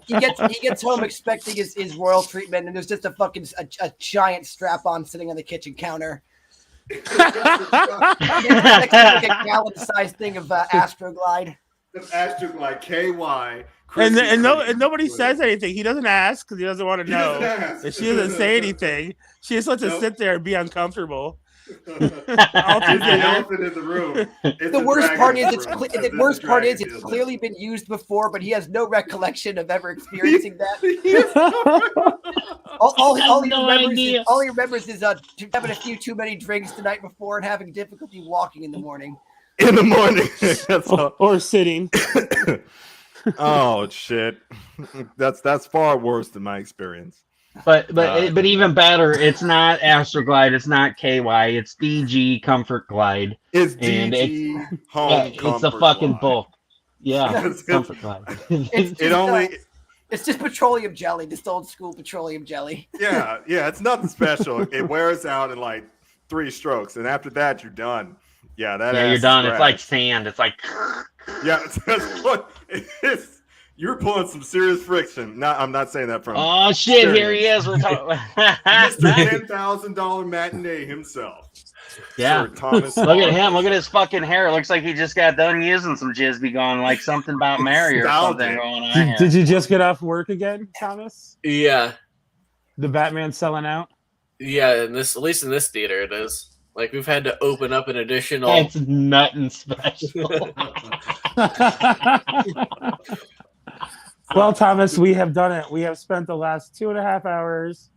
E: he gets home expecting his royal treatment, and there's just a giant strap-on sitting on the kitchen counter. Like a gallon-sized thing of Astroglide.
C: Astroglide KY.
D: And nobody says anything. He doesn't ask because he doesn't want to know. And she doesn't say anything. She just lets us sit there and be uncomfortable.
C: The elephant in the room.
E: The worst part is it's clearly been used before, but he has no recollection of ever experiencing that. all he remembers is having a few too many drinks the night before and having difficulty walking in the morning.
D: Or sitting.
C: Oh shit, that's far worse than my experience.
I: But even better, it's not Astroglide, it's not KY, it's DG Comfort Glide.
C: It's DG Home Comfort.
I: It's a fucking
C: Glide.
I: book. Yeah, Comfort Glide.
E: It's just petroleum jelly, just old school petroleum jelly.
C: Yeah, it's nothing special. It wears out in like 3 strokes, and after that, you're done. Yeah,
I: you're done. It's like sand. It's like.
C: Yeah, it's you're pulling some serious friction. I'm not saying that from.
I: Oh shit! Experience. Here he is. We're talking.
C: Mr. $10,000 matinee himself.
I: Yeah.
C: Sir Thomas.
I: Look at him. Look at his fucking hair. It looks like he just got done using some Jizz-B-Gone, like something about Mary or something going on.
D: Did you just get off work again, Thomas?
L: Yeah.
D: The Batman's selling out.
L: Yeah, at least in this theater it is. Like, we've had to open up an additional...
I: It's nothing special.
D: Well, Thomas, we have done it. We have spent the last 2.5 hours,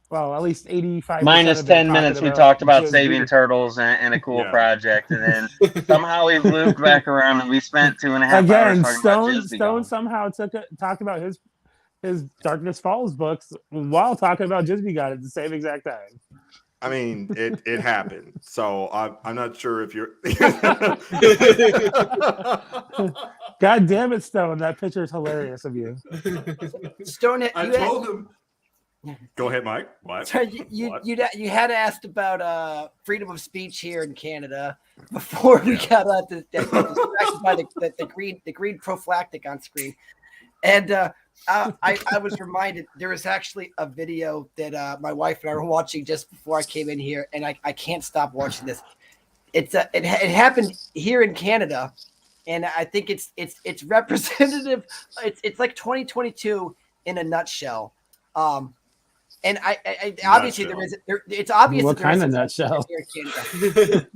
D: well, at least 85
I: minus 10 minutes, we talked about saving turtles and a cool project, and then somehow we looped back around and we spent 2.5 hours talking about
D: Stone somehow talked about his Darkness Falls books while talking about Jizz-B-Gone at the same exact time.
C: I mean, it happened. So I'm not sure if you're.
D: God damn it, Stone! That picture is hilarious of you.
E: Stone,
C: I told him. Go ahead, Mike. What?
E: Sorry, you had asked about freedom of speech here in Canada before we got distracted by the green prophylactic on screen, and. I was reminded there is actually a video that my wife and I were watching just before I came in here, and I can't stop watching this. It happened here in Canada, and I think it's representative. It's like 2022 in a nutshell. And I obviously it's obvious.
D: What kind of nutshell?
E: Here in Canada.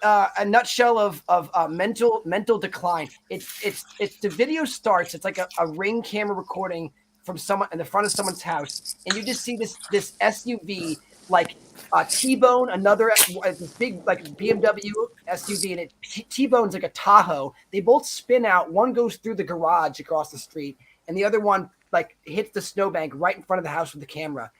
E: A nutshell of mental decline. It's the video starts. It's like a Ring camera recording from someone in the front of someone's house, and you just see this SUV like T-bone another big like BMW SUV, and it T-bones like a Tahoe. They both spin out. One goes through the garage across the street, and the other one like hits the snowbank right in front of the house with the camera.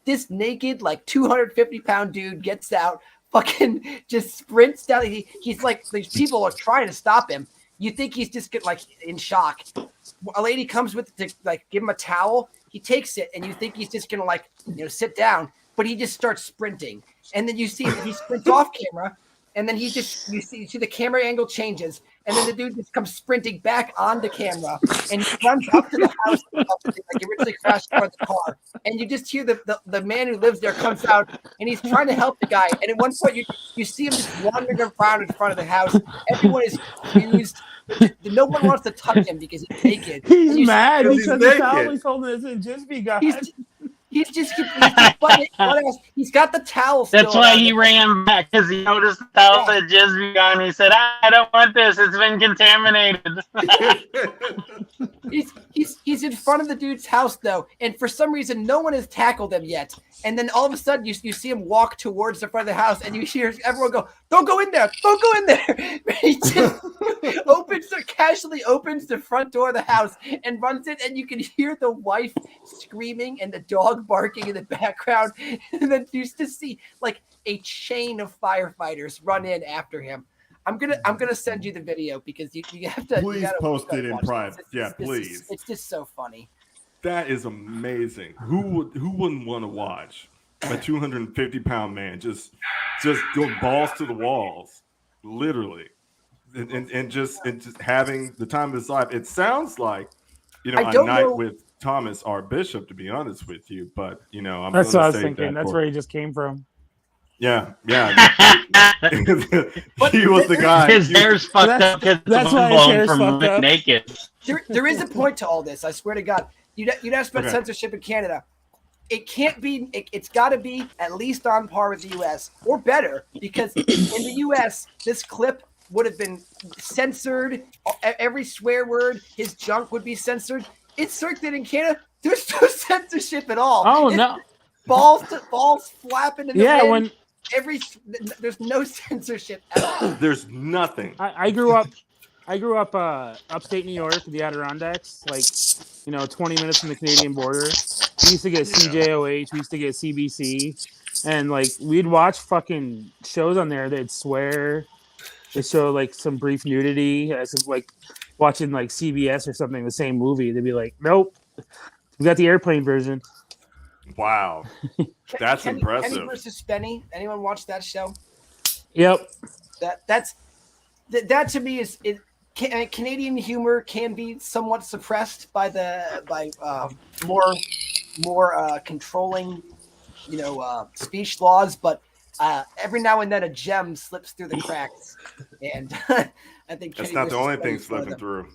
E: This naked like 250-pound dude gets out. Fucking just sprints down. He's like, these people are trying to stop him. You think he's just like in shock. A lady comes with to like give him a towel. He takes it, and you think he's just gonna like sit down, but he just starts sprinting. And then you see he sprints off camera, and then you see the camera angle changes, and then the dude just comes sprinting back onto camera, and he runs up to the house like he originally crashed towards the car. And you just hear the man who lives there comes out, and he's trying to help the guy. And at one point, you see him just wandering around in front of the house. Everyone is confused. No one wants to touch him because he's naked.
D: He's mad because the towel he's holding is in Jizz-B-Gone.
E: He's got the towel still.
I: That's why he ran back, because he noticed the towel said Jizz-B-Gone. He said, I don't want this. It's been contaminated.
E: He's in front of the dude's house, though, and for some reason, no one has tackled him yet. And then all of a sudden, you see him walk towards the front of the house, and you hear everyone go, "Don't go in there! Don't go in there!" He just casually opens the front door of the house and runs in, and you can hear the wife screaming and the dog dog barking in the background, and then you used to see like a chain of firefighters run in after him. I'm gonna send you the video because you have to.
C: Please post it in private. Yeah, please.
E: It's just so funny.
C: That is amazing. Who wouldn't want to watch a 250-pound man just go balls to the walls, literally, and just having the time of his life? It sounds like, a night with Thomas R. Bishop, to be honest with you, but I'm
D: that's what I was
C: say
D: thinking. That's where he just came from.
C: Yeah. He was the guy.
I: His hair's fucked up. That's why his hair's fucked up. Naked.
E: There is a point to all this. I swear to God. You'd have to spend censorship in Canada. It can't be. It's got to be at least on par with the U.S. or better, because in the U.S. this clip would have been censored. Every swear word, his junk would be censored. It's circulated in Canada. There's no censorship at all.
D: Oh no!
E: Balls flapping in the wind. There's no censorship at all.
C: There's nothing.
D: I grew up upstate New York, the Adirondacks, 20 minutes from the Canadian border. We used to get CJOH, we used to get CBC, and we'd watch fucking shows on there. They'd swear, they show some brief nudity, as watching CBS or something, the same movie. They'd be like, "Nope, we got the airplane version."
C: Wow, that's impressive.
E: Kenny versus Spenny. Anyone watch that show?
D: Yep.
E: That to me is it. Canadian humor can be somewhat suppressed by more controlling, speech laws, but every now and then a gem slips through the cracks, and I think
C: that's not the only thing slipping through.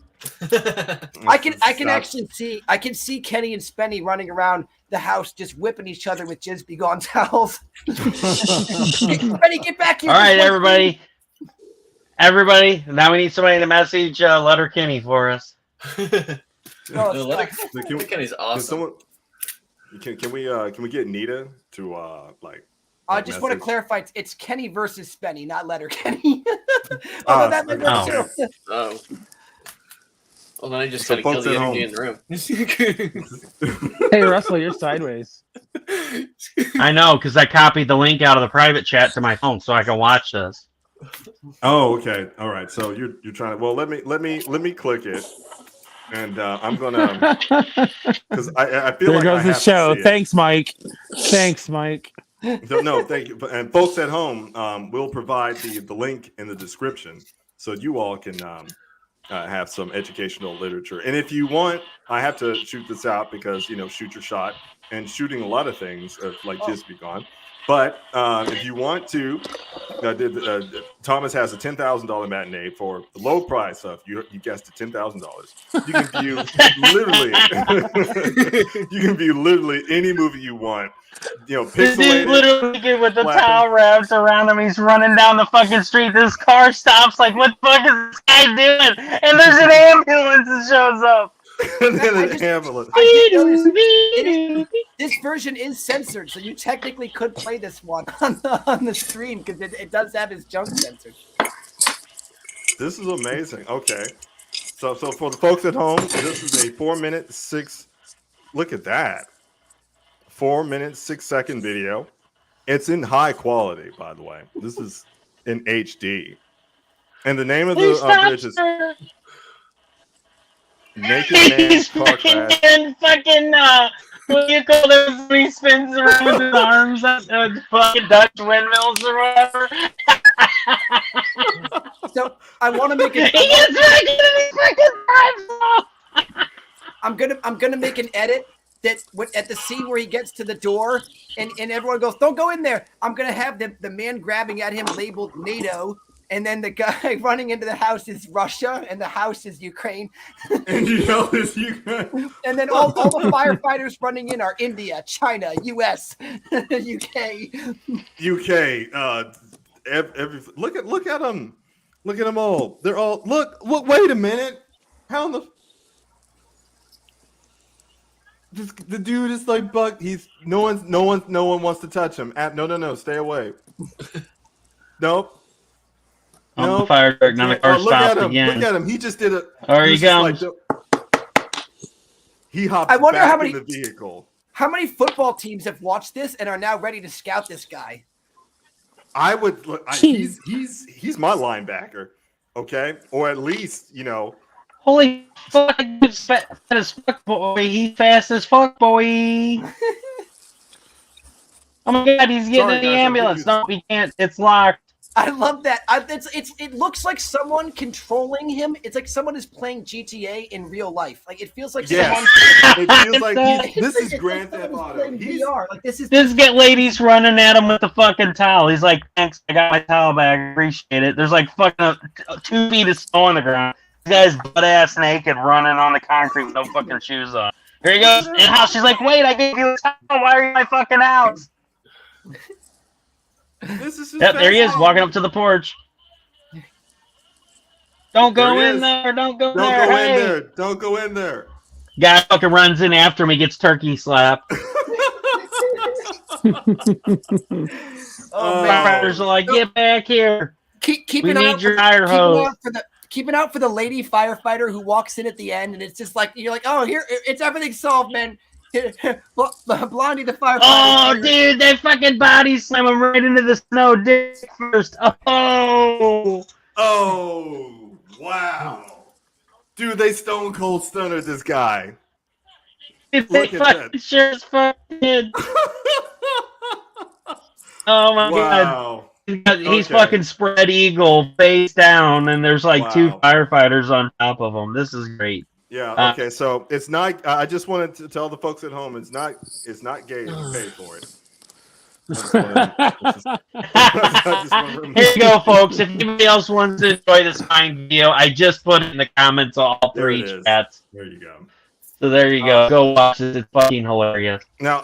E: I can actually see Kenny and Spenny running around the house just whipping each other with Jizz-B-Gone towels. Spenny, get back here!
I: All right, everybody. Now we need somebody to message Letterkenny for us.
L: Letterkenny's awesome.
C: Can we get Nita to
E: I just want to clarify, it's Kenny versus Spenny, not Letterkenny. That might work too.
L: Oh. Well, then I just gotta kill the energy in the room.
D: Hey, Russell, you're sideways.
I: I know, because I copied the link out of the private chat to my phone so I can watch this.
C: Oh, okay. All right. So you're trying to. Well, let me click it, and I'm gonna because I feel
D: there
C: like
D: goes
C: I
D: the
C: have
D: show.
C: To see
D: Thanks, Mike. Thanks, Mike.
C: No, thank you. And folks at home, we'll provide the link in the description so you all can have some educational literature. And if you want, I have to shoot this out because shoot your shot and shooting a lot of things like Jizz-B-Gone. But if you want to, Thomas has a $10,000 matinee for the low price of you guessed it, $10,000. You can view literally any movie you want.
I: This dude literally with the towel wraps around him. He's running down the fucking street. This car stops. Like, what the fuck is this guy doing? And there's an ambulance that shows up.
C: And then an ambulance.
E: This version is censored, so you technically could play this one on the stream because it does have his junk censored.
C: This is amazing. Okay, so for the folks at home, this is a 4-minute 6. Look at that, 4-minute 6-second video. It's in high quality, by the way. This is in HD, and the name of the bridge is. Naked Man's Car Crash.
I: Fucking what do you call this when he spins around with his arms at fucking Dutch windmills or whatever?
E: So I want to make it. I'm gonna make an edit that at the scene where he gets to the door and everyone goes, "Don't go in there." I'm gonna have the man grabbing at him labeled NATO. And then the guy running into the house is Russia, and the house is Ukraine.
C: And it's Ukraine.
E: And then all the firefighters running in are India, China, US, UK.
C: Look at them. Look at them all. They're all look. Wait a minute. How in the dude is like Buck. He's no one wants to touch him. No. Stay away. Nope.
I: On the fire truck, now the car stopped again.
C: Look at him. He just did it.
I: There he comes.
C: He hopped back in the vehicle.
E: How many football teams have watched this and are now ready to scout this guy?
C: I would. He's my linebacker, okay, or at least
I: Holy fuck! He's fast as fuck, boy. He's fast as fuck, boy. Oh my god, he's getting in the ambulance. No, we can't. It's locked.
E: I love that. It looks like someone controlling him. It's like someone is playing GTA in real life. Like it feels like someone.
C: It feels like this is Grand Theft Auto.
E: VR. Like this
I: lady's running at him with the fucking towel. He's like, "Thanks, I got my towel back. Appreciate it." There's like fucking 2 feet of snow on the ground. This guy's butt ass naked, running on the concrete with no fucking shoes on. Here he goes in house. She's like, "Wait, I gave you a towel. Why are you in my fucking house?" Yep, there he is, walking up to the porch. Don't go in there. Don't go there.
C: Don't go in there. Don't go in there.
I: Guy fucking runs in after me, gets turkey slapped. Firefighters are like, "Get back here. We need your fire hose."
E: Keep an out for the lady firefighter who walks in at the end, and it's just like you're like, "Oh, here, it's everything solved, man." Blondie the firefighter.
I: Oh, dude, they fucking body slam him right into the snow dick first. Oh,
C: wow, dude, they stone cold stunnered this guy.
I: Look at that. Sure as fuck did. Oh my god. He's fucking spread eagle face down, and there's like 2 firefighters on top of him. This is great.
C: Yeah. Okay. So it's not. I just wanted to tell the folks at home it's not gay if you pay for it.
I: Here you go, folks. If anybody else wants to enjoy this fine video, I just put it in the comments all 3 chats.
C: There you go.
I: So there you go. Go watch it. It's fucking hilarious.
C: Now,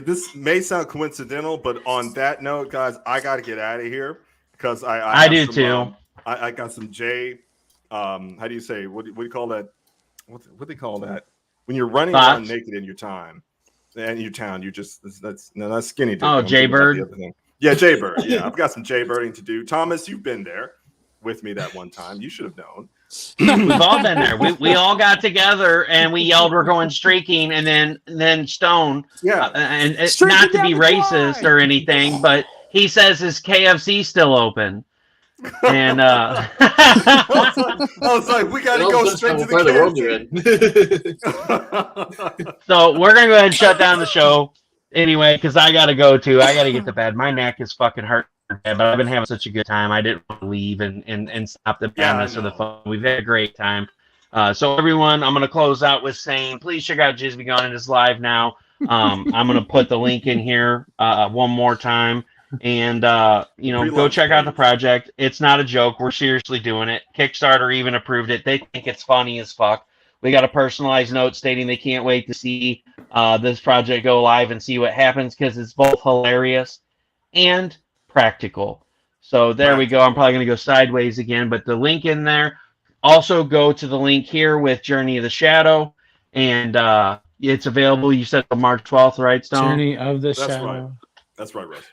C: this may sound coincidental, but on that note, guys, I got to get out of here because I
I: do too.
C: I got some J. How do you say? What do you call that? What do they call that? When you're running around naked in your time and your town, you just that's skinny.
I: Oh, Jaybird.
C: Yeah, Jaybird. Yeah, I've got some Jaybirding to do. Thomas, you've been there with me that one time. You should have known.
I: We've all been there. We all got together and we yelled, "We're going streaking," and then Stone.
C: Yeah,
I: and it's not to be racist or anything, but he says his KFC's still open. And I
C: was like, we got to go straight to the KFC.
I: So we're gonna go ahead and shut down the show anyway because I gotta go too. I gotta get to bed. My neck is fucking hurting, but I've been having such a good time. I didn't want to leave and stop the madness of the phone. We've had a great time. So everyone, I'm gonna close out with saying, please check out Jizz-B-Gone. It is live now. I'm gonna put the link in here one more time. And go check out the project. It's not a joke. We're seriously doing it. Kickstarter even approved it. They think it's funny as fuck. We got a personalized note stating they can't wait to see this project go live and see what happens because it's both hilarious and practical. So there we go. I'm probably going to go sideways again, but the link in there. Also go to the link here with Journey of the Shadow, and it's available. You said March 12th, right, Stone?
D: Journey of the Shadow.
C: Right. That's right, Russ.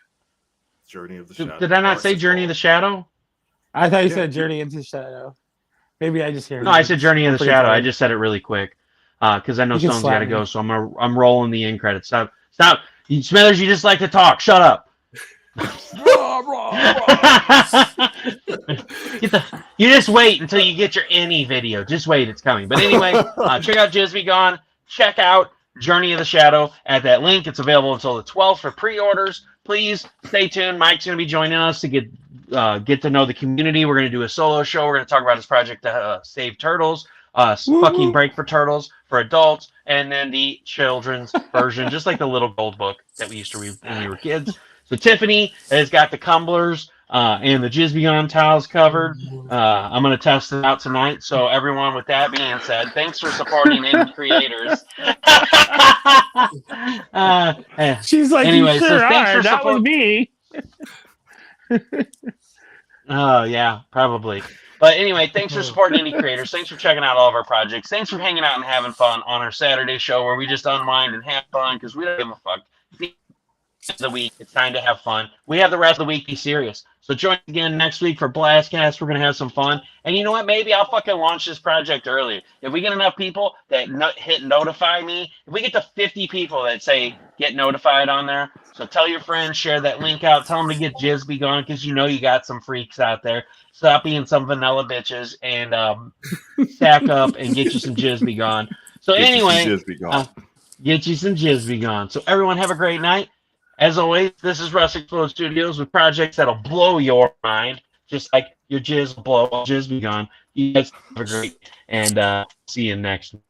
C: Journey of the Shadow.
I: Did I not say Journey of the Shadow?
D: I thought you said Journey into Shadow. Maybe I just hear.
I: No, I said Journey of the Shadow. I just said it really quick because I know Stone's got to go, so I'm rolling the end credits. Stop, Smithers. You just like to talk. Shut up. You just wait until you get your any video. Just wait, it's coming. But anyway, check out Jizz-B-Gone. Check out Journey of the Shadow at that link. It's available until the 12th for pre-orders. Please stay tuned. Mike's going to be joining us to get to know the community. We're going to do a solo show. We're going to talk about his project to save turtles, fucking break for turtles for adults, and then the children's version, just like the little gold book that we used to read when we were kids. So Tiffaney has got the Cumblers and the Jizz-B-Gone towels covered. I'm going to test it out tonight. So everyone, with that being said, thanks for supporting indie creators.
D: She's like,
I: anyway,
D: you sure
I: so thanks for
D: that was me.
I: Oh, yeah, probably. But anyway, thanks for supporting indie creators. Thanks for checking out all of our projects. Thanks for hanging out and having fun on our Saturday show where we just unwind and have fun because we don't give a fuck. The week, it's time to have fun. We have the rest of the week be serious. So join us again next week for Blastcast. We're going to have some fun. And you know what? Maybe I'll fucking launch this project earlier. If we get enough people that hit notify me, if we get to 50 people that say get notified on there, so tell your friends, share that link out, tell them to get Jizz-B-Gone because you know you got some freaks out there. Stop being some vanilla bitches and stack up and get you some Jizz-B-Gone. So anyway, get you some Jizz-B-Gone. So everyone have a great night. As always, this is Russ Explode Studios with projects that'll blow your mind, just like your jizz will blow. Jizz-B-Gone. You guys have a great, and see you next week.